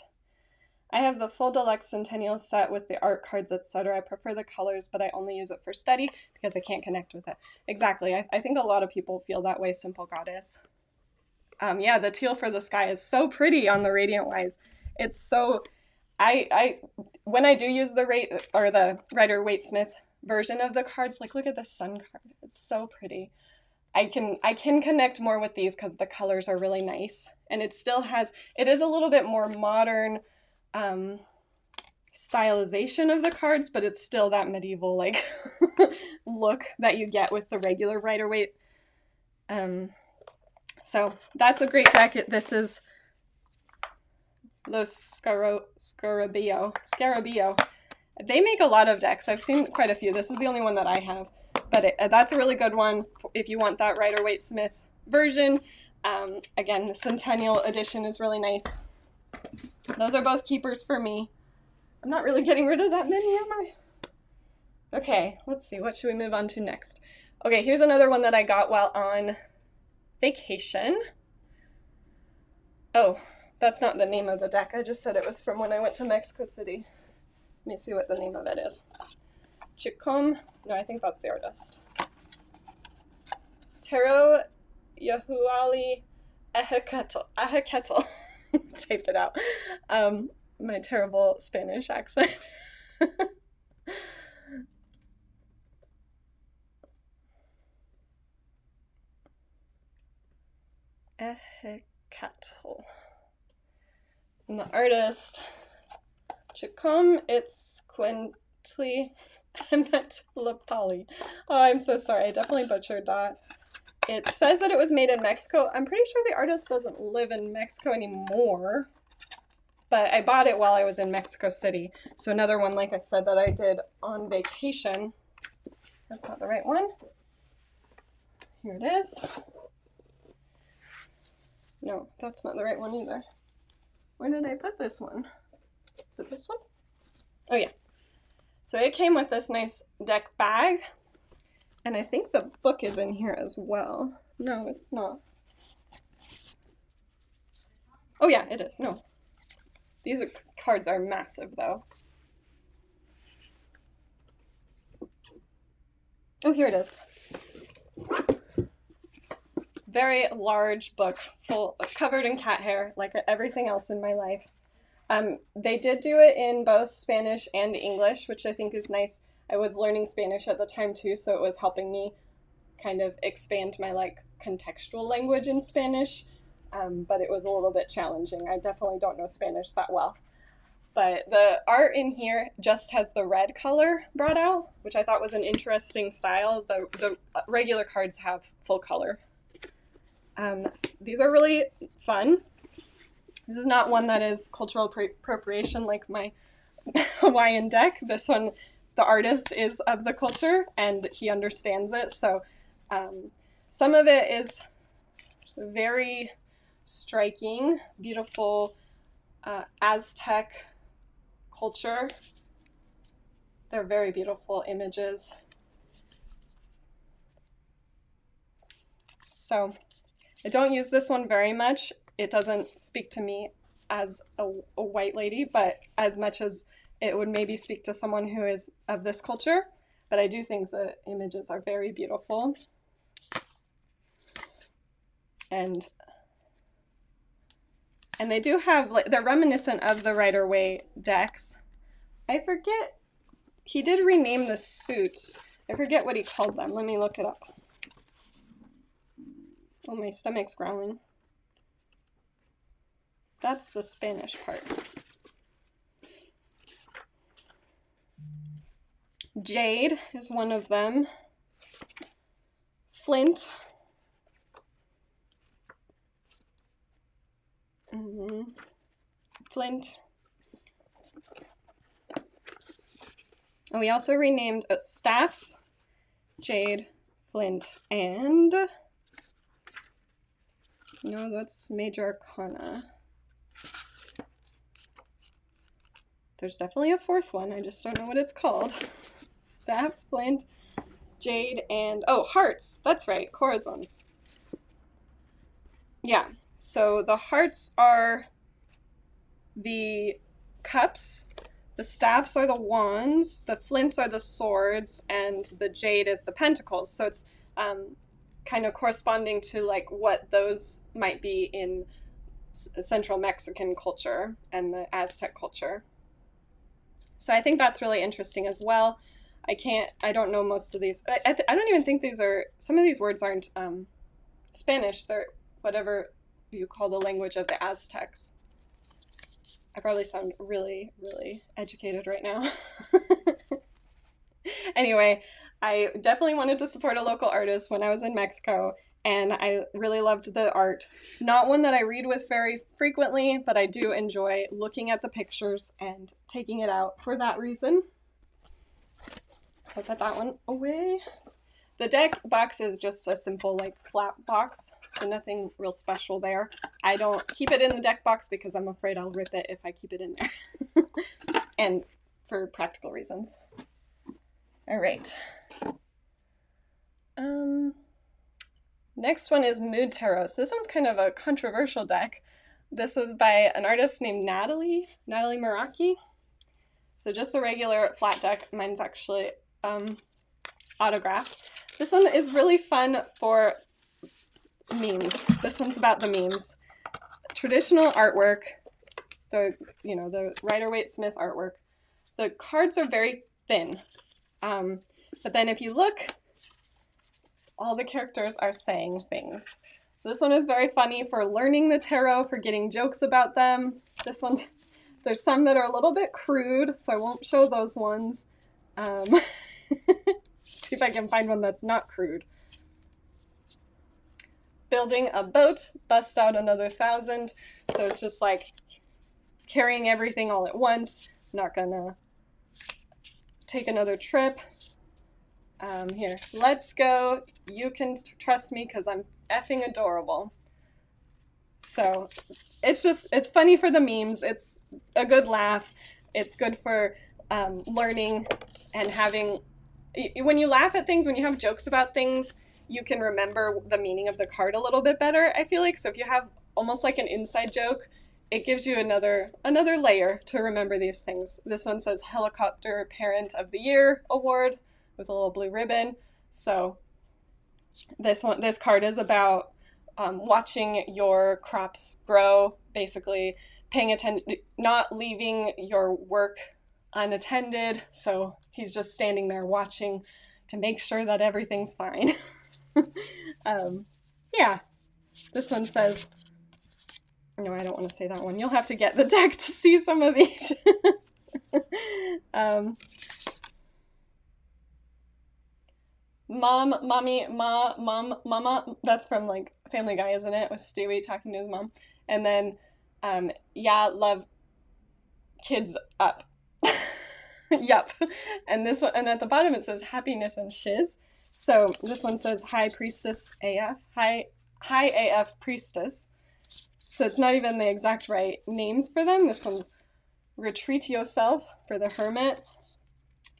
I have the full deluxe Centennial set with the art cards, etc. I prefer the colors, but I only use it for study because I can't connect with it. Exactly, I think a lot of people feel that way, Simple Goddess. Yeah, the teal for the sky is so pretty on the Radiant Wise. It's so, when I do use the Rider-Waite-Smith version of the cards, like look at the sun card. It's so pretty. I can connect more with these because the colors are really nice, and it is a little bit more modern stylization of the cards, but it's still that medieval like look that you get with the regular Rider-Waite. So that's a great deck. This is Los Scarabeo. They make a lot of decks. I've seen quite a few. This is the only one that I have, but that's a really good one if you want that Rider-Waite-Smith version. Again, the Centennial edition is really nice. Those are both keepers for me. I'm not really getting rid of that many, am I? Okay, let's see. What should we move on to next? Okay, here's another one that I got while on vacation. Oh, that's not the name of the deck. I just said it was from when I went to Mexico City. Let me see what the name of it is. Chicom? No, I think that's the artist. Tarot Yohualli Ehecatl. Tape it out. My terrible Spanish accent. Ehecatl. And the artist, Chicom, it's Kuan Enchanted. Oh, I'm so sorry. I definitely butchered that. It says that it was made in Mexico. I'm pretty sure the artist doesn't live in Mexico anymore, but I bought it while I was in Mexico City. So another one, like I said, that I did on vacation. That's not the right one. Here it is. No, that's not the right one either. Where did I put this one? Is it this one? Oh yeah. So it came with this nice deck bag. And I think the book is in here as well. No, it's not. Oh yeah, it is. No. These cards are massive though. Oh, here it is. Very large book, covered in cat hair, like everything else in my life. They did do it in both Spanish and English, which I think is nice. I was learning Spanish at the time too, so it was helping me kind of expand my like contextual language in Spanish, but it was a little bit challenging. I definitely don't know Spanish that well. But the art in here just has the red color brought out, which I thought was an interesting style. The regular cards have full color. These are really fun. This is not one that is cultural appropriation like my Hawaiian deck. This one, the artist is of the culture and he understands it. So some of it is very striking, beautiful Aztec culture. They're very beautiful images. So I don't use this one very much. It doesn't speak to me as a white lady, but as much as it would maybe speak to someone who is of this culture. But I do think the images are very beautiful. And they do have, like, they're reminiscent of the Rider-Waite decks. I forget, he did rename the suits. I forget what he called them. Let me look it up. Oh, my stomach's growling. That's the Spanish part. Jade is one of them. Flint. Flint. And we also renamed staffs, Jade, Flint, and no, that's Major Arcana. There's definitely a fourth one, I just don't know what it's called. Staffs, Flint, Jade, and oh, hearts. That's right, corazons. Yeah, so the hearts are the cups, the staffs are the wands, the flints are the swords, and the jade is the pentacles. So it's kind of corresponding to like what those might be in Central Mexican culture and the Aztec culture. So I think that's really interesting as well. I don't know most of these. I don't even think these are, some of these words aren't Spanish. They're whatever you call the language of the Aztecs. I probably sound really, really educated right now. Anyway, I definitely wanted to support a local artist when I was in Mexico, and I really loved the art. Not one that I read with very frequently, but I do enjoy looking at the pictures and taking it out for that reason. So I put that one away. The deck box is just a simple like flat box, so nothing real special there. I don't keep it in the deck box because I'm afraid I'll rip it if I keep it in there. And for practical reasons. All right. Next one is Mood Tarot. So this one's kind of a controversial deck. This is by an artist named Natalie Meraki. So just a regular flat deck. Mine's actually autographed. This one is really fun for memes. This one's about the memes. Traditional artwork, the Rider-Waite-Smith artwork. The cards are very thin. But then if you look, all the characters are saying things. So this one is very funny for learning the tarot, for getting jokes about them. This one, there's some that are a little bit crude, so I won't show those ones. See if I can find one that's not crude. Building a boat, bust out another 1,000. So it's just like carrying everything all at once. Not gonna take another trip. Here, let's go. You can trust me because I'm effing adorable. So it's funny for the memes. It's a good laugh. It's good for learning and having, when you laugh at things, when you have jokes about things, you can remember the meaning of the card a little bit better, I feel like. So if you have almost like an inside joke, it gives you another layer to remember these things. This one says Helicopter Parent of the Year Award with a little blue ribbon. So this card is about watching your crops grow, basically paying attention, not leaving your work unattended. So he's just standing there watching to make sure that everything's fine. Yeah, this one says, no, I don't want to say that one. You'll have to get the deck to see some of these. Mom, mommy, ma, mom, mama. That's from like Family Guy, isn't it? With Stewie talking to his mom. And then, yeah, love, kids up. Yup. And this one, and at the bottom it says happiness and shiz. So this one says High Priestess AF, High AF Priestess. So it's not even the exact right names for them. This one's Retreat Yourself for the Hermit.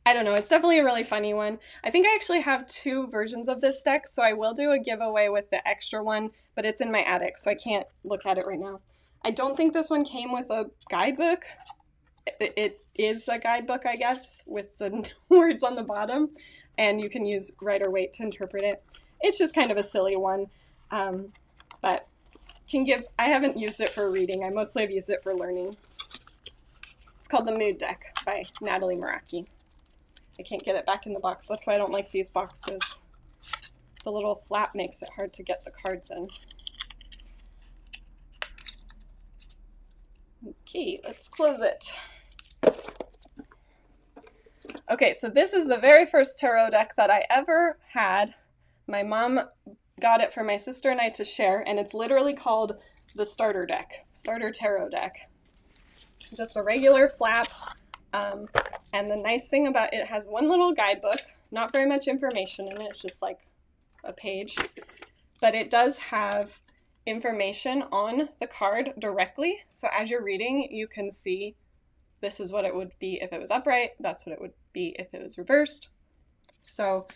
I don't know, it's definitely a really funny one. I think I actually have 2 versions of this deck, so I will do a giveaway with the extra one, but it's in my attic, so I can't look at it right now. I don't think this one came with a guidebook. It is a guidebook, I guess, with the words on the bottom, and you can use Rider-Waite to interpret it. It's just kind of a silly one, but I haven't used it for reading. I mostly have used it for learning. It's called the Mood Deck by Natalie Meraki. I can't get it back in the box. That's why I don't like these boxes. The little flap makes it hard to get the cards in. Okay, let's close it. Okay, so this is the very first tarot deck that I ever had. My mom got it for my sister and I to share, and it's literally called the Starter Deck, Starter Tarot Deck. Just a regular flap. And the nice thing about it has one little guidebook, not very much information in it, it's just like a page, but it does have information on the card directly. So as you're reading, you can see this is what it would be if it was upright, that's what it would be if it was reversed. So,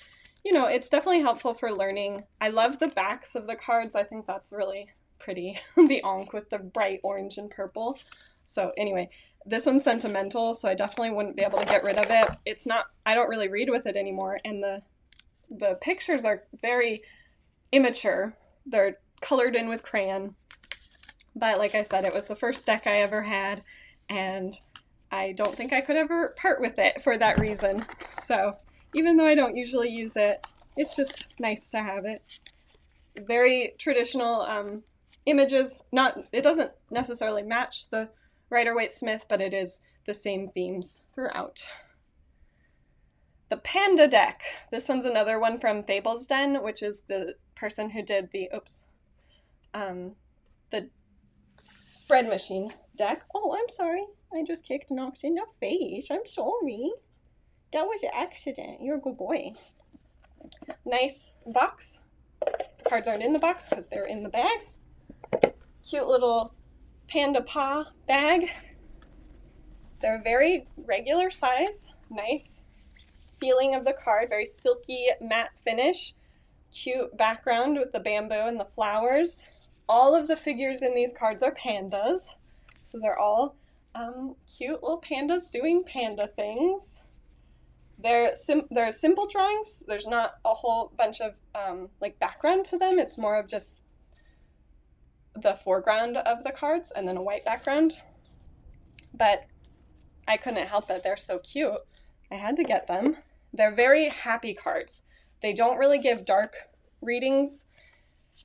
you know, it's definitely helpful for learning. I love the backs of the cards. I think that's really pretty, the Ankh with the bright orange and purple. So anyway, this one's sentimental, so I definitely wouldn't be able to get rid of it. It's not, I don't really read with it anymore, and the pictures are very immature. They're colored in with crayon. But like I said, it was the first deck I ever had, and I don't think I could ever part with it for that reason. So even though I don't usually use it, it's just nice to have it. Very traditional images. It doesn't necessarily match the Rider-Waite-Smith, but it is the same themes throughout. The Panda deck. This one's another one from Fable's Den, which is the person who did the spread machine deck. Oh, I'm sorry. I just kicked Nox in the face. I'm sorry. That was an accident. You're a good boy. Nice box. Cards aren't in the box because they're in the bag. Cute little panda paw bag. They're very regular size. Nice feeling of the card. Very silky matte finish. Cute background with the bamboo and the flowers. All of the figures in these cards are pandas. So they're all cute little pandas doing panda things. They're simple drawings. There's not a whole bunch of like background to them. It's more of just the foreground of the cards and then a white background. But I couldn't help it. They're so cute. I had to get them. They're very happy cards. They don't really give dark readings.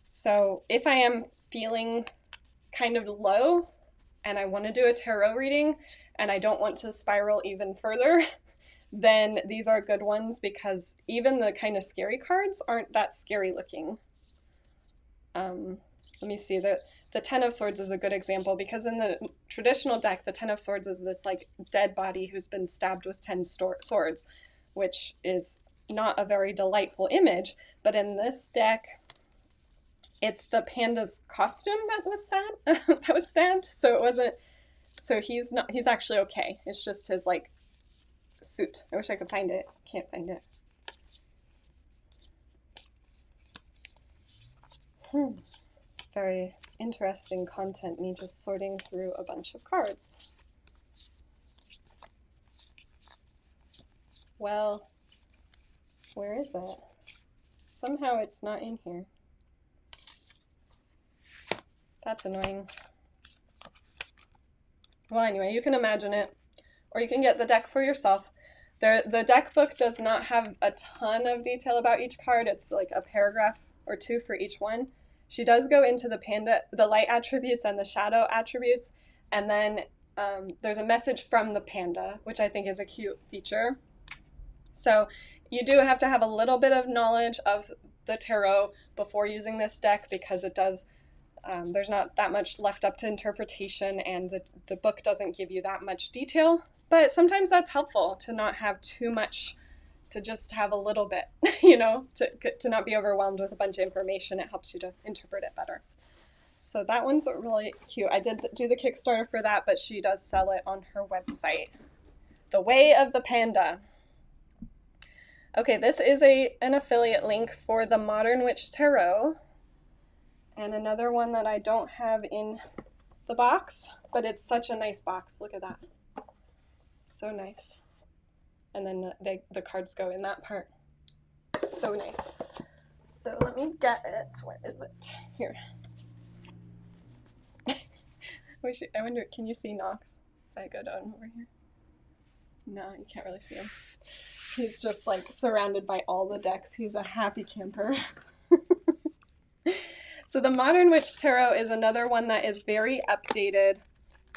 So if I am feeling kind of low and I want to do a tarot reading and I don't want to spiral even further, then these are good ones, because even the kind of scary cards aren't that scary looking. Let me see, the Ten of Swords is a good example, because in the traditional deck, the Ten of Swords is this like dead body who's been stabbed with 10 swords, which is not a very delightful image. But in this deck, it's the panda's costume that was that was stabbed. So it wasn't. So he's actually okay. It's just his like suit. I wish I could find it. Can't find it. Very interesting content, me just sorting through a bunch of cards. Well, where is it? Somehow it's not in here. That's annoying. Well, anyway, you can imagine it, or you can get the deck for yourself. The deck book does not have a ton of detail about each card. It's like a paragraph or two for each one. She does go into the panda, the light attributes and the shadow attributes, and then there's a message from the panda, which I think is a cute feature. So you do have to have a little bit of knowledge of the tarot before using this deck, because it does, there's not that much left up to interpretation, and the book doesn't give you that much detail. But sometimes that's helpful, to not have too much, to just have a little bit, you know, to not be overwhelmed with a bunch of information. It helps you to interpret it better. So that one's really cute. I did do the Kickstarter for that, but she does sell it on her website. The Way of the Panda. Okay, this is an affiliate link for the Modern Witch Tarot, and another one that I don't have in the box, but it's such a nice box. Look at that. So nice. And then the cards go in that part. So nice. So let me get it. Where is it? Here. I wonder, can you see Knox? If I go down over here. No, you can't really see him. He's just like surrounded by all the decks. He's a happy camper. So the Modern Witch Tarot is another one that is very updated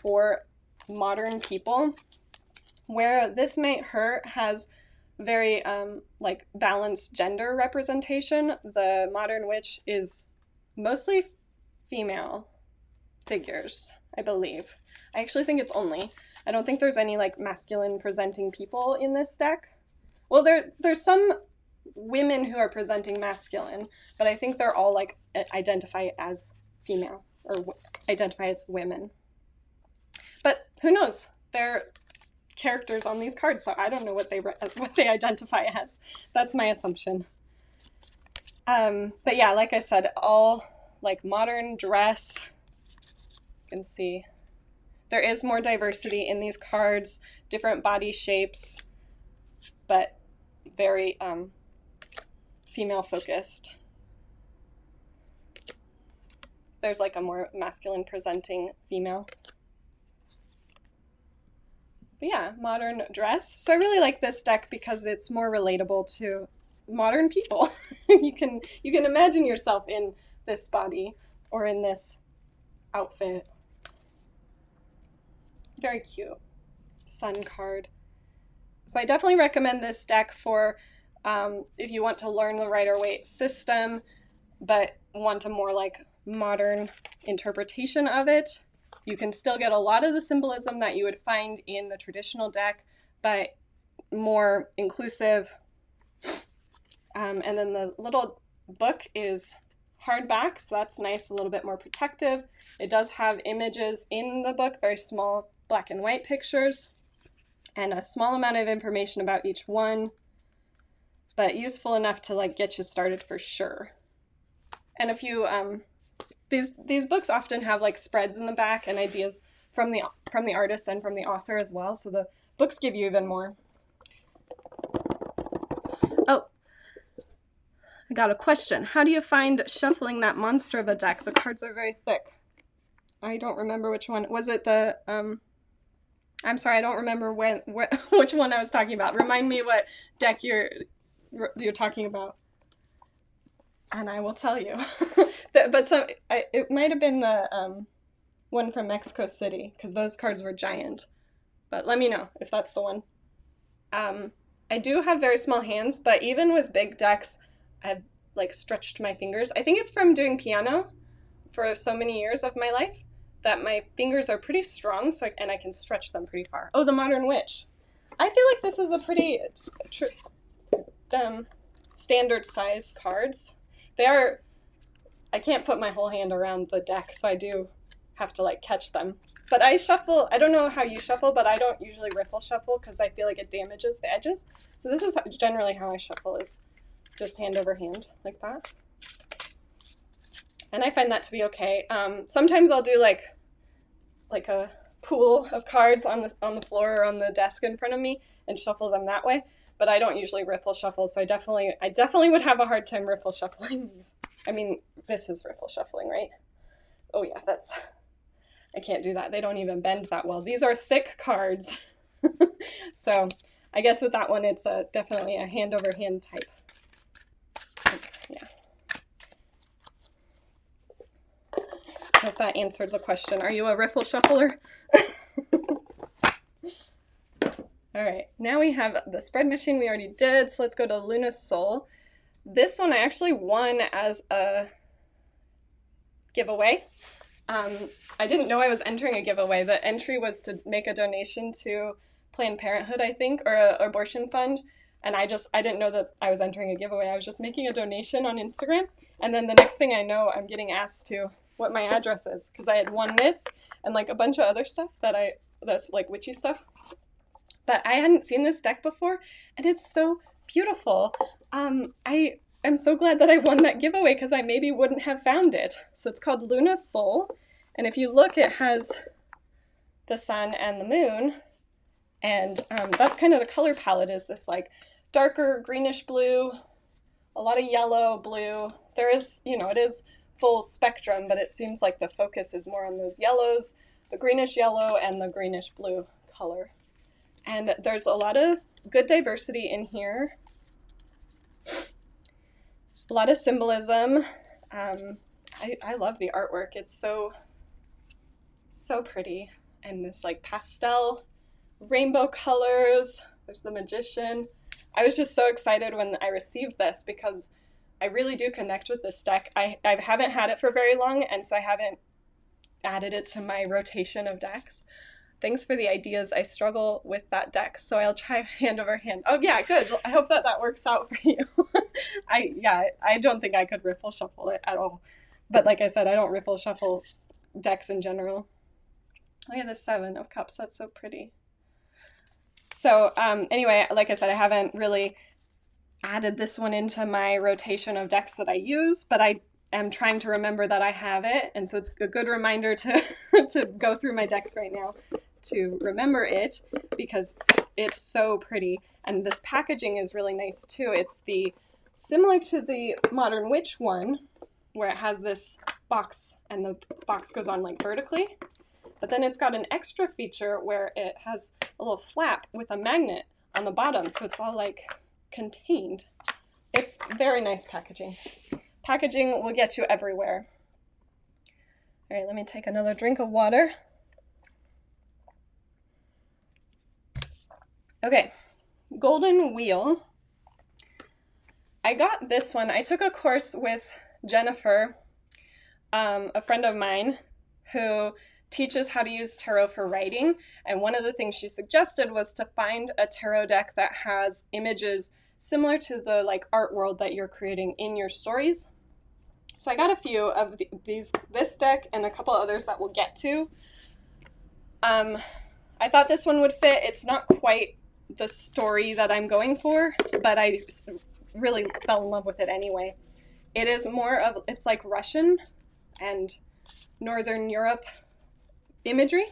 for modern people, where this Might Hurt has very like balanced gender representation. The Modern Witch is mostly female figures, I believe. I actually think it's only. I don't think there's any like masculine presenting people in this deck. Well, there's some women who are presenting masculine, but I think they're all like identify as female or identify as women. But who knows? They're characters on these cards, so I don't know what they identify as. That's my assumption. But yeah, like I said, all like modern dress. You can see there is more diversity in these cards, different body shapes, but very female focused. There's like a more masculine presenting female. But yeah, modern dress. So I really like this deck because it's more relatable to modern people. You can imagine yourself in this body or in this outfit. Very cute. Sun card. So I definitely recommend this deck for if you want to learn the Rider-Waite system, but want a more like modern interpretation of it. You can still get a lot of the symbolism that you would find in the traditional deck, but more inclusive. And then the little book is hardback, so that's nice, a little bit more protective. It does have images in the book, very small black and white pictures, and a small amount of information about each one, but useful enough to like get you started for sure. And if you these books often have like spreads in the back and ideas from the artist and from the author as well, so the books give you even more. Oh, I got a question. How do you find shuffling that monster of a deck? The cards are very thick. I don't remember which one. Was it the I'm sorry, I don't remember which one I was talking about. Remind me what deck you're talking about, and I will tell you. But it might have been the one from Mexico City, because those cards were giant. But let me know if that's the one. I do have very small hands, but even with big decks, I've like stretched my fingers. I think it's from doing piano for so many years of my life that my fingers are pretty strong, so and I can stretch them pretty far. Oh, the Modern Witch. I feel like this is a pretty standard size cards. They are, I can't put my whole hand around the deck, so I do have to like catch them. But I shuffle, I don't know how you shuffle, but I don't usually riffle shuffle because I feel like it damages the edges. So this is generally how I shuffle, is just hand over hand like that. And I find that to be okay. Sometimes I'll do like a pool of cards on the floor or on the desk in front of me and shuffle them that way. But I don't usually riffle shuffle, so I definitely would have a hard time riffle shuffling these. I mean, this is riffle shuffling, right? Oh yeah, I can't do that. They don't even bend that well. These are thick cards. So I guess with that one, it's definitely a hand over hand type. Yeah. Hope that answered the question. Are you a riffle shuffler? All right, now we have the spread machine we already did, so let's go to Luna's Soul. This one I actually won as a giveaway. I didn't know I was entering a giveaway. The entry was to make a donation to Planned Parenthood, I think, or an abortion fund, and I didn't know that I was entering a giveaway. I was just making a donation on Instagram, and then the next thing I know, I'm getting asked to what my address is, because I had won this and like a bunch of other stuff that's like witchy stuff. But I hadn't seen this deck before, and it's so beautiful. I am so glad that I won that giveaway because I maybe wouldn't have found it. So it's called Luna's Soul, and if you look, it has the sun and the moon, and that's kind of the color palette, is this like darker greenish blue, a lot of yellow, blue. There is, it is full spectrum, but it seems like the focus is more on those yellows, the greenish yellow and the greenish blue color. And there's a lot of good diversity in here. A lot of symbolism. I love the artwork. It's so pretty. And this like pastel rainbow colors. There's the Magician. I was just so excited when I received this because I really do connect with this deck. I haven't had it for very long, and so I haven't added it to my rotation of decks. Thanks for the ideas. I struggle with that deck, so I'll try hand over hand. Oh yeah, good. I hope that works out for you. I don't think I could riffle shuffle it at all. But like I said, I don't riffle shuffle decks in general. Look at the Seven of Cups. That's so pretty. So anyway, like I said, I haven't really added this one into my rotation of decks that I use, but I am trying to remember that I have it, and so it's a good reminder to to go through my decks right now to remember it, because it's so pretty. And this packaging is really nice too. It's similar to the Modern Witch one, where it has this box and the box goes on like vertically, but then it's got an extra feature where it has a little flap with a magnet on the bottom, so it's all like contained. It's very nice packaging. Packaging will get you everywhere. All right, let me take another drink of water. Okay, Golden Wheel. I got this one. I took a course with Jennifer, a friend of mine, who teaches how to use tarot for writing. And one of the things she suggested was to find a tarot deck that has images similar to the like art world that you're creating in your stories. So I got a few of this deck and a couple others that we'll get to. I thought this one would fit. It's not quite the story that I'm going for, but I really fell in love with it anyway. It is more of, it's like Russian and Northern Europe imagery.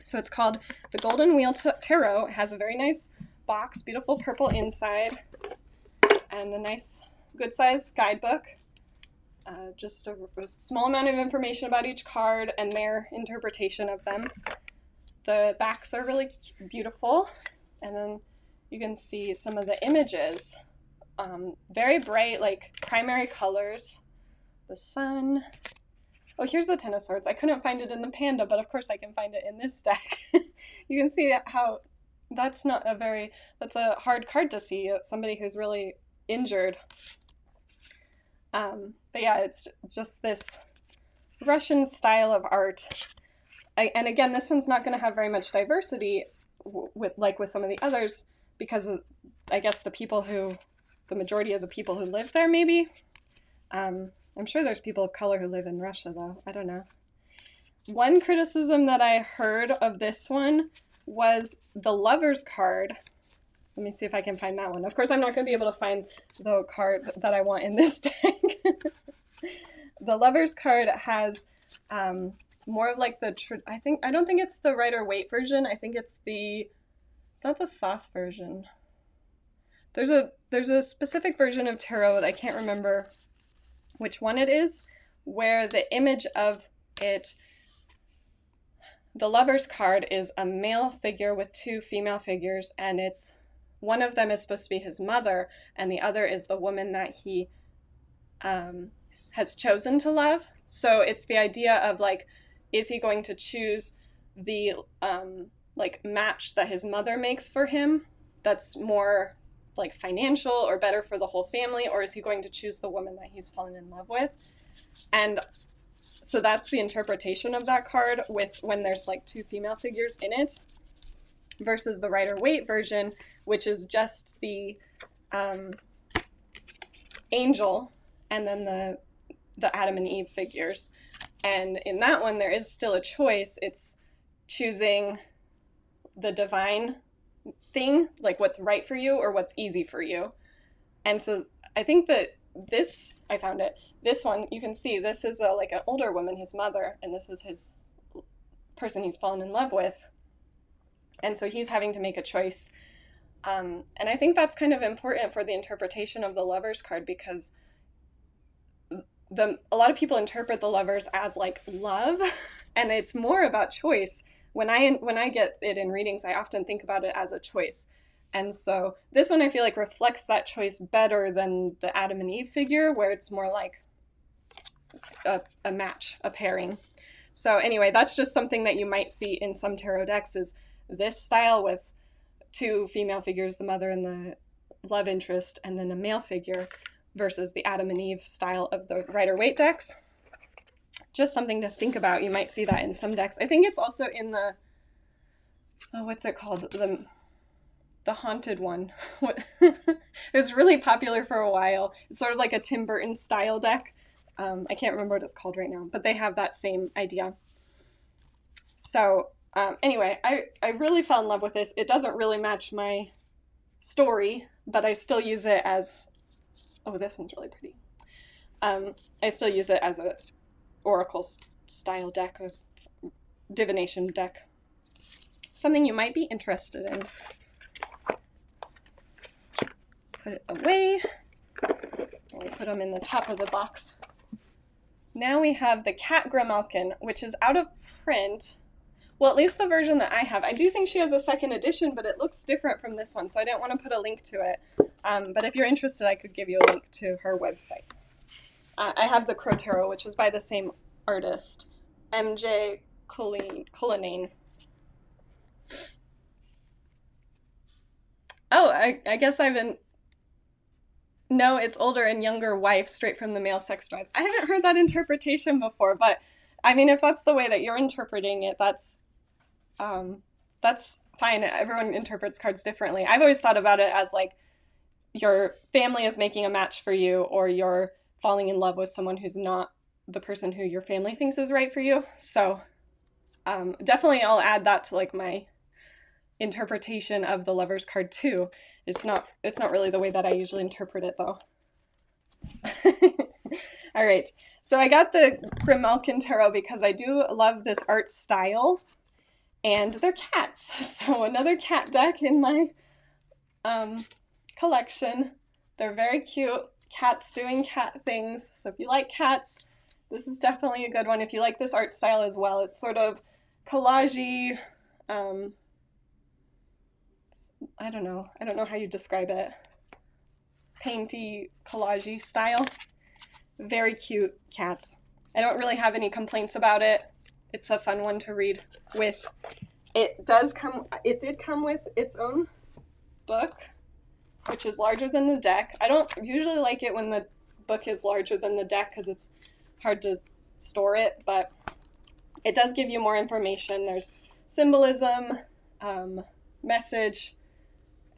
So it's called the Golden Wheel Tarot. It has a very nice box, beautiful purple inside, and a nice good size guidebook. Just a small amount of information about each card and their interpretation of them. The backs are really beautiful, and then you can see some of the images. Very bright, like primary colors. The sun. Oh, here's the Ten of Swords. I couldn't find it in the Panda, but of course I can find it in this deck. You can see how that's not a very, that's a hard card to see, somebody who's really injured. But yeah, it's just this Russian style of art. And again, this one's not going to have very much diversity with some of the others, because of, I guess, the majority of the people who live there, maybe. I'm sure there's people of color who live in Russia, though. I don't know. One criticism that I heard of this one was the Lover's card. Let me see if I can find that one. Of course, I'm not going to be able to find the card that I want in this deck. The Lover's card has more of like I don't think it's the Rider-Waite version. I think it's not the Thoth version. There's a specific version of tarot that I can't remember which one it is, where the image of it, the Lover's card, is a male figure with two female figures, and it's one of them is supposed to be his mother, and the other is the woman that he has chosen to love. So it's the idea of like, is he going to choose the like match that his mother makes for him that's more like financial or better for the whole family, or is he going to choose the woman that he's fallen in love with? And so that's the interpretation of that card with when there's like two female figures in it, versus the Rider-Waite version, which is just the angel and then the Adam and Eve figures. And in that one, there is still a choice. It's choosing the divine thing, like what's right for you or what's easy for you. And so I think that this one, you can see this is like an older woman, his mother, and this is his person he's fallen in love with. And so he's having to make a choice. And I think that's kind of important for the interpretation of the Lover's card, because a lot of people interpret the Lovers as like love, and it's more about choice. When I get it in readings, I often think about it as a choice. And so this one I feel like reflects that choice better than the Adam and Eve figure, where it's more like a match, a pairing. So anyway, that's just something that you might see in some tarot decks, is this style with two female figures, the mother and the love interest, and then a male figure, versus the Adam and Eve style of the Rider-Waite decks. Just something to think about. You might see that in some decks. I think it's also in the, what's it called? The Haunted one. It was really popular for a while. It's sort of like a Tim Burton style deck. I can't remember what it's called right now, but they have that same idea. So anyway, I really fell in love with this. It doesn't really match my story, but I still use it as, oh, this one's really pretty. I still use it as a oracle style deck, of divination deck. Something you might be interested in. Put it away. We put them in the top of the box. Now we have the Cat Grimalkin, which is out of print. Well, at least the version that I have. I do think she has a second edition, but it looks different from this one, so I didn't want to put a link to it. But if you're interested, I could give you a link to her website. I have the Crow Tarot, which is by the same artist, MJ Cullinane. Oh, I guess I've been... No, it's older and younger wife, straight from the male sex drive. I haven't heard that interpretation before, but I mean, if that's the way that you're interpreting it, that's fine. Everyone interprets cards differently. I've always thought about it as like your family is making a match for you, or you're falling in love with someone who's not the person who your family thinks is right for you. So definitely I'll add that to like my interpretation of the Lover's card too. It's not really the way that I usually interpret it though. All right, so I got the Grimalkin Tarot because I do love this art style, and they're cats. So another cat deck in my collection. They're very cute. Cats doing cat things. So if you like cats, this is definitely a good one. If you like this art style as well, it's sort of collage-y, I don't know how you describe it. Painty, collage-y style. Very cute cats. I don't really have any complaints about it. It's a fun one to read with It did come with its own book, which is larger than the deck. I don't usually like it when the book is larger than the deck because it's hard to store it, but it does give you more information. There's symbolism, message,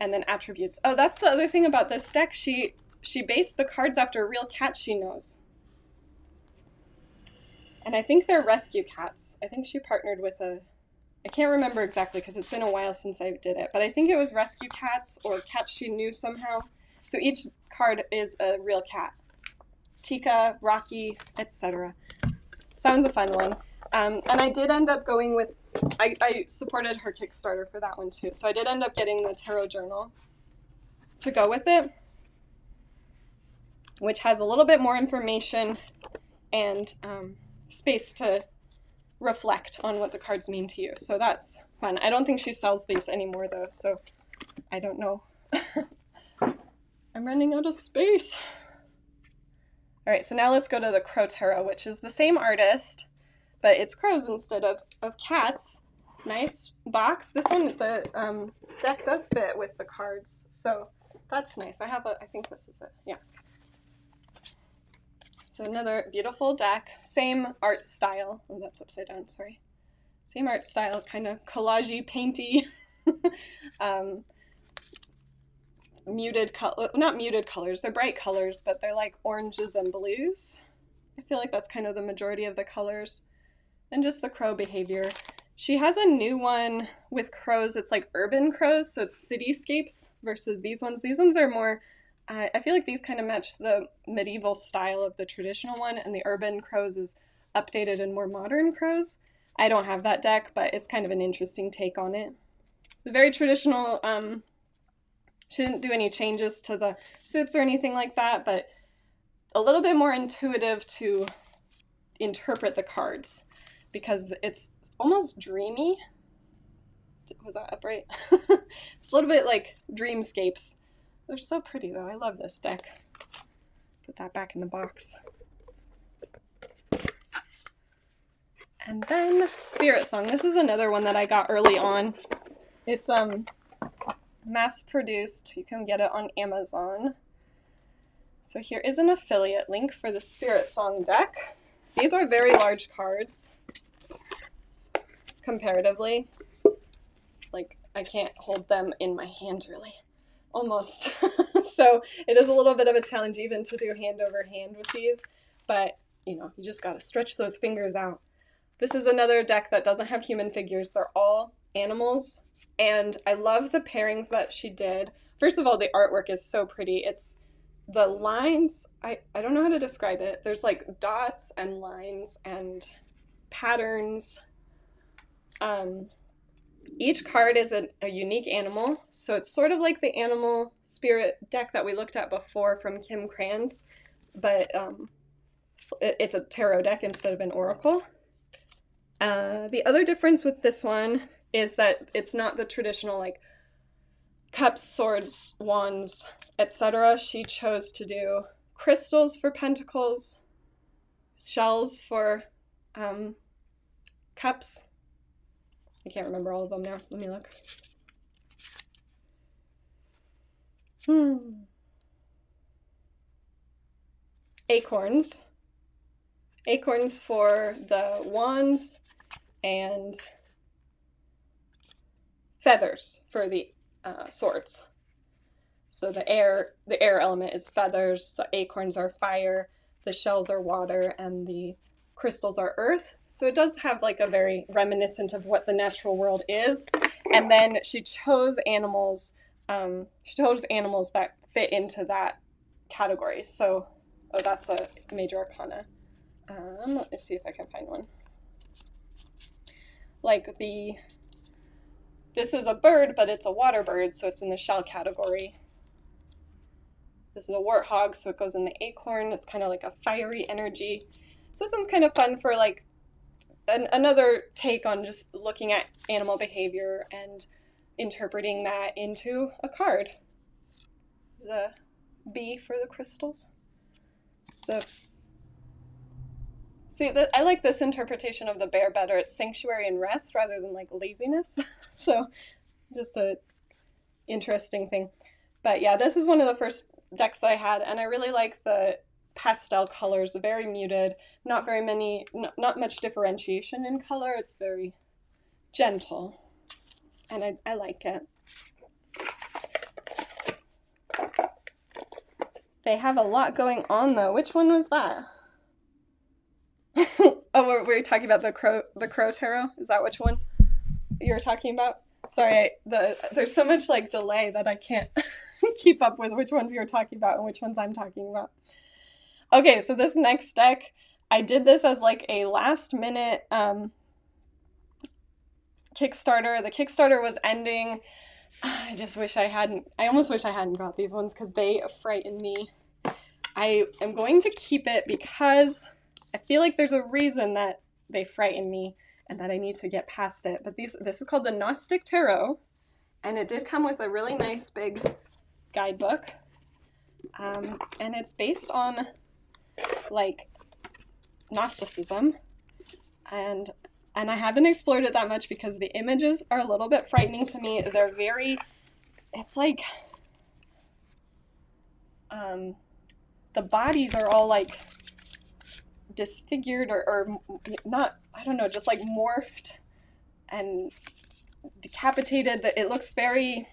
and then attributes. Oh, that's the other thing about this deck. She based the cards after real cats she knows. And I think they're rescue cats. I think she partnered with I can't remember exactly because it's been a while since I did it, but I think it was rescue cats or cats she knew somehow. So each card is a real cat. Tika, Rocky, etc. Sounds a fun one. And I did end up going with, I supported her Kickstarter for that one too. So I did end up getting the tarot journal to go with it, which has a little bit more information and space to reflect on what the cards mean to you. So that's fun. I don't think she sells these anymore though, so I don't know. I'm running out of space. All right, so now let's go to the Crow Tarot, which is the same artist, but it's crows instead of cats. Nice box. This one, the deck does fit with the cards, so that's nice. I think this is it, yeah. So another beautiful deck, same art style. Oh, that's upside down, sorry. Same art style, kind of collagey, painty. Muted color, not muted colors, they're bright colors, but they're like oranges and blues. I feel like that's kind of the majority of the colors. And just the crow behavior. She has a new one with crows. It's like urban crows, so it's cityscapes versus these ones. These ones are more, I feel like these kind of match the medieval style of the traditional one, and the urban crows is updated and more modern crows. I don't have that deck, but it's kind of an interesting take on it. The very traditional, she didn't do any changes to the suits or anything like that, but a little bit more intuitive to interpret the cards because it's almost dreamy. Was that upright? It's a little bit like dreamscapes. They're so pretty though. I love this deck. Put that back in the box. And then Spiritsong. This is another one that I got early on. It's mass produced. You can get it on Amazon. So here is an affiliate link for the Spiritsong deck. These are very large cards comparatively. Like I can't hold them in my hand really. Almost. So it is a little bit of a challenge even to do hand over hand with these, but you know, you just got to stretch those fingers out. This is another deck that doesn't have human figures. They're all animals, and I love the pairings that she did. First of all, the artwork is so pretty. It's the lines, I don't know how to describe it. There's like dots and lines and patterns. Each card is a unique animal, so it's sort of like the animal spirit deck that we looked at before from Kim Kranz, but it's a tarot deck instead of an oracle. The other difference with this one is that it's not the traditional like cups, swords, wands, etc. She chose to do crystals for pentacles, shells for cups. I can't remember all of them now. Let me look. Acorns. Acorns for the wands, and feathers for the swords. So the air element is feathers, the acorns are fire, the shells are water, and the crystals are earth. So it does have like a very reminiscent of what the natural world is. And then she chose animals. She chose animals that fit into that category. So, oh, that's a major arcana. Let me see if I can find one. Like this is a bird, but it's a water bird, so it's in the shell category. This is a warthog, so it goes in the acorn. It's kind of like a fiery energy. So this one's kind of fun for like another take on just looking at animal behavior and interpreting that into a card. There's a bee for the crystals. So See, I like this interpretation of the bear better. It's sanctuary and rest rather than like laziness. So just a interesting thing. But yeah, this is one of the first decks that I had, and I really like the pastel colors, very muted, not very many, not much differentiation in color. It's very gentle, and I like it. They have a lot going on though. Which one was that? Oh, we're talking about the crow tarot. Is that which one you were talking about? Sorry, there's so much like delay that I can't keep up with which ones you're talking about and which ones I'm talking about. Okay, so this next deck, I did this as like a last minute Kickstarter. The Kickstarter was ending. I almost wish I hadn't got these ones because they frighten me. I am going to keep it because I feel like there's a reason that they frighten me and that I need to get past it. But this is called the Gnostic Tarot, and it did come with a really nice big guidebook. And it's based on like Gnosticism, and I haven't explored it that much because the images are a little bit frightening to me. They're it's like the bodies are all like disfigured or not, I don't know, just like morphed and decapitated. It looks very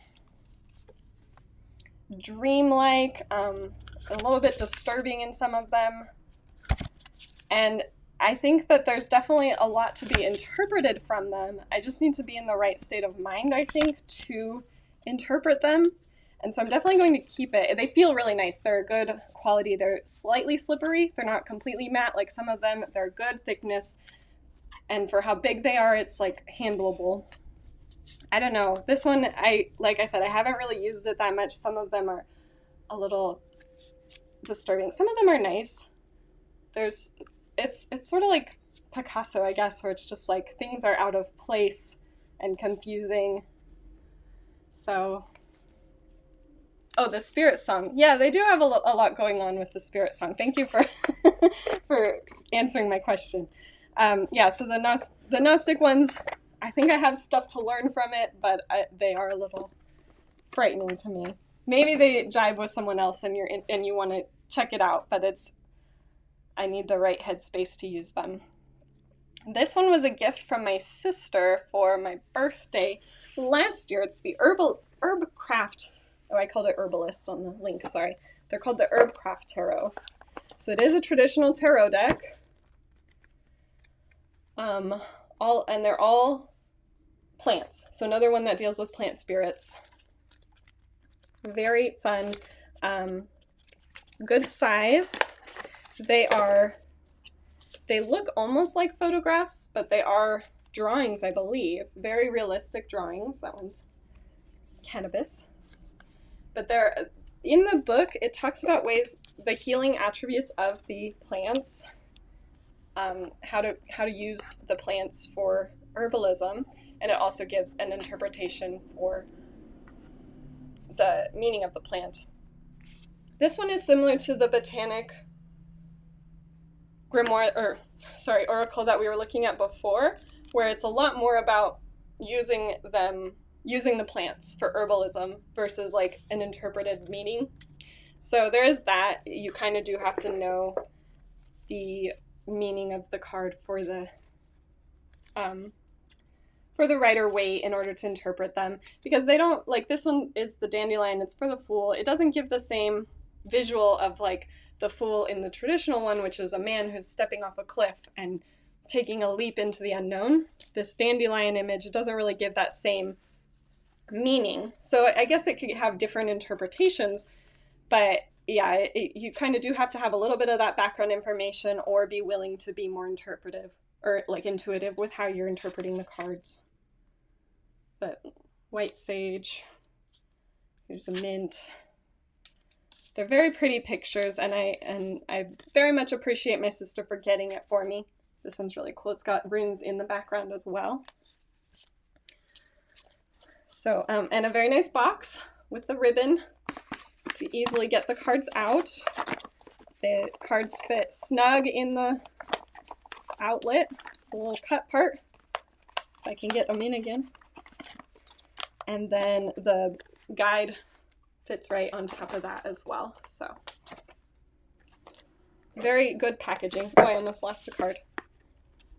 dreamlike, a little bit disturbing in some of them. And I think that there's definitely a lot to be interpreted from them. I just need to be in the right state of mind, I think, to interpret them. And so I'm definitely going to keep it. They feel really nice. They're good quality. They're slightly slippery. They're not completely matte like some of them. They're good thickness. And for how big they are, it's like handleable. I don't know. This one, like I said, I haven't really used it that much. Some of them are a little disturbing. Some of them are nice. It's sort of like Picasso, I guess, where it's just like things are out of place and confusing. So, oh, the Spiritsong. Yeah, they do have a lot going on with the Spiritsong. Thank you for for answering my question. Yeah, so the Gnostic ones, I think I have stuff to learn from it, but they are a little frightening to me. Maybe they jibe with someone else and you want to check it out, but I need the right headspace to use them. This one was a gift from my sister for my birthday last year. It's the Herbcraft. Oh, I called it Herbalist on the link, sorry. They're called the Herbcraft Tarot. So it is a traditional tarot deck. And they're all plants. So another one that deals with plant spirits. Very fun. Good size. They look almost like photographs, but they are drawings, I believe. Very realistic drawings. That one's cannabis. But in the book, it talks about the healing attributes of the plants, how to use the plants for herbalism, and it also gives an interpretation for the meaning of the plant. This one is similar to the Botanic oracle that we were looking at before, where it's a lot more about using the plants for herbalism versus like an interpreted meaning. So there is that. You kind of do have to know the meaning of the card for the Rider-Waite in order to interpret them, because they don't, like, this one is the dandelion, it's for the Fool. It doesn't give the same visual of like the Fool in the traditional one, which is a man who's stepping off a cliff and taking a leap into the unknown. This dandelion image, it doesn't really give that same meaning. So I guess it could have different interpretations, but yeah, you kind of do have to have a little bit of that background information or be willing to be more interpretive or like intuitive with how you're interpreting the cards. But white sage, here's a mint. They're very pretty pictures, and I very much appreciate my sister for getting it for me. This one's really cool. It's got runes in the background as well. So, and a very nice box with the ribbon to easily get the cards out. The cards fit snug in the outlet, the little cut part, if I can get them in again. And then the guide fits right on top of that as well. So very good packaging. Oh, I almost lost a card.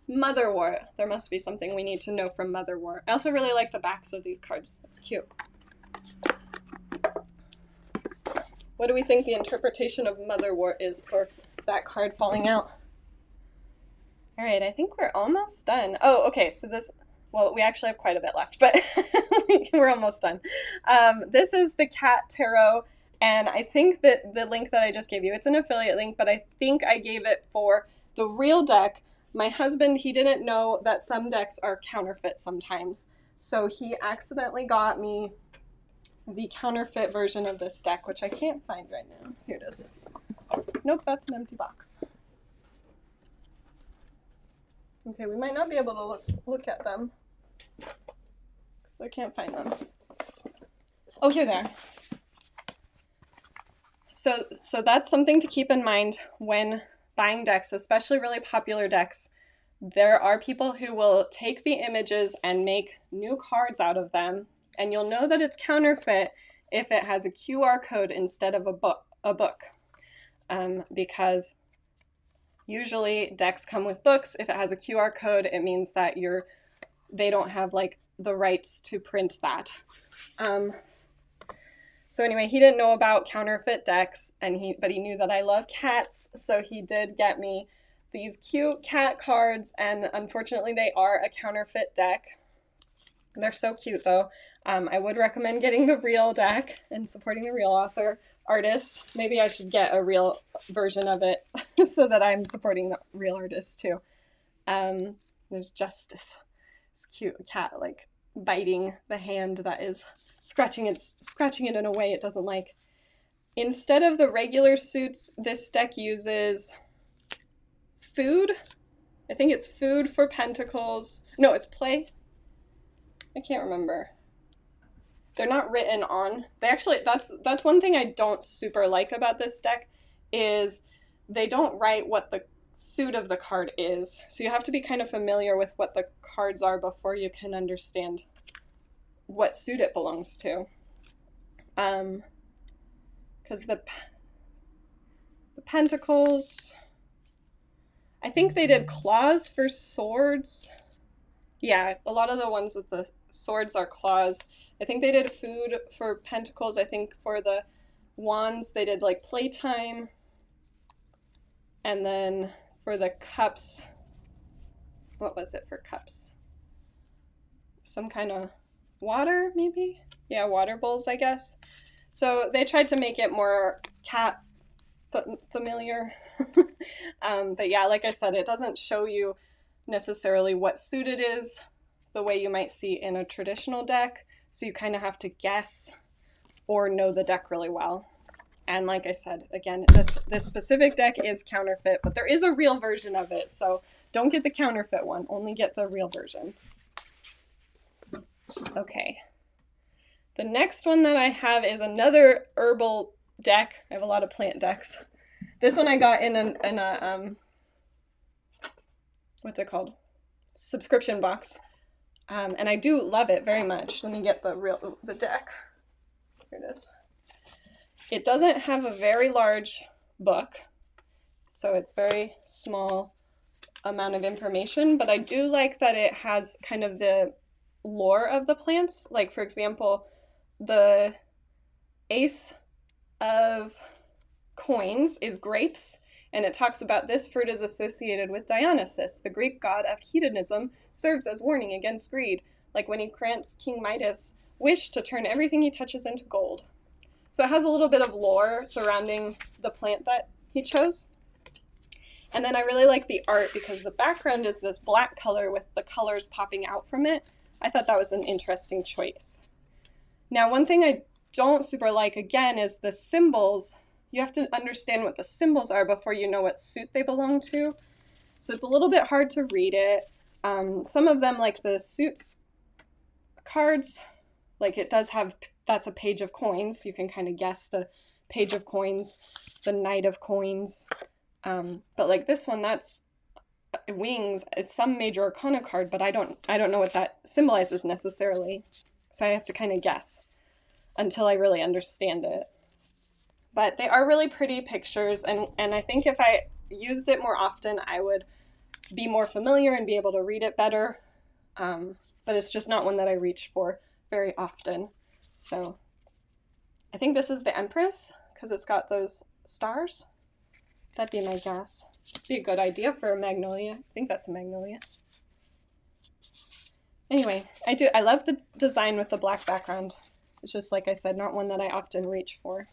Motherwort. There must be something we need to know from Motherwort. I also really like the backs of these cards. It's cute. What do we think the interpretation of Motherwort is for that card falling out? All right, I think we're almost done. Oh, okay, so this, well, we actually have quite a bit left, but we're almost done. This is the Cat Tarot, and I think that the link that I just gave you, it's an affiliate link, but I think I gave it for the real deck. My husband, he didn't know that some decks are counterfeit sometimes, so he accidentally got me the counterfeit version of this deck, which I can't find right now. Here it is. Nope, that's an empty box. Okay, we might not be able to look at them because I can't find them. Oh, here they are. So that's something to keep in mind when buying decks, especially really popular decks. There are people who will take the images and make new cards out of them, and you'll know that it's counterfeit if it has a QR code instead of a book. Because usually decks come with books. If it has a QR code, it means that they don't have like the rights to print that. So anyway, he didn't know about counterfeit decks, but he knew that I love cats, so he did get me these cute cat cards, and unfortunately they are a counterfeit deck. They're so cute though. I would recommend getting the real deck and supporting the real artist. Maybe I should get a real version of it so that I'm supporting the real artist too. There's Justice. It's cute cat like biting the hand that is scratching it in a way it doesn't like. Instead of the regular suits, this deck uses food. I think it's food for pentacles. No, it's play. I can't remember. They're not written on. They actually, that's one thing I don't super like about this deck, is they don't write what the suit of the card is. So you have to be kind of familiar with what the cards are before you can understand what suit it belongs to. Because the pentacles, I think they did claws for swords. Yeah, a lot of the ones with the swords are claws. I think they did food for pentacles. I think for the wands, they did like playtime. And then for the cups, what was it for cups? Some kind of water, maybe? Yeah, water bowls, I guess. So they tried to make it more cat familiar. But yeah, like I said, it doesn't show you necessarily what suit it is the way you might see in a traditional deck. So you kind of have to guess or know the deck really well. And like I said, again, this specific deck is counterfeit, but there is a real version of it. So don't get the counterfeit one, only get the real version. Okay. The next one that I have is another herbal deck. I have a lot of plant decks. This one I got in a what's it called? Subscription box. And I do love it very much. Let me get the deck. Here it is. It doesn't have a very large book, so it's very small amount of information, but I do like that it has kind of the lore of the plants. Like, for example, the Ace of Coins is grapes, and it talks about this fruit is associated with Dionysus, the Greek god of hedonism, serves as warning against greed, like when he grants King Midas wish to turn everything he touches into gold. So it has a little bit of lore surrounding the plant that he chose. And then I really like the art because the background is this black color with the colors popping out from it. I thought that was an interesting choice. Now, one thing I don't super like, again, is the symbols. You have to understand what the symbols are before you know what suit they belong to. So it's a little bit hard to read it. Some of them, like the suits cards, like it does have, that's a page of coins. You can kind of guess the page of coins, the knight of coins. But like this one, that's wings. It's some major arcana card, but I don't know what that symbolizes necessarily. So I have to kind of guess until I really understand it. But they are really pretty pictures, and I think if I used it more often, I would be more familiar and be able to read it better. But it's just not one that I reach for very often. So I think this is the Empress, because it's got those stars. That'd be my guess. Be a good idea for a magnolia. I think that's a magnolia. Anyway, I love the design with the black background. It's just, like I said, not one that I often reach for.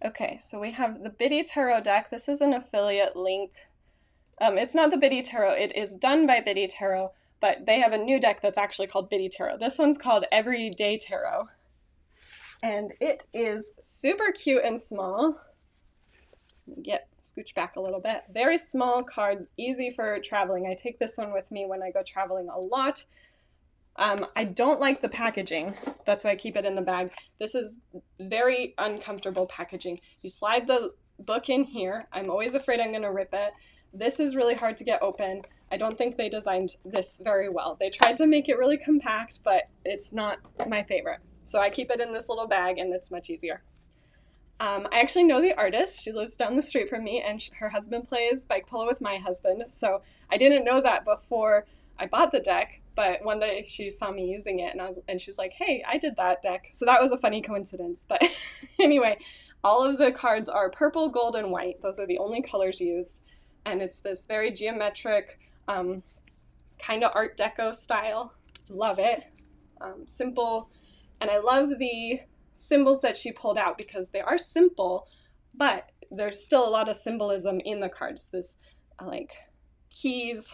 Okay, so we have the Biddy Tarot deck. This is an affiliate link. It's not the Biddy Tarot. It is done by Biddy Tarot, but they have a new deck that's actually called Biddy Tarot. This one's called Everyday Tarot. And it is super cute and small. Scooch back a little bit. Very small cards, easy for traveling. I take this one with me when I go traveling a lot. I don't like the packaging. That's why I keep it in the bag. This is very uncomfortable packaging. You slide the book in here. I'm always afraid I'm going to rip it. This is really hard to get open. I don't think they designed this very well. They tried to make it really compact, but it's not my favorite. So I keep it in this little bag, and it's much easier. I actually know the artist. She lives down the street from me, and her husband plays bike polo with my husband. So I didn't know that before I bought the deck, but one day she saw me using it, and she was like, "Hey, I did that deck." So that was a funny coincidence. But anyway, all of the cards are purple, gold, and white. Those are the only colors used. And it's this very geometric, kind of Art Deco style. Love it. Simple. And I love the symbols that she pulled out because they are simple, but there's still a lot of symbolism in the cards. This, like, keys,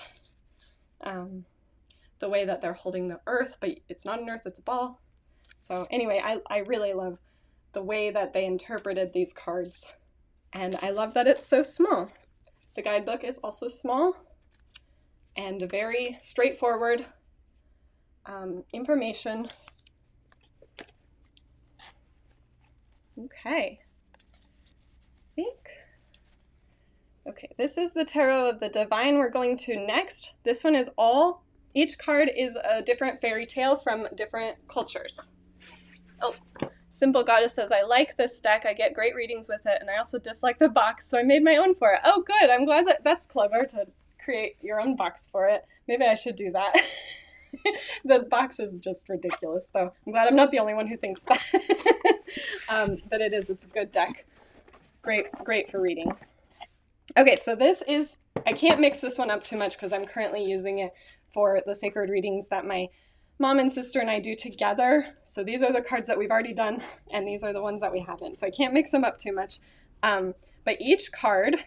the way that they're holding the earth, but it's not an earth, it's a ball. So anyway, I really love the way that they interpreted these cards. And I love that it's so small. The guidebook is also small and very straightforward information. Okay. Okay, this is the Tarot of the Divine we're going to next. This one is each card is a different fairy tale from different cultures. Oh, Simple Goddess says, I like this deck. I get great readings with it, and I also dislike the box, so I made my own for it. Oh, good. I'm glad that's clever to create your own box for it. Maybe I should do that. The box is just ridiculous, though. I'm glad I'm not the only one who thinks that. But it's a good deck. Great for reading. Okay, so I can't mix this one up too much because I'm currently using it for the sacred readings that my mom and sister and I do together. So these are the cards that we've already done, and these are the ones that we haven't. So I can't mix them up too much. But each card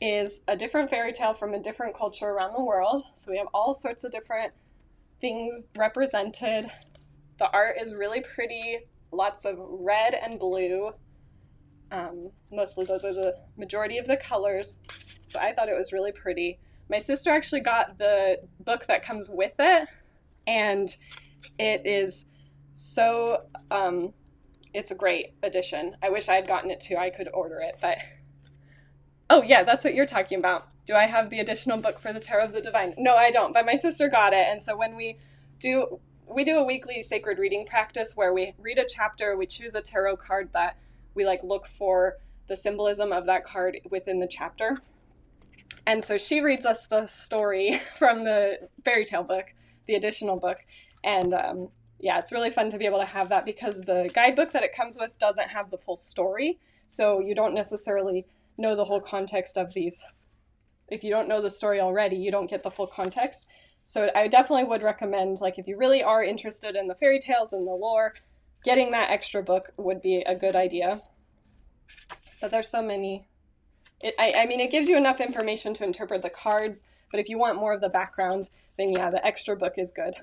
is a different fairy tale from a different culture around the world. So we have all sorts of different things represented. The art is really pretty, lots of red and blue. Mostly those are the majority of the colors. So I thought it was really pretty. My sister actually got the book that comes with it, and it is so, it's a great edition. I wish I had gotten it too. I could order it, but... Oh yeah, that's what you're talking about. Do I have the additional book for the Tarot of the Divine? No, I don't, but my sister got it, and so when we do a weekly sacred reading practice where we read a chapter, we choose a tarot card that we look for the symbolism of that card within the chapter. And so she reads us the story from the fairy tale book, the additional book. And yeah, it's really fun to be able to have that because the guidebook that it comes with doesn't have the full story. So you don't necessarily know the whole context of these. If you don't know the story already, you don't get the full context. So I definitely would recommend, if you really are interested in the fairy tales and the lore, getting that extra book would be a good idea. But there's so many. I mean, it gives you enough information to interpret the cards, but if you want more of the background, then yeah, the extra book is good.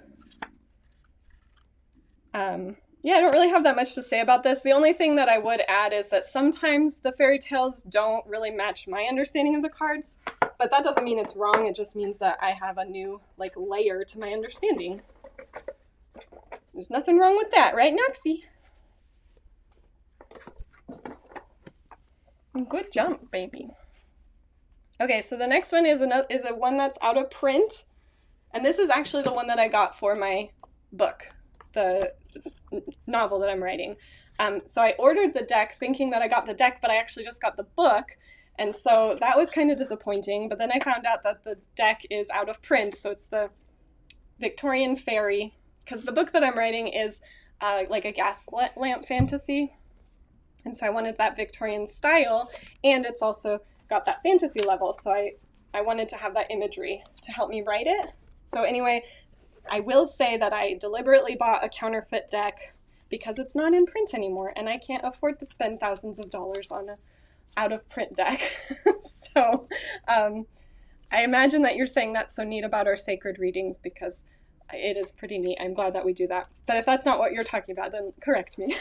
Yeah, I don't really have that much to say about this. The only thing that I would add is that sometimes the fairy tales don't really match my understanding of the cards, but that doesn't mean it's wrong. It just means that I have a new, layer to my understanding. There's nothing wrong with that, right, Noxie? Good jump, baby. Okay, so the next one is a one that's out of print, and this is actually the one that I got for my book, the novel that I'm writing. So I ordered the deck thinking that I got the deck, but I actually just got the book, and so that was kind of disappointing. But then I found out that the deck is out of print, so it's the Victorian Faerie, because the book that I'm writing is like a gas lamp fantasy, and so I wanted that Victorian style, and it's also got that fantasy level, so I wanted to have that imagery to help me write it. So anyway, I will say that I deliberately bought a counterfeit deck because it's not in print anymore, and I can't afford to spend thousands of dollars on an out-of-print deck. So I imagine that you're saying that's so neat about our sacred readings, because it is pretty neat. I'm glad that we do that. But if that's not what you're talking about, then correct me.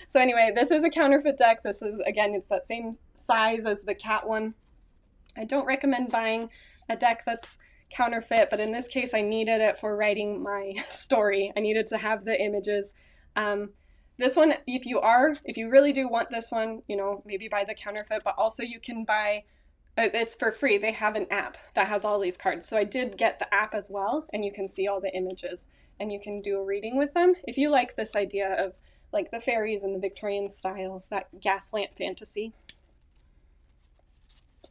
So anyway, this is a counterfeit deck. This is, again, it's that same size as the cat one. I don't recommend buying a deck that's counterfeit, but in this case, I needed it for writing my story. I needed to have the images. This one, if you really do want this one, you know, maybe buy the counterfeit, but also you can buy, it's for free. They have an app that has all these cards. So I did get the app as well, and you can see all the images, and you can do a reading with them. If you like this idea of like the fairies and the Victorian style, that gas lamp fantasy.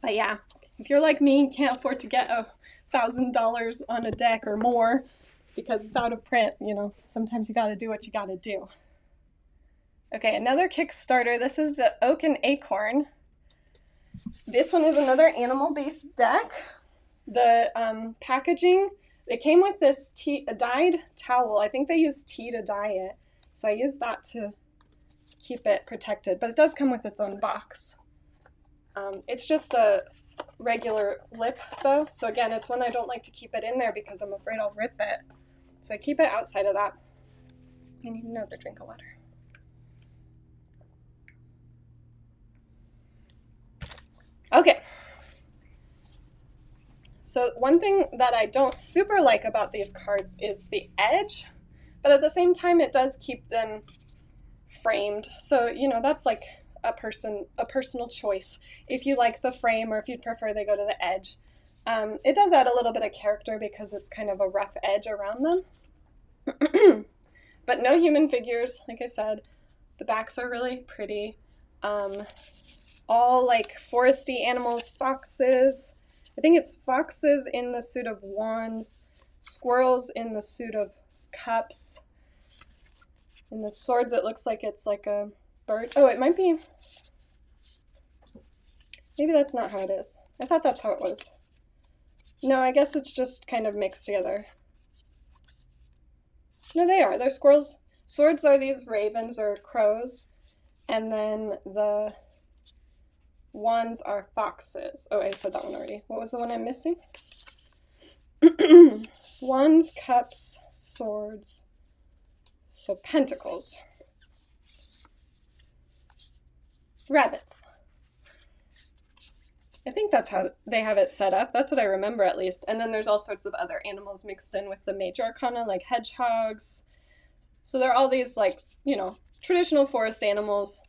But yeah, if you're like me, can't afford to get $1,000 on a deck or more because it's out of print, you know, sometimes you gotta do what you gotta do. Okay, another Kickstarter. This is the Oak and Acorn. This one is another animal-based deck. The packaging, it came with this a dyed towel. I think they used tea to dye it. So I used that to keep it protected, but it does come with its own box. It's just a regular lip though. So again, it's one I don't like to keep it in there because I'm afraid I'll rip it. So I keep it outside of that. I need another drink of water. Okay. So one thing that I don't super like about these cards is the edge, but at the same time it does keep them framed. So, you know, that's like a personal choice. If you like the frame or if you'd prefer they go to the edge. It does add a little bit of character because it's kind of a rough edge around them. But no human figures, like I said. The backs are really pretty. All like foresty animals, foxes. I think it's foxes in the suit of wands, squirrels in the suit of cups. In the swords, it looks like it's like a bird. Oh, it might be. Maybe that's not how it is. I thought that's how it was. No, I guess it's just kind of mixed together. No, they are. They're squirrels. Swords are these ravens or crows. And then the wands are foxes. Oh, I said that one already. What was the one I'm missing? Wands, cups, swords. So pentacles. Rabbits. I think that's how they have it set up. That's what I remember at least. And then there's all sorts of other animals mixed in with the major arcana, like hedgehogs. So there are all these, like, you know, traditional forest animals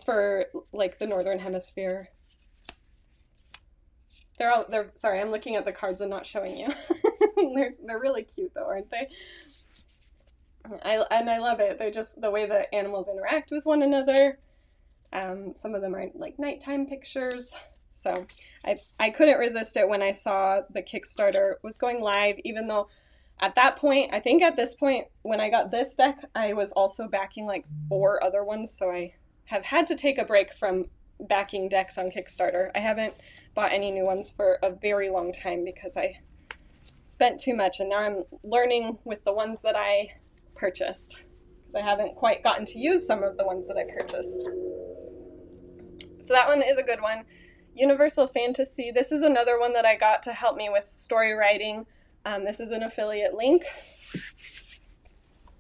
for like the northern hemisphere. Sorry, I'm looking at the cards and not showing you. They're really cute though, aren't they? I love it. They're just the way the animals interact with one another. Some of them are like nighttime pictures. So I couldn't resist it when I saw the Kickstarter was going live, even though at that point, I think at this point, when I got this deck, I was also backing like 4 other ones. So I have had to take a break from backing decks on Kickstarter. I haven't bought any new ones for a very long time because I spent too much, and now I'm learning with the ones that I purchased because I haven't quite gotten to use some of the ones that I purchased. So that one is a good one. Universal Fantasy. This is another one that I got to help me with story writing. This is an affiliate link.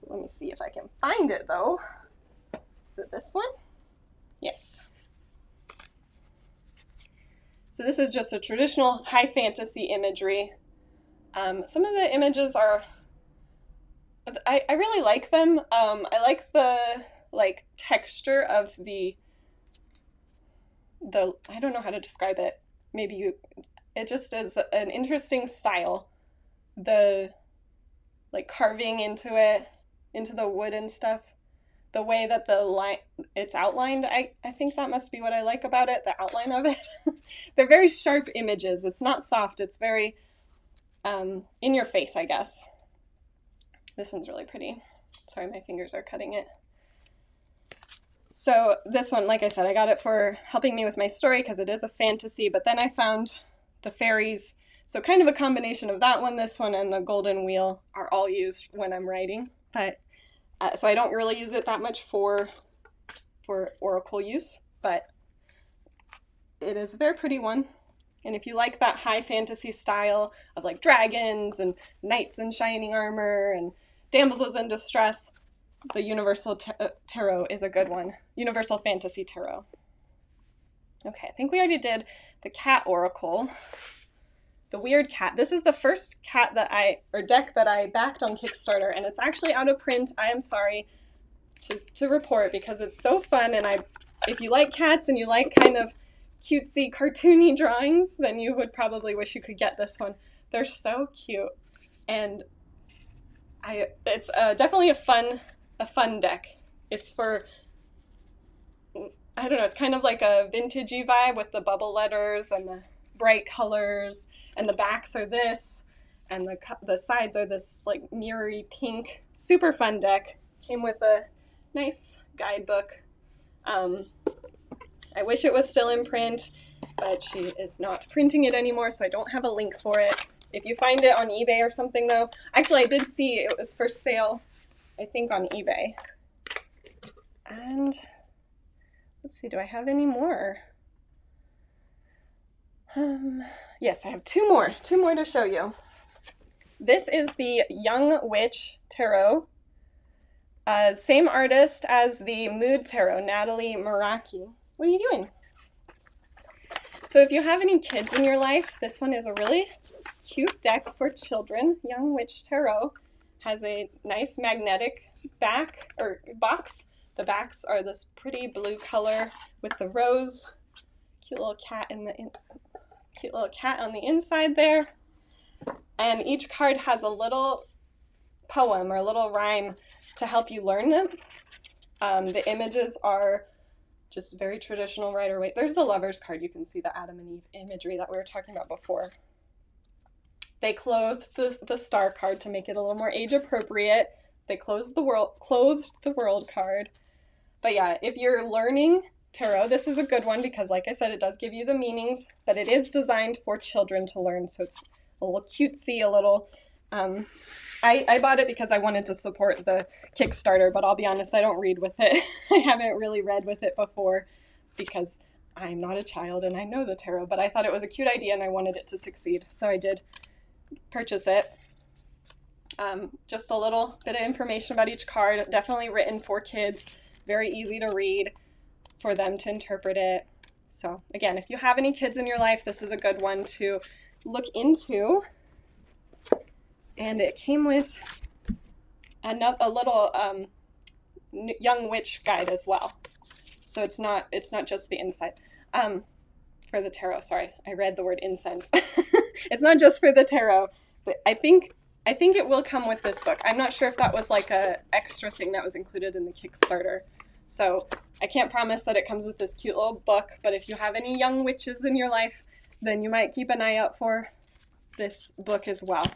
Let me see if I can find it though. Is it this one? Yes. So this is just a traditional high fantasy imagery. Some of the images are, I really like them. I like the texture of the I don't know how to describe it. It just is an interesting style. The like carving into it, into the wood and stuff. The way that it's outlined, I think that must be what I like about it, the outline of it. They're very sharp images. It's not soft. It's very in your face, I guess. This one's really pretty. Sorry, my fingers are cutting it. So this one, like I said, I got it for helping me with my story because it is a fantasy, but then I found the fairies. So kind of a combination of that one, this one, and the golden wheel are all used when I'm writing. But so I don't really use it that much for oracle use, but it is a very pretty one. And if you like that high fantasy style of like dragons and knights in shining armor and damsels in distress, the Universal Tarot is a good one. Universal Fantasy Tarot. Okay, I think we already did the cat oracle. The weird cat. This is the first cat deck that I backed on Kickstarter, and it's actually out of print. I am sorry to report because it's so fun, and if you like cats and you like kind of cutesy, cartoony drawings, then you would probably wish you could get this one. They're so cute, and it's definitely a fun deck. It's for, I don't know, it's kind of like a vintagey vibe with the bubble letters and the bright colors, and the backs are this, and the sides are this like mirrory pink. Super fun deck. Came with a nice guidebook. I wish it was still in print, but she is not printing it anymore, so I don't have a link for it. If you find it on eBay or something, though, actually I did see it was for sale, I think on eBay. And let's see, do I have any more? Yes, I have two more to show you. This is the Young Witch Tarot. Same artist as the Mood Tarot, Natalie Meraki. What are you doing? So if you have any kids in your life, this one is a really cute deck for children. Young Witch Tarot has a nice magnetic box. The backs are this pretty blue color with the rose. Cute little cat on the inside there. And each card has a little poem or a little rhyme to help you learn them. The images are just very traditional Rider-Waite. There's the Lovers card. You can see the Adam and Eve imagery that we were talking about before. They clothed the Star card to make it a little more age appropriate. They clothed the World card. But yeah, if you're learning tarot, this is a good one because, like I said, it does give you the meanings, but it is designed for children to learn, so it's a little cutesy, a little... I bought it because I wanted to support the Kickstarter, but I'll be honest, I don't read with it. I haven't really read with it before because I'm not a child and I know the tarot, but I thought it was a cute idea and I wanted it to succeed, so I did purchase it. Just a little bit of information about each card, definitely written for kids, very easy to read for them to interpret it. So again, if you have any kids in your life, this is a good one to look into. And it came with a little young witch guide as well. So it's not just the inside. For the tarot, sorry, I read the word incense. It's not just for the tarot, but I think it will come with this book. I'm not sure if that was like a extra thing that was included in the Kickstarter. So I can't promise that it comes with this cute little book, but if you have any young witches in your life, then you might keep an eye out for this book as well,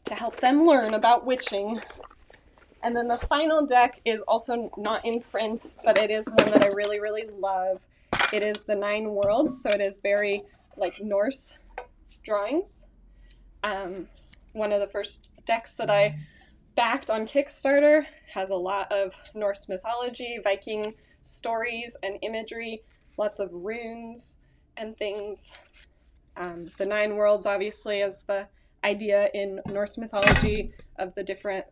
to help them learn about witching. And then the final deck is also not in print, but it is one that I really, really love. It is the 9 Worlds, so it is very like Norse drawings. One of the first decks that I backed on Kickstarter has a lot of Norse mythology, Viking stories and imagery, lots of runes and things. The 9 Worlds obviously is the idea in Norse mythology of the different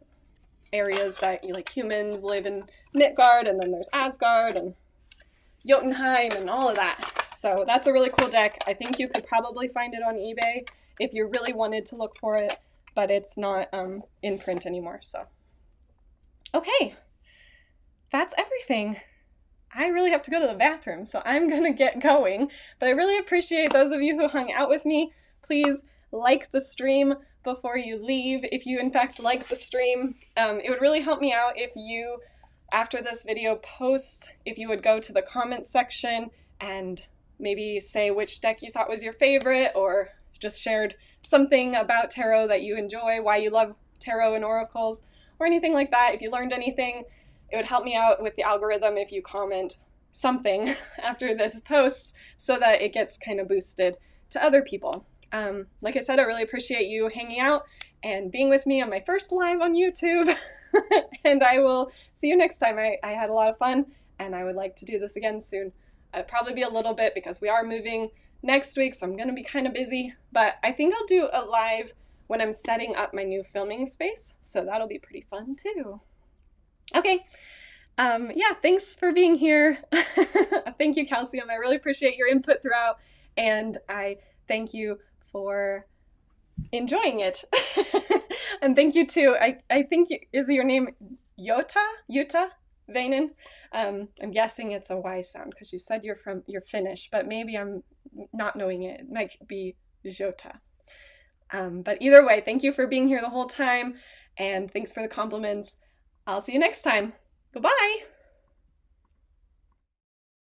areas that humans live in Midgard, and then there's Asgard and Jotunheim and all of that. So that's a really cool deck. I think you could probably find it on eBay if you really wanted to look for it, but it's not in print anymore. So, okay, that's everything. I really have to go to the bathroom, so I'm gonna get going. But I really appreciate those of you who hung out with me. Please like the stream before you leave, if you in fact like the stream. It would really help me out if you, after this video post, if you would go to the comments section and maybe say which deck you thought was your favorite, or just shared something about tarot that you enjoy, why you love tarot and oracles, or anything like that. If you learned anything, it would help me out with the algorithm if you comment something after this post so that it gets kind of boosted to other people. Like I said, I really appreciate you hanging out and being with me on my first live on YouTube. And I will see you next time. I had a lot of fun, and I would like to do this again soon. It'll probably be a little bit because we are moving next week, so I'm going to be kind of busy. But I think I'll do a live when I'm setting up my new filming space, so that'll be pretty fun too. Okay. Yeah, thanks for being here. Thank you, Calcium. I really appreciate your input throughout, and I thank you for enjoying it. And thank you too. I think, is your name Yuta Vainen? I'm guessing it's a Y sound because you said you're Finnish, but maybe I'm not knowing it. It might be Jota. But either way, thank you for being here the whole time, and thanks for the compliments. I'll see you next time. Goodbye!